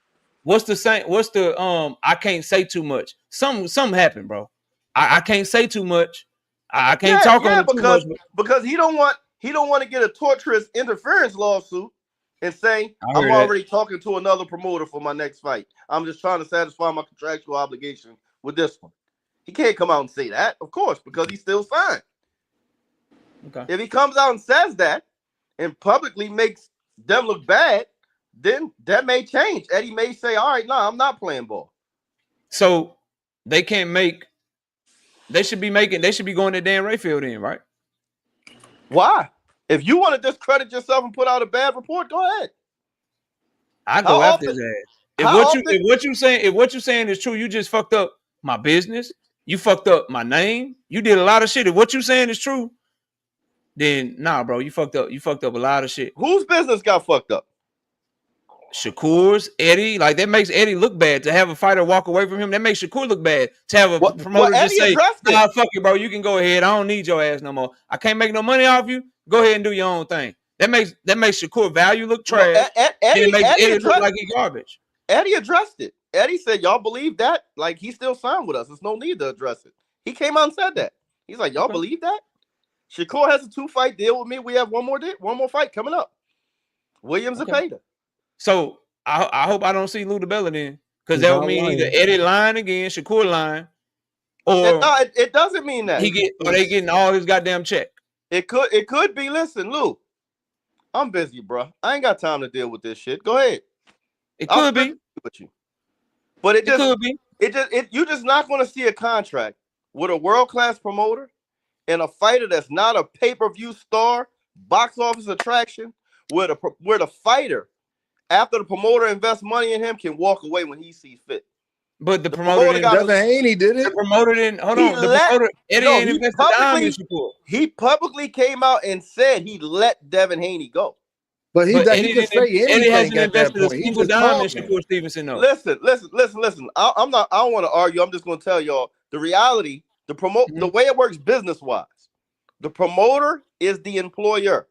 What's the I can't say too much. Something happened, bro. I can't say too much. I can't talk on too much. Because he don't want to get a torturous interference lawsuit and say I'm already talking to another promoter for my next fight. I'm just trying to satisfy my contractual obligation with this one. He can't come out and say that, of course, because he's still signed. Okay. If he comes out and says that and publicly makes them look bad, then that may change. Eddie may say, all right, no, I'm not playing ball. So they should be going to Dan Rayfield in, right? Why? If you want to discredit yourself and put out a bad report, go ahead. I go after his ass. If what you saying is true, you just fucked up my business. You fucked up my name. You did a lot of shit. If what you saying is true, then nah, bro, you fucked up. You fucked up a lot of shit. Whose business got fucked up? Shakur's, Eddie. Like that makes Eddie look bad to have a fighter walk away from him. That makes Shakur look bad to have a promoter just say, "Nah, fuck it, bro. You can go ahead. I don't need your ass no more. I can't make no money off you. Go ahead and do your own thing." That makes Shakur value look trash. It makes Eddie look like he's garbage. Eddie addressed it. Eddie said, "Y'all believe that? Like he still signed with us. There's no need to address it." He came out and said that. He's like, "Y'all believe that? Shakur has a 2-fight deal with me. We have one more fight coming up. Williams and Payton." So I hope I don't see Lou DiBella then, because that would mean either Eddie lying again, Shakur lying, or it doesn't mean that they getting all his goddamn check. It could be. Listen, Lou, I'm busy, bro. I ain't got time to deal with this shit. Go ahead. It could be with you, but it could be. You're just not going to see a contract with a world-class promoter and a fighter that's not a pay-per-view star, box office attraction, where the fighter, after the promoter invests money in him, can walk away when he sees fit. But the promoter didn't. Devin Haney did it. The promoter didn't. Hold on. The promoter Eddie ain't invested a dime in Shakur. He publicly came out and said he let Devin Haney go. But he can say anything. Eddie hasn't invested a single dime in Shakur Stevenson. No. Listen. I don't want to argue. I'm just going to tell y'all the reality. The way it works business-wise. The promoter is the employer.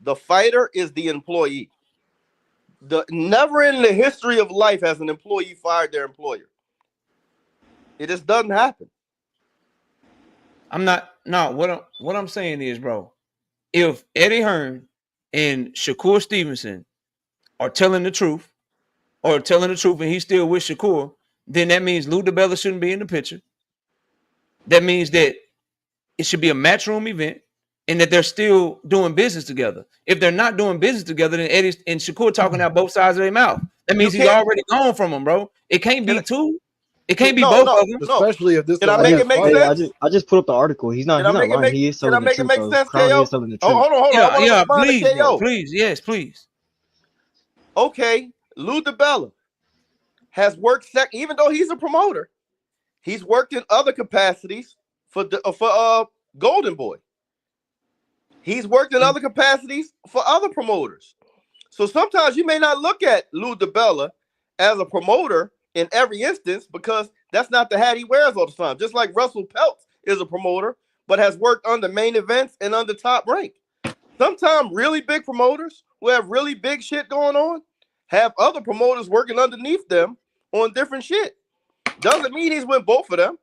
The fighter is the employee. Never in the history of life has an employee fired their employer. It just doesn't happen. What I'm saying is, bro, if Eddie Hearn and Shakur Stevenson are telling the truth, and he's still with Shakur, then that means Lou DiBella shouldn't be in the picture. That means that it should be a matchroom event and that they're still doing business together. If they're not doing business together, then Eddie and Shakur talking out both sides of their mouth. That means he's already gone from them, bro. It can't be two. It can't be both of them. Especially if this. Can I make it make sense? I just put up the article. He's not lying. He is telling the truth. Can I make it make sense, KO? Hold on. Yeah, please, bro, please. Yes, please. Okay, Lou DiBella has worked even though he's a promoter, he's worked in other capacities for Golden Boy. He's worked in other capacities for other promoters. So sometimes you may not look at Lou DiBella as a promoter in every instance, because that's not the hat he wears all the time. Just like Russell Peltz is a promoter, but has worked under main events and under Top Rank. Sometimes really big promoters who have really big shit going on have other promoters working underneath them on different shit. Doesn't mean he's with both of them.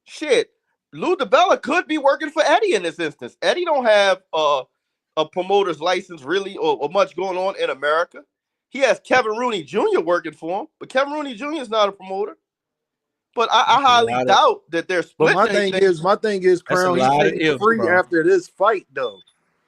Shit. Lou DiBella could be working for Eddie in this instance. Eddie don't have a promoter's license really or much going on in America. He has Kevin Rooney Jr. working for him, but Kevin Rooney Jr. is not a promoter. But I highly doubt that they're splitting. But my thing is, Crown, he's free after this fight, though.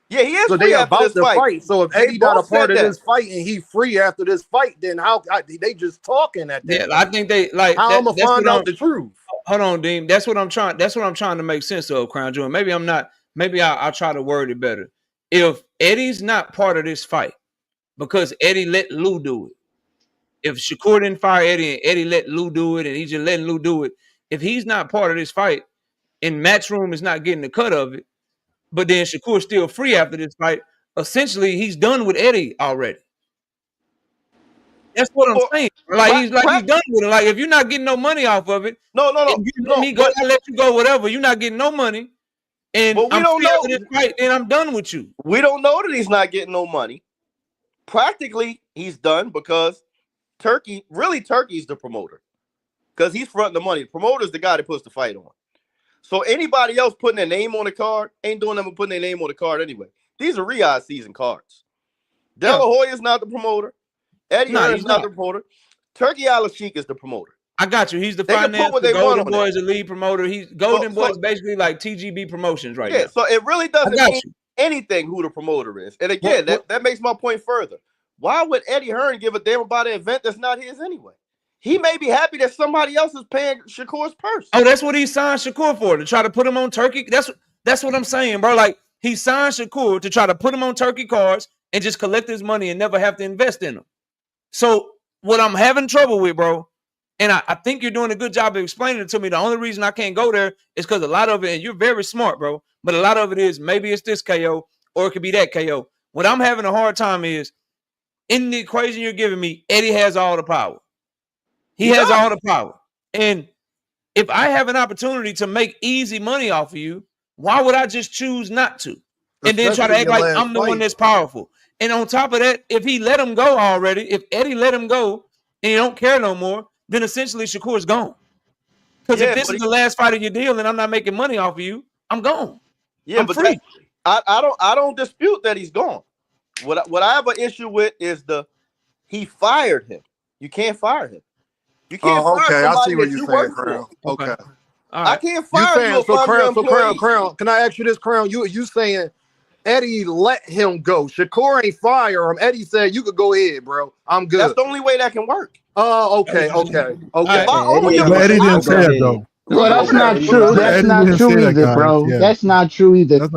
Yeah, he is. So free they after about this to fight. So if Eddie not a part of this fight and he free after this fight, then how they just talking at that? Yeah, I think they like. How I'm gonna find out the truth? Hold on, Dean. That's what I'm trying to make sense of, Crown Jewel. Maybe I'm not. Maybe I'll try to word it better. If Eddie's not part of this fight because Eddie let Lou do it. If Shakur didn't fire Eddie and Eddie let Lou do it and he's just letting Lou do it, if he's not part of this fight and Matchroom is not getting the cut of it, but then Shakur's still free after this fight, essentially he's done with Eddie already. That's what I'm saying. He's done with it. Like, if you're not getting no money off of it, no. I let you go, whatever. You're not getting no money, and I'm free after this fight, and I'm done with you. We don't know that he's not getting no money. Practically, he's done because Turkey's the promoter, because he's fronting the money. The promoter's the guy that puts the fight on. So anybody else putting their name on the card ain't doing them putting their name on the card anyway. These are Riyadh season cards. De La Hoya is not the promoter. Eddie Hearn is not the promoter. Turkey Al-Sheikh is the promoter. I got you. He's the finance. The Golden Boy is a lead promoter. Golden Boy is basically like TGB Promotions right now. So it really doesn't mean anything who the promoter is. And again, that makes my point further. Why would Eddie Hearn give a damn about an event that's not his anyway? He may be happy that somebody else is paying Shakur's purse. Oh, that's what he signed Shakur for, to try to put him on Turkey. That's what I'm saying, bro. Like, he signed Shakur to try to put him on turkey cards and just collect his money and never have to invest in them. So what I'm having trouble with, bro, and I think you're doing a good job of explaining it to me. The only reason I can't go there is because a lot of it, and you're very smart, bro, but a lot of it is maybe it's this KO or it could be that KO. What I'm having a hard time is in the equation you're giving me, Eddie has all the power. He has all the power. And if I have an opportunity to make easy money off of you, why would I just choose not to? And then try to act like I'm the one that's powerful. And on top of that, if he let him go already, if Eddie let him go and he don't care no more, then essentially Shakur's gone. Because if this is the last fight of your deal and I'm not making money off of you, I'm gone. Yeah, I'm free. I don't dispute that he's gone. What I have an issue with is he fired him. You can't fire him. You can't fire somebody I see what you're saying, Crown. Okay. Right. I can't fire you. Crown. Can I ask you this, Crown? You saying Eddie let him go? Shakur ain't fire him. Eddie said you could go ahead, bro. I'm good. That's the only way that can work. Oh, okay. Eddie didn't say it though. Well, that's not true. That's not true either, bro. That's not true either. You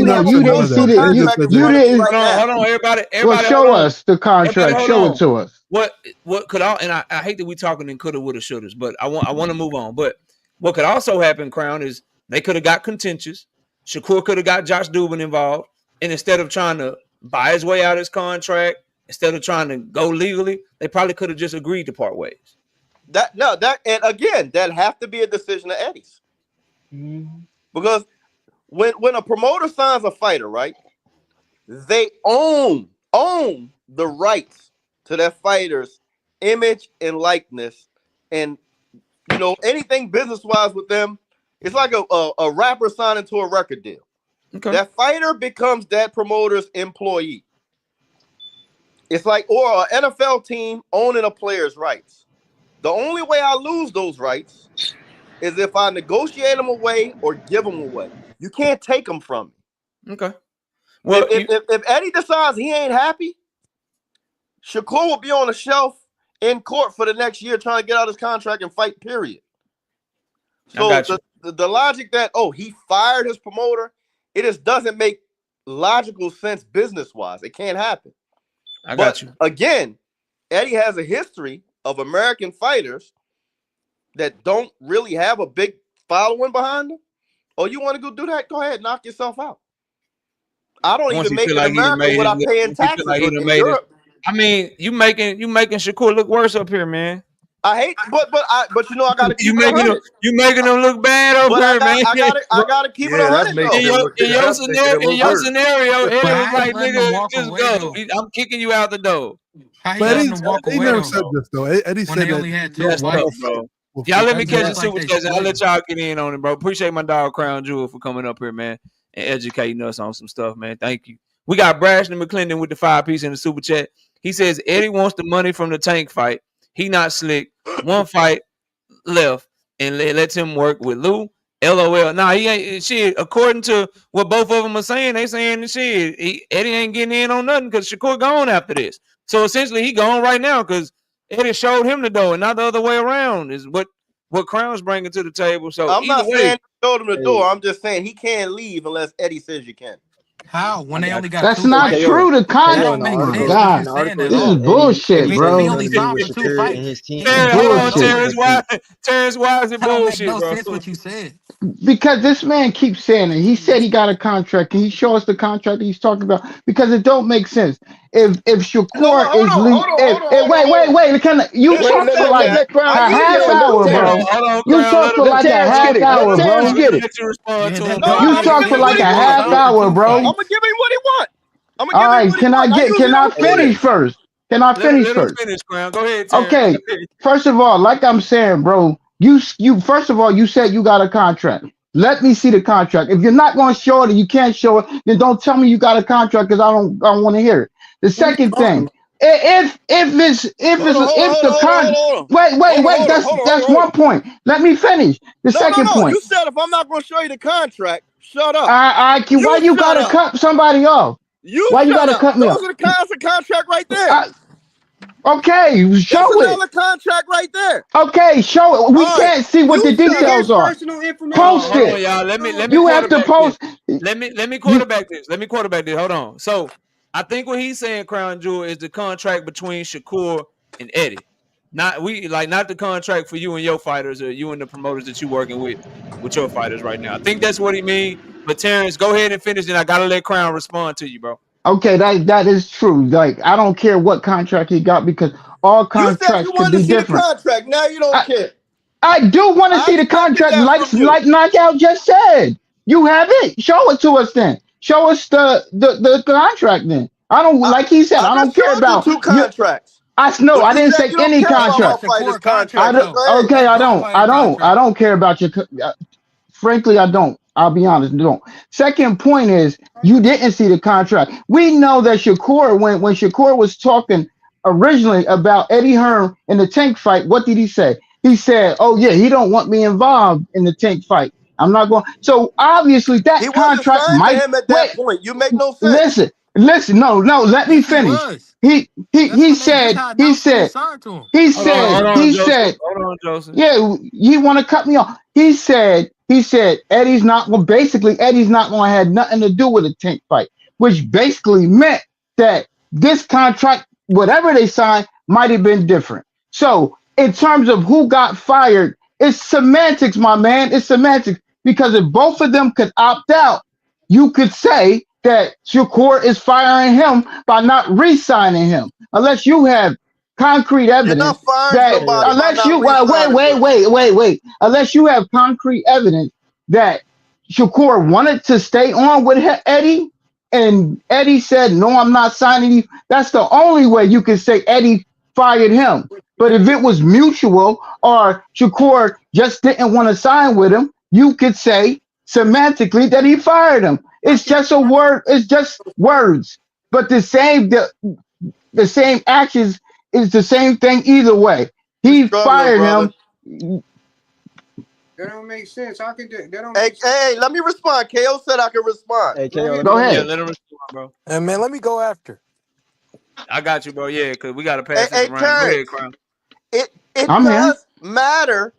didn't see the. You didn't. Hold on, everybody. Well, show us the contract. Show it to us. What could all? And I hate that we talking in coulda, woulda, shouldas, but I want to move on. But what could also happen, Crown, is they could have got contentious. Shakur could have got Josh Dubin involved, and instead of trying to buy his way out of his contract, instead of trying to go legally, they probably could have just agreed to part ways. And again, that have to be a decision of Eddie's. Because when a promoter signs a fighter, right, they own the rights to that fighter's image and likeness, and anything business-wise with them. It's like a rapper signing to a record deal. Okay. That fighter becomes that promoter's employee. It's like, or an NFL team owning a player's rights. The only way I lose those rights is if I negotiate them away or give them away. You can't take them from me. Okay. Well, if Eddie decides he ain't happy, Shakur will be on the shelf in court for the next year trying to get out his contract and fight, period. So the logic that, he fired his promoter, it just doesn't make logical sense business-wise. It can't happen. I got you. Again, Eddie has a history of American fighters that don't really have a big following behind them. Oh, you want to go do that? Go ahead, knock yourself out. I don't even make it in America without paying taxes. I mean, you making Shakur look worse up here, man. I hate, but I gotta keep you making him look bad over here, man. I gotta keep it 100. In your scenario, Eddie was like, nigga, just go. I'm kicking you out the door. But Eddie never said this though. Eddie said that. Only had 2 wives. Bro. Y'all let me catch the super chats and I'll let y'all get in on it, bro. Appreciate my dog Crown Jewel for coming up here, man, and educating us on some stuff, man. Thank you. We got Brashton McClendon with the 5-piece in the super chat. He says Eddie wants the money from the Tank fight. He not slick. One fight left and lets him work with Lou. LOL. Nah, he ain't shit. According to what both of them are saying, they saying shit. Eddie ain't getting in on nothing because Shakur gone after this. So essentially, he gone right now because Eddie showed him the door, and not the other way around. Is what Crown's bringing to the table. So I'm not saying he showed him the door. I'm just saying he can't leave unless Eddie says you can. How? When they only got that's not true. The contract, God, this is bullshit, bro. He only signed for 2 fights. Terrence, why is it bullshit, bro? No sense what you said. Because this man keeps saying it. He said he got a contract. Can he show us the contract he's talking about? Because it don't make sense. If Shakur wait, can you talk for like a half hour, bro? You talk for like a half hour, bro. You talk for like a half hour, bro. I'm gonna give him what he wants. All right, can I finish first? Can I finish first? Crown. Go ahead. Okay. First of all, like I'm saying, bro, you first of all, you said you got a contract. Let me see the contract. If you're not going to show it and you can't show it, then don't tell me you got a contract because I don't want to hear it. The second thing, if the contract, wait, that's one point. Let me finish. The second point. You said if I'm not going to show you the contract, shut up. Why you got to cut somebody off? Why you got to cut me off? Those are the kinds of contract right there. Okay, show That's it. another contract right there. Okay, show it. We can't see what the details are. Personal information. Post Hold it. on, y'all. Let me You have to post. Let me quarterback this. Let me quarterback this. Hold on. So I think what he's saying, Crown Jewel, is the contract between Shakur and Eddie. Not the contract for you and your fighters, or you and the promoters that you're working with your fighters right now. I think that's what he means. But Terrence, go ahead and finish, and I gotta let Crown respond to you, bro. Okay, that is true. Like, I don't care what contract he got because all contracts could be different. Contract. Now you don't care. I do want to see the contract, like Knockout just said. You have it. Show it to us then. Show us the contract then. I don't like he said. I don't care about 2 contracts. I didn't say any contract. I don't care about your. Frankly, I don't. I'll be honest. Don't. Second point is you didn't see the contract. We know that Shakur, when Shakur was talking originally about Eddie Hearn in the Tank fight, what did he say? He said, "Oh yeah, he don't want me involved in the Tank fight. I'm not going." So obviously that contract might. Him at that point. You make no sense. Listen. No. Let me finish. He said. Hold on, Joseph. Yeah, you want to cut me off? He said Eddie's not going to have nothing to do with a Tank fight, which basically meant that this contract, whatever they signed, might have been different. So in terms of who got fired, it's semantics, my man. It's semantics, because if both of them could opt out, you could say that Shakur is firing him by not re-signing him, unless you have concrete evidence that unless you have concrete evidence that Shakur wanted to stay on with Eddie and Eddie said, "No, I'm not signing you." That's the only way you can say Eddie fired him. But if it was mutual or Shakur just didn't want to sign with him, you could say semantically that he fired him. It's just a word. It's just words. But the same actions is the same thing either way. He fired him. That don't make sense. How can that don't hey, let me respond. KO said I can respond. Hey, KO, go ahead. Yeah, let him respond, bro. And man, let me go after. I got you, bro. Yeah, because we got to pass this around. Go ahead, Crown. It does matter,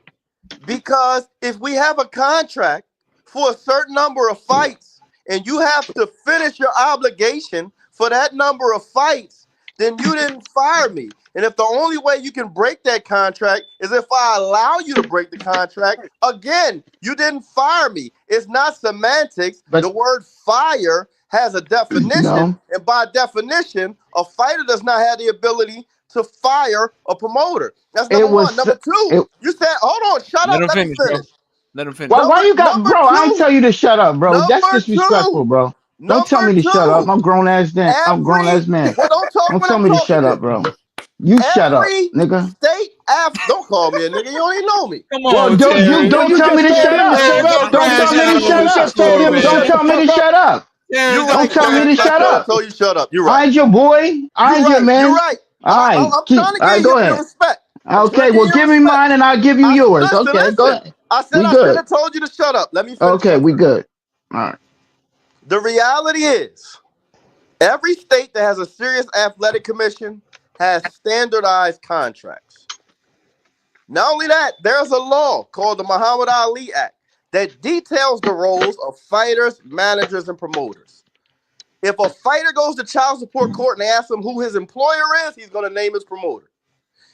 because if we have a contract for a certain number of fights and you have to finish your obligation for that number of fights, then you didn't fire me. And if the only way you can break that contract is if I allow you to break the contract, again, you didn't fire me. It's not semantics. But the word fire has a definition. And by definition, a fighter does not have the ability to fire a promoter. That's number one. Number two, you said, hold on, shut up. Let him finish. Let him finish. Why you got, bro? I ain't tell you to shut up, bro. That's disrespectful, bro. Don't tell me to shut up. I'm grown ass man. I'm grown ass man. Don't tell me to shut up, bro. You shut up, nigga. Don't call me a nigga. You don't even know me. Come on, don't tell me to shut up. Don't tell me to shut up. Don't tell me to shut up. Don't tell me to shut up. I told you shut up. You're right. I ain't your boy. I ain't your man. You're right. All right. I'm trying to give you your respect. Okay, well, give me mine and I'll give you yours. Okay, go ahead. I said I should have told you to shut up. Let me finish. Okay, we good. All right. The reality is, every state that has a serious athletic commission has standardized contracts. Not only that, there's a law called the Muhammad Ali Act that details the roles of fighters, managers, and promoters. If a fighter goes to child support court and they ask him who his employer is, he's going to name his promoter.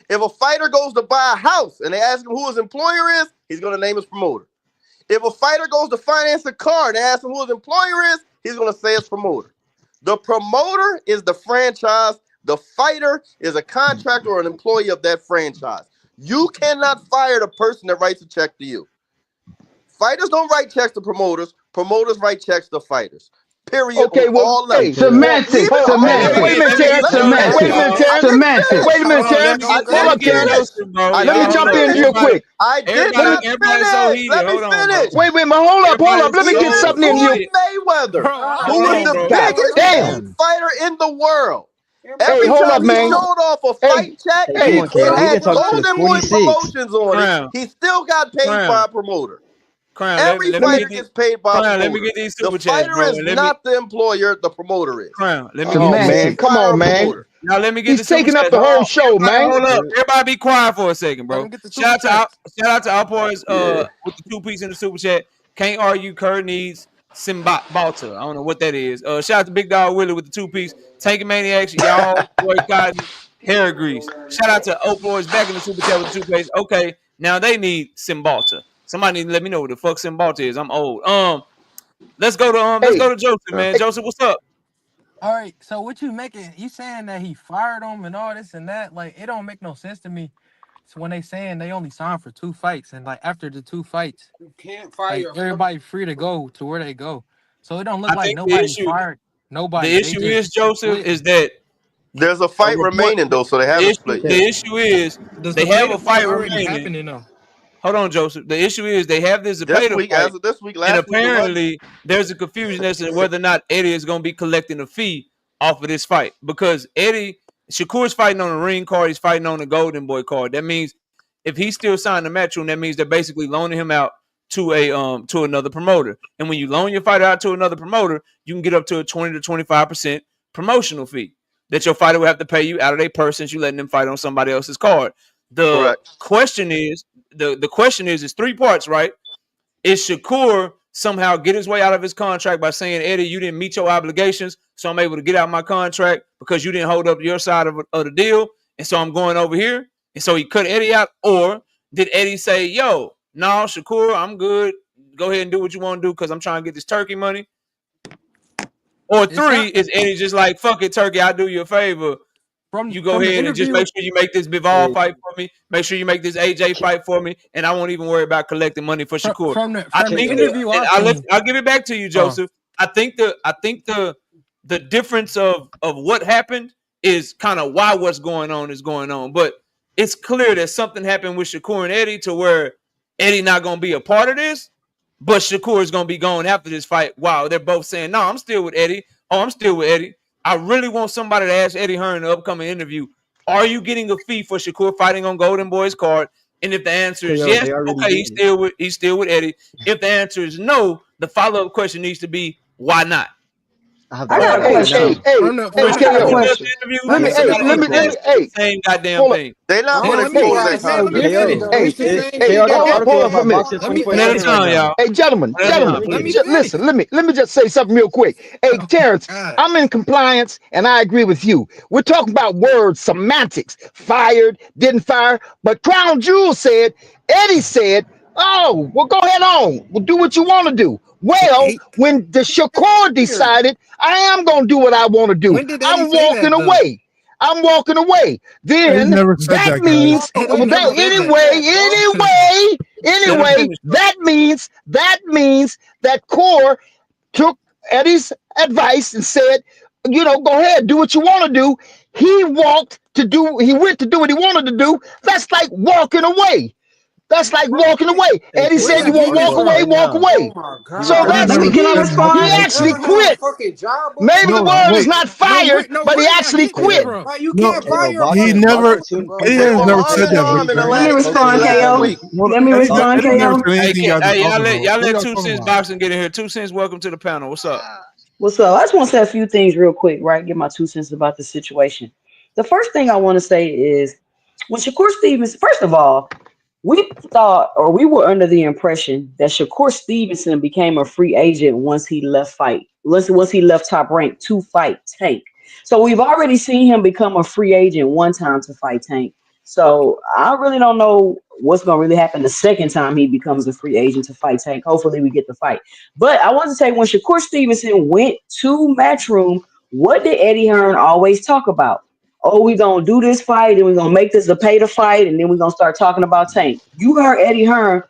If a fighter goes to buy a house and they ask him who his employer is, he's going to name his promoter. If a fighter goes to finance a car and they ask him who his employer is, he's going to say his promoter. The promoter is the franchise. The fighter is a contractor or an employee of that franchise. You cannot fire the person that writes a check to you. Fighters don't write checks to promoters. Promoters write checks to fighters. Period. Okay, well, semantics. Wait a minute, Terrence. Hold up, Terrence. Let me jump in real quick. I did not finish. Let me finish. Wait, hold up. Let me get something in you. Mayweather, who is the biggest fighter in the world. Every hold time up, man. He showed off a fight check. It had Golden Boy Promotions on it. He still got paid by a promoter. Every fighter gets paid by a promoter. Let me get these super chats, bro. The fighter is not the employer. The promoter is. Let me Come on, man. Now let me get He's taking up the whole show, man. Hold up. Everybody be quiet for a second, bro. Shout out to our boys with the 2-piece in the super chat. Can't argue Kerr needs Balta. I don't know what that is. Shout out to Big Dog Willie with the 2-piece. Tanking Maniacs, y'all boycotting hair grease. Shout out to Oak Boys back in the super chat with the 2-piece. Okay, now they need Balta. Somebody need to let me know what the fuck Balta is. I'm old. Let's go to Joseph, man. Joseph, what's up? All right, so what you making? You saying that he fired him and all this and that? Like, it don't make no sense to me. So when they saying they only signed for 2 fights, and like after the 2 fights, you can't fire everybody free to go to where they go. So it don't look like nobody fired nobody. The issue is, Joseph, is that there's a fight remaining though, so they haven't split. The issue is they have a fight remaining. Hold on, Joseph. The issue is they have this this week, fight, as of this week, and apparently there's a confusion as to whether or not Eddie is going to be collecting a fee off of this fight, because Shakur's fighting on the ring card, he's fighting on the Golden Boy card. That means if he's still signed the match room, that means they're basically loaning him out to another promoter. And when you loan your fighter out to another promoter, you can get up to a 20 to 25% promotional fee that your fighter will have to pay you out of their purse since you letting them fight on somebody else's card. The question is, the question is 3 parts, right? Is Shakur somehow get his way out of his contract by saying, Eddie, you didn't meet your obligations, so I'm able to get out my contract because you didn't hold up your side of the deal, and so I'm going over here, and so he cut Eddie out? Or did Eddie say, yo, no, Shakur, I'm good, go ahead and do what you want to do because I'm trying to get this turkey money? Or 3, is Eddie just like, fuck it, turkey, I'll do you a favor. You go ahead and just make sure you make this Bivol fight for me. Make sure you make this AJ fight for me, and I won't even worry about collecting money for Shakur. I'll give it back to you, Joseph. I think the difference of what happened is kind of why what's going on is going on. But it's clear that something happened with Shakur and Eddie to where Eddie not going to be a part of this, but Shakur is going to be going after this fight. Wow, they're both saying, no, I'm still with Eddie. Oh, I'm still with Eddie. I really want somebody to ask Eddie Hearn in the upcoming interview, are you getting a fee for Shakur fighting on Golden Boy's card? And if the answer is yes, okay, he's still with Eddie. If the answer is no, the follow-up question needs to be, why not? I got a question. Same goddamn thing. They're not going to expose that. Hey, gentlemen, listen. Let me just say something real quick. Hey, Terrence, I'm in compliance, and I agree with you. We're talking about words, semantics, fired, didn't fire. But Crown Jewel said, Eddie said, oh, well, go ahead on. Well, do what you want to do. Well, when the Shakur decided, I am going to do what I want to do. I'm walking away. I'm walking away. Then that means that means that Core took Eddie's advice and said, you know, go ahead, do what you want to do. He went to do what he wanted to do. That's like walking away. That's like walking away. Eddie said, you won't walk away, walk away. So that's he actually quit. Maybe the word is not fired, but he actually quit. You can't fire. He never said that. Let me respond, KO. Let me respond, KO. Hey, y'all let 2 Cents Boxing get in here. 2 Cents, welcome to the panel. What's up? What's up? I just want to say a few things real quick, right? Get my 2 cents about the situation. The first thing I want to say is when Shakur Stevenson, first of all, we thought, or we were under the impression that Shakur Stevenson became a free agent once he left once he left Top Rank to fight Tank. So we've already seen him become a free agent one time to fight Tank. So I really don't know what's going to really happen the second time he becomes a free agent to fight Tank. Hopefully we get the fight. But I want to say when Shakur Stevenson went to Matchroom, what did Eddie Hearn always talk about? Oh, we're going to do this fight and we're going to make this a pay to fight and then we're going to start talking about Tank. You heard Eddie Hearn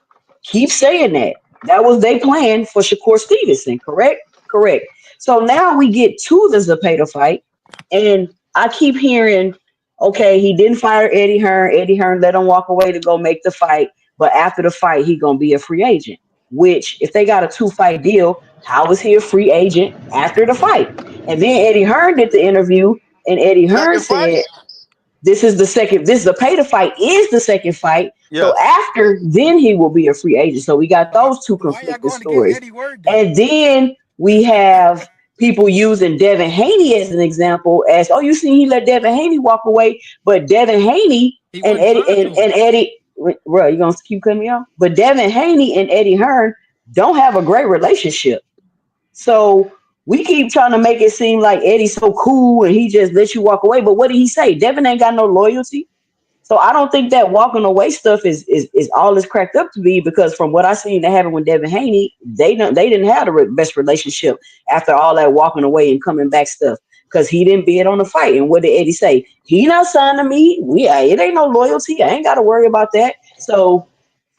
keep saying that. That was their plan for Shakur Stevenson, correct? Correct. So now we get to the Zapata fight and I keep hearing, okay, he didn't fire Eddie Hearn. Eddie Hearn let him walk away to go make the fight. But after the fight, he going to be a free agent, which if they got a 2-fight deal, how is he a free agent after the fight? And then Eddie Hearn did the interview. And Eddie Hearn said, this the pay to fight is the second fight. Yes. So after, then he will be a free agent. So we got those 2 conflicting stories. And then we have people using Devin Haney as an example as, oh, you see, he let Devin Haney walk away, but Devin Haney and Eddie, bro, you gonna keep cutting me off? But Devin Haney and Eddie Hearn don't have a great relationship. So we keep trying to make it seem like Eddie's so cool and he just lets you walk away. But what did he say? Devin ain't got no loyalty. So I don't think that walking away stuff is all it's cracked up to be, because from what I seen that happened with Devin Haney, they didn't have the best relationship after all that walking away and coming back stuff, because he didn't bid on the fight. And what did Eddie say? He not signing me. It ain't no loyalty. I ain't got to worry about that. So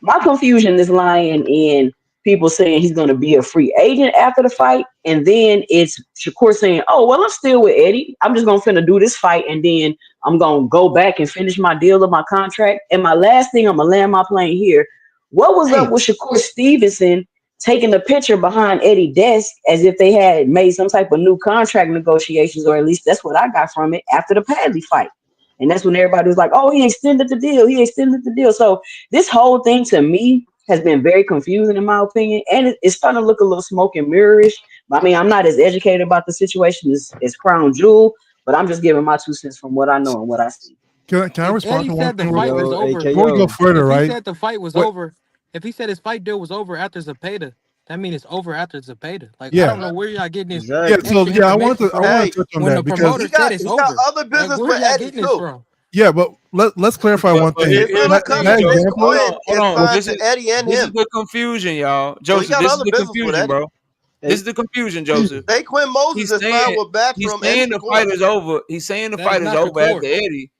my confusion is lying in people saying he's going to be a free agent after the fight, and then it's Shakur saying, oh, well, I'm still with Eddie. I'm just going to finna do this fight, and then I'm going to go back and finish my deal of my contract. And my last thing, I'm going to land my plane here. What was up with Shakur Stevenson taking the picture behind Eddie's desk as if they had made some type of new contract negotiations, or at least that's what I got from it after the Padley fight? And that's when everybody was like, oh, he extended the deal. So this whole thing to me has been very confusing in my opinion. And it's starting to look a little smoke and mirrorish. I mean, I'm not as educated about the situation as Crown Jewel, but I'm just giving my 2 cents from what I know and what I see. Can I respond Eddie to one said the thing? fight was over. Before we go further, right? He said the fight was over. If he said his fight deal was over after Zepeda, that means it's over after Zepeda. Like, I don't know where y'all getting this. Yeah, so I want to touch on when that the promoter said it's over. He got other business with Eddie too. Yeah, but let's clarify one thing. This is the confusion, y'all. Joseph, this is the confusion, bro. This is the confusion, Joseph. Daquin Moses is fine with Backstrom. He's saying the fight is over. He's saying the fight is over after Eddie.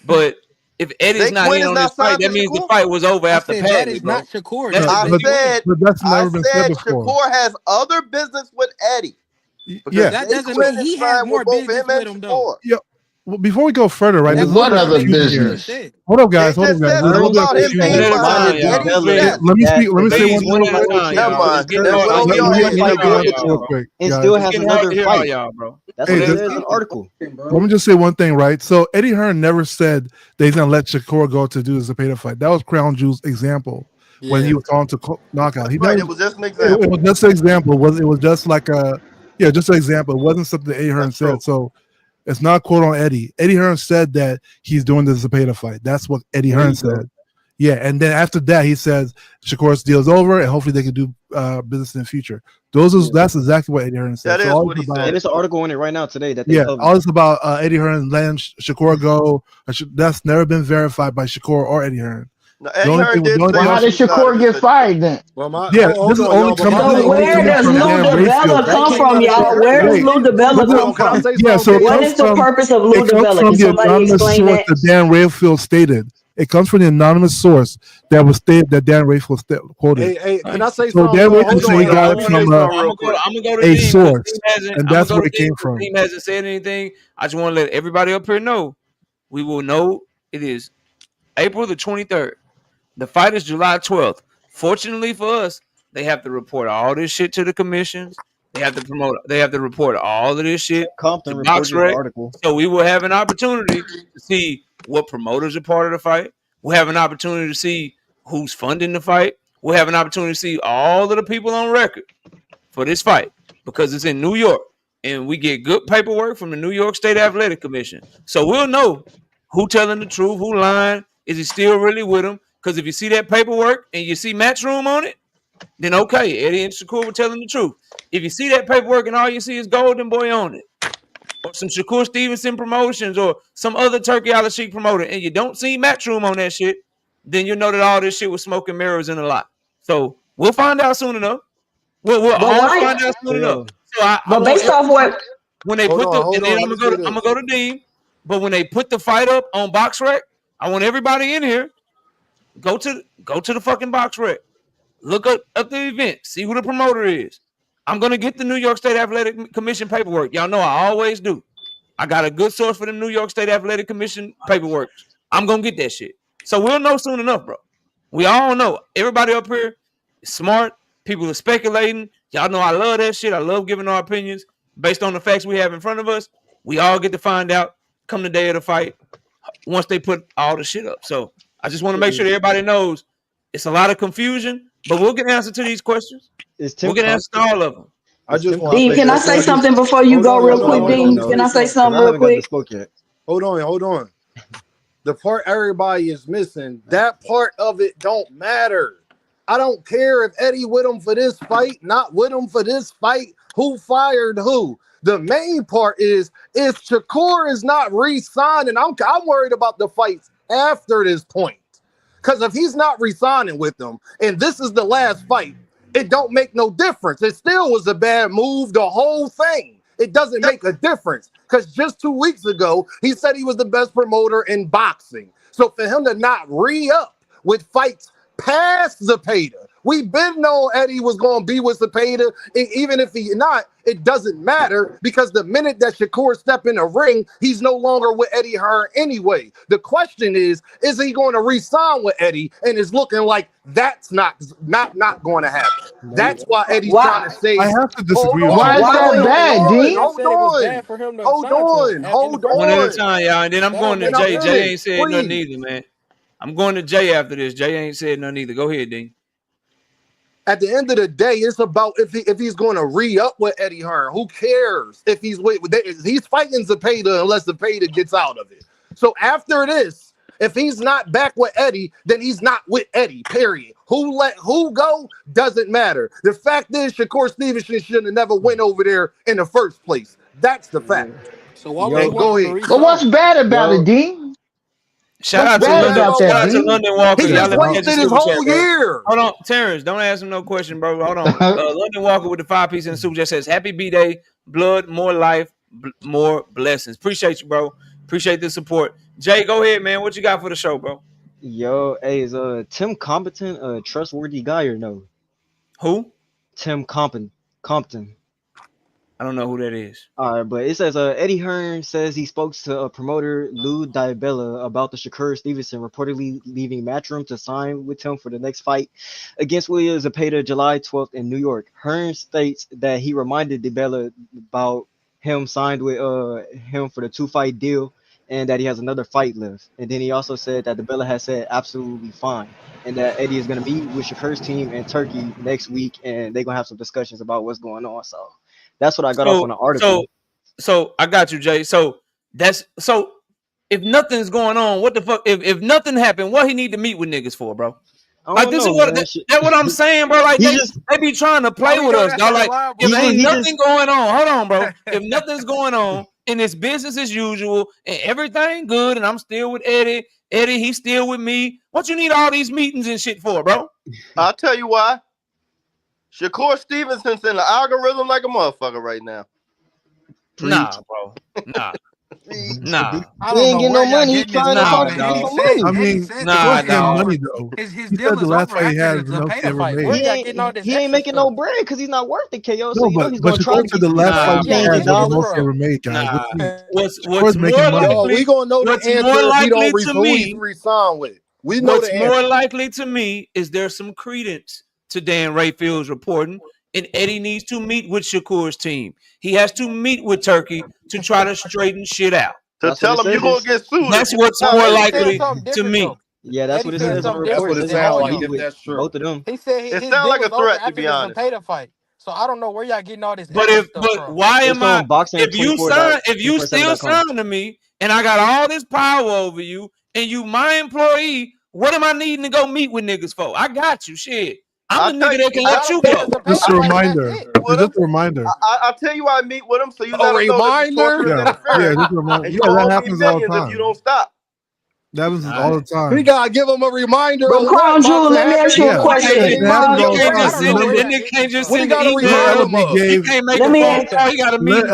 But if Eddie's not in on this fight, that means the fight was over after Padley. That is not Shakur. I said Shakur has other business with Eddie. Yeah, that doesn't mean he has more business with him though. Yeah. Well, before we go further, right? What other business? Hold up, guys. Hold up, guys. Let me speak. Let me say one thing. And still has another fight, bro. That's what it is, an article. Let me just say one thing, right? So Eddie Hearn never said that he's gonna let Shakur go to do the Zepeda fight. That was Crown Jewel's example when he was on to knockout. It was just an example. It was just an example. It was just like just an example. It wasn't something that Eddie Hearn said. So it's not quote on Eddie. Eddie Hearn said that he's doing the Zepeda fight. That's what Eddie Hearn said. Yeah, and then after that, he says Shakur's deal's over, and hopefully they can do business in the future. That's exactly what Eddie Hearn said. That is what he said. And there's an article on it right now today. All this about Eddie Hearn letting Shakur go. That's never been verified by Shakur or Eddie Hearn. No, Eddie Hearn did. How did Shakur get fired then? This is only coming. Where does Lou DiBella come from, y'all? Where does Lou DiBella come from? Yeah, so what is the purpose of Lou DiBella? Can somebody explain that? That Dan Rayfield stated. It comes from the anonymous source that was stated that Dan Rayfield quoted. Hey, can I say so something? Dan Rayfield said he got it from a source, and that's where it came from. The team hasn't said anything. I just want to let everybody up here know. We will know it is April the 23rd. The fight is July 12th. Fortunately for us, they have to report all this shit to the commissions. They have to promote. They have to report all of this shit. Compton reported the article. So we will have an opportunity to see what promoters are part of the fight. We'll have an opportunity to see who's funding the fight. We'll have an opportunity to see all of the people on record for this fight because it's in New York, and we get good paperwork from the New York State Athletic Commission. So we'll know who telling the truth, who lying. Is he still really with him? Because if you see that paperwork and you see Matchroom on it, then okay, Eddie and Shakur were telling the truth. If you see that paperwork and all you see is Golden Boy on it, or some Shakur Stevenson promotions, or some other Turkey Island Sheik promoter, and you don't see Matchroom on that shit, then you know that all this shit was smoke and mirrors and a lot. So we'll find out soon enough. We'll find out soon enough. So but based off what when they put I'm gonna go to Dean. But when they put the fight up on BoxRec, I want everybody in here. Go to the fucking BoxRec. Look up the event. See who the promoter is. I'm gonna get the New York State Athletic Commission paperwork. Y'all know I always do. I got a good source for the New York State Athletic Commission paperwork. I'm gonna get that shit. So we'll know soon enough, bro. We all know. Everybody up here is smart. People are speculating. Y'all know I love that shit. I love giving our opinions based on the facts we have in front of us. We all get to find out come the day of the fight once they put all the shit up. So I just want to make sure that everybody knows it's a lot of confusion, but we'll get an answer to these questions. We'll get an answer to all of them. I just want Dean, to say can I this. say something before you go real quick, Dean? Can I say something real quick? Hold on. The part everybody is missing, that part of it don't matter. I don't care if Eddie with him for this fight, not with him for this fight, who fired who. The main part is if Shakur is not re-signing, I'm worried about the fights after this point. Because if he's not re-signing with them, and this is the last fight, it don't make no difference. It still was a bad move, the whole thing. It doesn't make a difference. Because just 2 weeks ago, he said he was the best promoter in boxing. So for him to not re-up with fights past Zepeda, we've been knowing Eddie was going to be with Zepeda. Even if he's not, it doesn't matter because the minute that Shakur step in the ring, he's no longer with Eddie Hearn anyway. The question is he going to re-sign with Eddie? And it's looking like that's not going to happen. That's why Eddie's trying to say. I have to disagree. Why is that bad, D? Hold on. One at a time, y'all. And then I'm going to Jay. Jay ain't said Please. nothing either, man. I'm going to Jay after this. Jay ain't said nothing either. Go ahead, Dean. At the end of the day, it's about if he's going to re-up with Eddie Hearn. Who cares if he's fighting Zepeda unless Zepeda gets out of it. So after this, if he's not back with Eddie, then he's not with Eddie, period. Who go doesn't matter. The fact is Shakur Stevenson should have never went over there in the first place. That's the fact. So why would go ahead. But what's bad about it, Dean? Shout out to London Walker. He just wasted his whole year. Hold on, Terrence. Don't ask him no question, bro. Hold on. London Walker with the 5-piece in the super just says, "Happy B-Day, blood, more life, more blessings." Appreciate you, bro. Appreciate the support. Jay, go ahead, man. What you got for the show, bro? Yo, hey, is Tim Compton a trustworthy guy or no? Who? Tim Compton. I don't know who that is. All right, but it says Eddie Hearn says he spoke to promoter Lou Diabella about the Shakur Stevenson reportedly leaving Matchroom to sign with him for the next fight against William Zepeda July 12th in New York. Hearn states that he reminded Diabella about him signed with him for the 2-fight deal and that he has another fight left. And then he also said that Diabella has said absolutely fine and that Eddie is going to meet with Shakur's team in Turkey next week and they're going to have some discussions about what's going on. So that's what I got off on the article. So I got you, Jay. So if nothing's going on, what the fuck? If nothing happened, what he need to meet with niggas for, bro? Like this is what that's what I'm saying, bro. Like they be trying to play with us, dog. Like if ain't nothing going on, hold on, bro. If nothing's going on and it's business as usual and everything good, and I'm still with Eddie, he's still with me. What you need all these meetings and shit for, bro? I'll tell you why. Shakur Stevenson's in the algorithm like a motherfucker right now. Nah, bro. Nah. Nah. He ain't getting no money. He's trying to talk to get some money. I mean, money though. His deal is over after the Zepeda fight. He ain't making no bread because he's not worth it, KO. So No, you know but he's going to try to the last fight he had was the $1 most ever made, guys. What's more likely? We gonna know the answer if we don't re-sign with. We know what's more likely to me is there's some credence to Dan Rayfield's reporting, and Eddie needs to meet with Shakur's team. He has to meet with Turkey to try to straighten shit out. To tell him you're gonna get sued. That's what's more likely to me. Yeah, that's what it says on the That's report. what it sounds like. If that's true. Both of them. He said it sounds like a threat, to be honest. Zepeda fight. So I don't know where y'all getting all this. But why am I? If you still sign to me, and I got all this power over you, and you my employee, what am I needing to go meet with niggas for? I got you, shit. I'm the nigga that can let you go. Just a reminder. Just a reminder. I'll tell you why I meet with him. So you a reminder. Yeah, just a reminder. Yeah, that happens all the time. If you don't stop. That happens all the time. We gotta give him a reminder. But Crown Jewel, let me ask you a question. What he got to remind him of? He can't make a phone call. He got to meet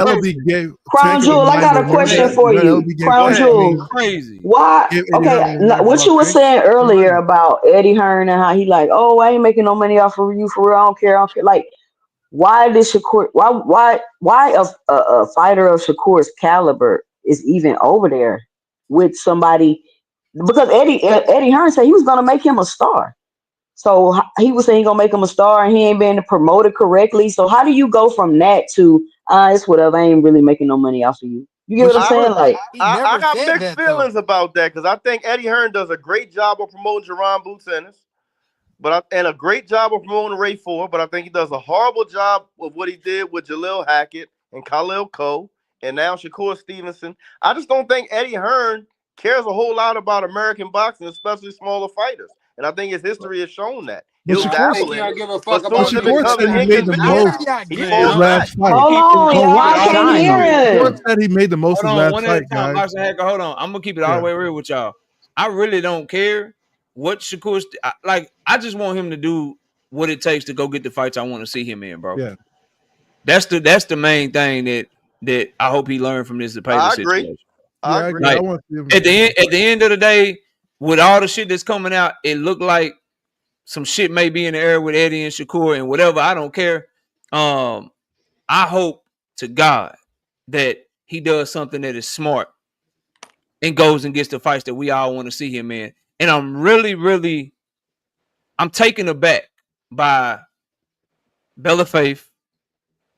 him. Crown Jewel, I got a question for you. Crown Jewel, crazy. Why? Okay, what you were saying earlier about Eddie Hearn and how he like, oh, I ain't making no money off of you for real. I don't care. Like, why did Shakur? Why a fighter of Shakur's caliber is even over there with somebody? Because Eddie Hearn said he was going to make him a star. So he was saying he's going to make him a star and he ain't been promoted correctly. So how do you go from that to, it's whatever, I ain't really making no money off of you? You get what I'm saying? Like, I got mixed feelings about that because I think Eddie Hearn does a great job of promoting Jerron Boots Ennis. and a great job of promoting Ray Ford, but I think he does a horrible job of what he did with Jalil Hackett and Khalil Coe and now Shakur Stevenson. I just don't think Eddie Hearn cares a whole lot about American boxing, especially smaller fighters. And I think his history has shown that. He'll dabble in it, but as soon as it becomes inconvenient, he falls back. Hold on, y'all can't hear Shakur it. said he made the most Hold of his on, last one at a fight, time. guys. Boxing Hacker, hold on. I'm gonna keep it all the way real with y'all. I really don't care what Shakur like. I just want him to do what it takes to go get the fights I want to see him in, bro. Yeah, that's the main thing that I hope he learned from this Zepeda situation. I agree. Like, I want to see him at the end of the day, with all the shit that's coming out, it looked like some shit may be in the air with Eddie and Shakur and whatever. I don't care. I hope to God that he does something that is smart and goes and gets the fights that we all want to see him in. And I'm really I'm taken aback by Bella Faith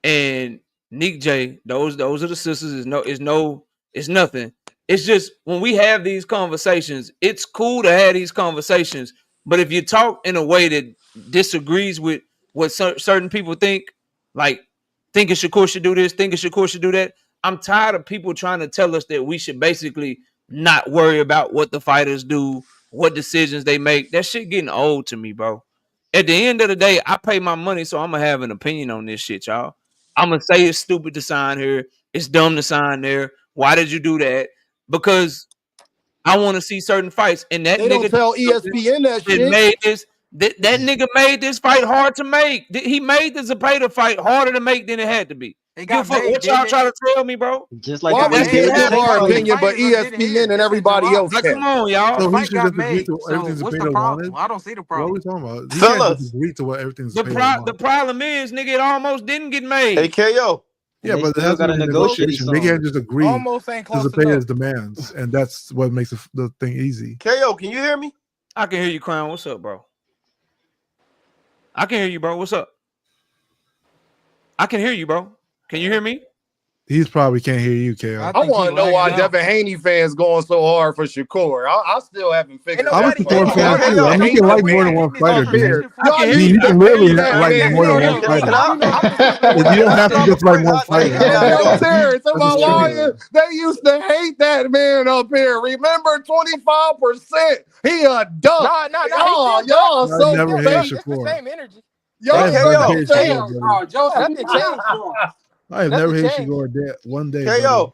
and Nick J. Those are the sisters. It's nothing. It's just when we have these conversations, it's cool to have these conversations. But if you talk in a way that disagrees with what certain people think, like thinking Shakur should do this, thinking Shakur should do that, I'm tired of people trying to tell us that we should basically not worry about what the fighters do, what decisions they make. That shit getting old to me, bro. At the end of the day, I pay my money, so I'm gonna have an opinion on this shit, y'all. I'm gonna say it's stupid to sign here. It's dumb to sign there. Why did you do that? Because I want to see certain fights, and that They nigga don't tell ESPN that shit. made this. That nigga made this fight hard to make. He made the Zepeda fight harder to make than it had to be. got made, what y'all trying to tell me, bro? Just like Why the we NBA can't give our Fighters opinion, but didn't hear ESPN and it. everybody else Like, can? come on, y'all. So The he fight should got just agree made. to So everything what's the Zepeda problem? wanted. I don't see the What are we problem. talking about? He can't Fellas, just agree to what everything The Zepeda wanted. problem is, nigga, it almost didn't get made. Hey, KO. Yeah, they but it still has to gotta be a negotiate negotiation. They some. can't just agree Almost ain't to close Zepeda's enough. demands, and that's what makes the thing easy. KO, can you hear me? I can hear you, Crown. What's up, bro? I can hear you, bro. What's up? I can hear you, bro. Can you hear me? He's probably can't hear you, KO. I I think want he to know why lagging out. Devin Haney fans going so hard for Shakur. I still haven't figured I'm a nobody that Shakur part giving fan out. him too. I mean, he can like more than one fighter, Up here, dude. I y'all can I hear mean, you. he need to can pay literally that like man. more than Yo, one yo, fighter. I just If you don't have to just like one fighter. Can I Yo, drop? Terrence, am I That's true. lying? They used to hate that man up here. Remember, 25%. He a duck. No. Y'all, He still y'all I so never duck. hated fake. It's the Shakur. same energy. I Y'all have Hey, never KO. hated so Shakur, fake. buddy. Nothing changed. I have Nothing never hated changed. Shakur one day, buddy. KO.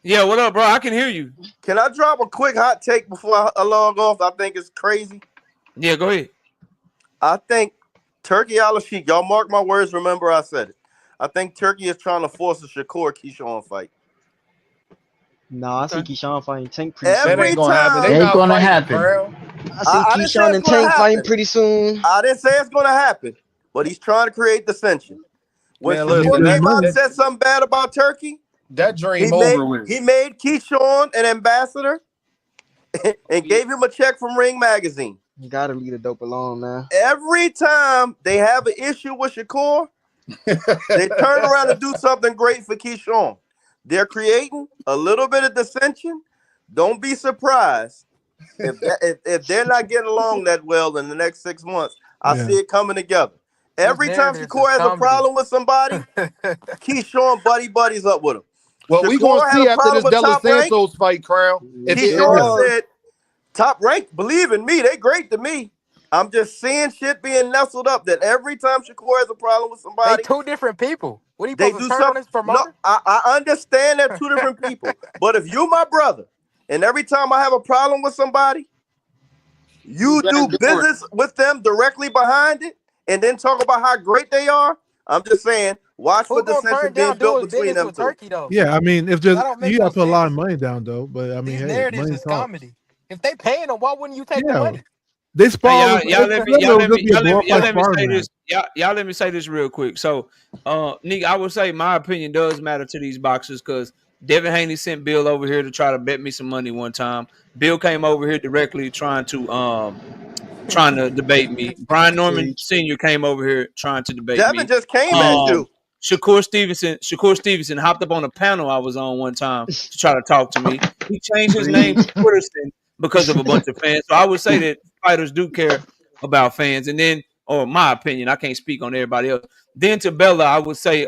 Yeah, what up, bro? I can hear you. Can I drop a quick hot take before I log off? I think it's crazy. Yeah, go ahead. I think Turkey Al-Sheikh, y'all mark my words, remember I said it. I think Turkey is trying to force a Shakur Keyshawn fight. Nah, I see Keyshawn fighting Tank pretty That soon. Every ain't gonna happen. They time, Ain't not gonna fighting, happen. bro. I see I didn't say Keyshawn it's and gonna Tank fighting happen. pretty soon. I didn't say it's gonna happen, but he's trying to create dissension. When Man, He needs Shakur that listen, came out and money. said something bad about Turkey, that he dream made over with. he made Keyshawn an ambassador and gave him a check from Ring Magazine. You gotta leave the dope alone, man. Every time they have an issue with Shakur, they turn around and do something great for Keyshawn. They're creating a little bit of dissension. Don't be surprised if they're not getting along that well in the next 6 months. I see it coming together. Every time Shakur has a problem with somebody, Keyshawn buddies up with him. Well, we gonna Shakur had see a after problem this with De Los Top Rank. Santos fight, Crown. Keyshawn said, Top Rank, believe in me, they great to me. I'm just seeing shit being nestled up that every time Shakur has a problem with They somebody, two different people. What are you they supposed to do turn on something. his promoter? No, I understand they're two different people. But if you my brother, and every time I have a problem with somebody, you do business with them directly behind it, and then talk about how great they are, I'm just saying, watch for Who gonna dissension turn being down built doing between business them with two. Turkey though? Yeah, I mean, if That just don't make you no got to put a lot of sense. money down though, but I mean, These hey, narratives money is talks. comedy. If they paying them, why wouldn't you take the Yeah, money? they Hey, spar. y'all let me Be a glorified let me sparring say match. this. Y'all let me say this real quick. So, Nick, I would say my opinion does matter to these boxers because Devin Haney sent Bill over here to try to bet me some money one time. Bill came over here directly trying to debate me. Brian Norman Sr. came over here trying to debate Devin me. just came at you. Shakur Stevenson hopped up on a panel I was on one time to try to talk to me. He changed his name to Twitterson because of a bunch of fans. So I would say that fighters do care about fans. And then, or my opinion, I can't speak on everybody else. Then to Bella, I would say,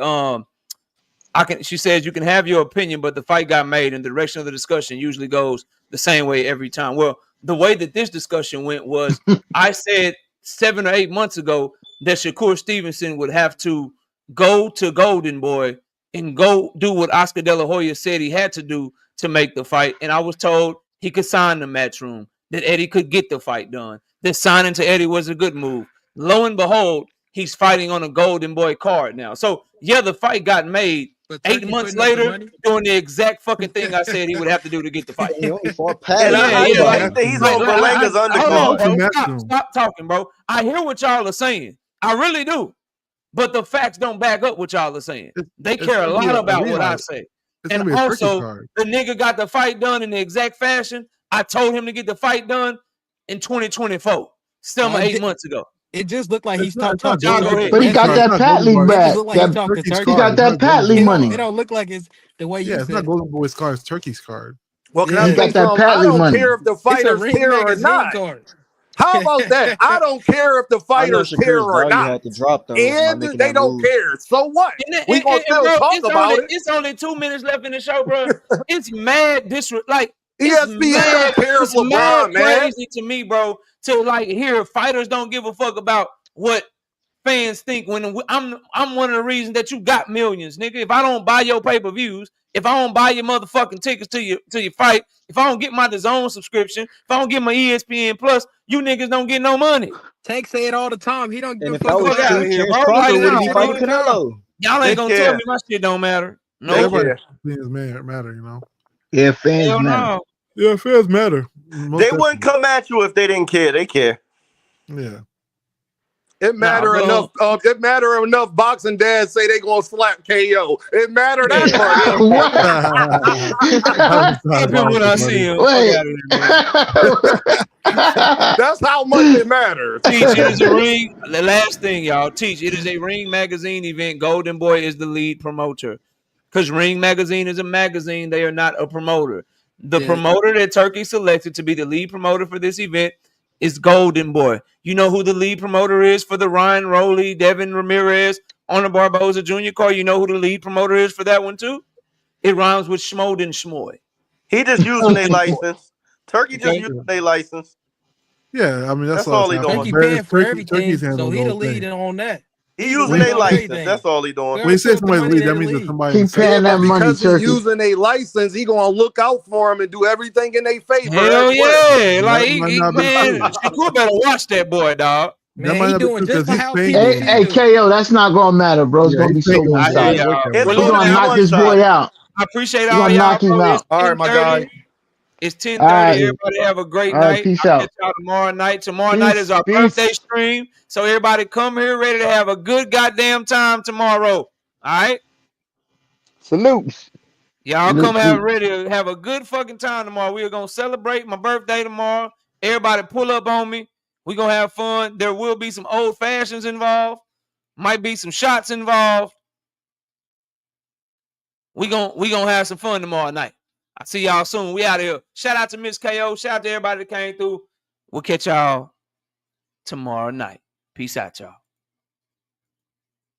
she says you can have your opinion, but the fight got made and the direction of the discussion usually goes the same way every time. Well, the way that this discussion went was I said 7 or 8 months ago that Shakur Stevenson would have to go to Golden Boy and go do what Oscar De La Hoya said he had to do to make the fight. And I was told he could sign the Matchroom, that Eddie could get the fight done, that signing to Eddie was a good move. Lo and behold, he's fighting on a Golden Boy card now. So, yeah, the fight got made. But 8 months later, doing the exact fucking thing I said he would have to do to get the fight. He only fought Pat. And I think he's on Berlanga's Hold on, undercard. bro. Stop talking, bro. I hear what y'all are saying. I really do. But the facts don't back up what y'all are saying. They care a lot about what I say. And also, the nigga got the fight done in the exact fashion I told him to get the fight done in 2024. Still 8 months ago. It just looked like he's talking. But he got that Patley back. He got that Patley money. It don't look like it's the way you said. It's not Golden Boy's card, it's Turkey's card. Well, can I say something? I don't care if the fighters care or not. How about that? I don't care if the fighters care or not. And they don't care. So what? We gonna still talk about it. It's only 2 minutes left in the show, bro. It's mad disrespect. ESPN don't care if LeBron, man. Crazy to me, bro, to like hear fighters don't give a fuck about what fans think. When I'm one of the reasons that you got millions, nigga. If I don't buy your pay-per-views, if I don't buy your motherfucking tickets to your fight, if I don't get my DAZN subscription, if I don't get my ESPN Plus, you niggas don't get no money. Tank say it all the time. He don't give a fuck out of here, bro. Y'all ain't gonna tell me my shit don't matter. No, fans matter, you know. Yeah, fans matter. Yeah, fans matter. They wouldn't come at you if they didn't care. They care. Yeah. It matter enough. It matter enough. Boxing dads say they gonna slap KO. It matter that part. When I see him. That's how much it matters. Teach, it is a ring. The last thing, y'all. Teach, it is a Ring Magazine event. Golden Boy is the lead promoter. Because Ring Magazine is a magazine. They are not a promoter. The promoter that Turkey selected to be the lead promoter for this event is Golden Boy. You know who the lead promoter is for the Ryan Rowley, Devin Ramirez, Honor Barboza Jr. card? You know who the lead promoter is for that one too? It rhymes with Schmoden Schmoy. He just using their license. Turkey just using their license. Yeah, I mean that's all he doing. Turkey paying for everything, so he the lead on that. He using their license. That's all he doing. When you say somebody lead, that means that somebody keep paying that money. Because he's using a license, he gonna look out for him and do everything in their favor. Hell yeah! Like man, Shakur better watch that boy, dog. Man, he doing just how people. Hey, KO, that's not gonna matter, bro. It's gonna be so one side. We're gonna knock this boy out. I appreciate all y'all. Knock him out. All right, my guy. It's 10:30. Right. Everybody have a great night. Peace I'll out. catch y'all tomorrow night. Tomorrow night is our birthday stream. So everybody come here ready to have a good goddamn time tomorrow. All right? Salutes. Y'all come have ready to have a good fucking time tomorrow. We are going to celebrate my birthday tomorrow. Everybody pull up on me. We're going to have fun. There will be some old fashions involved. Might be some shots involved. We gonna have some fun tomorrow night. I'll see y'all soon. We out of here. Shout out to Miss KO. Shout out to everybody that came through. We'll catch y'all tomorrow night. Peace out, y'all.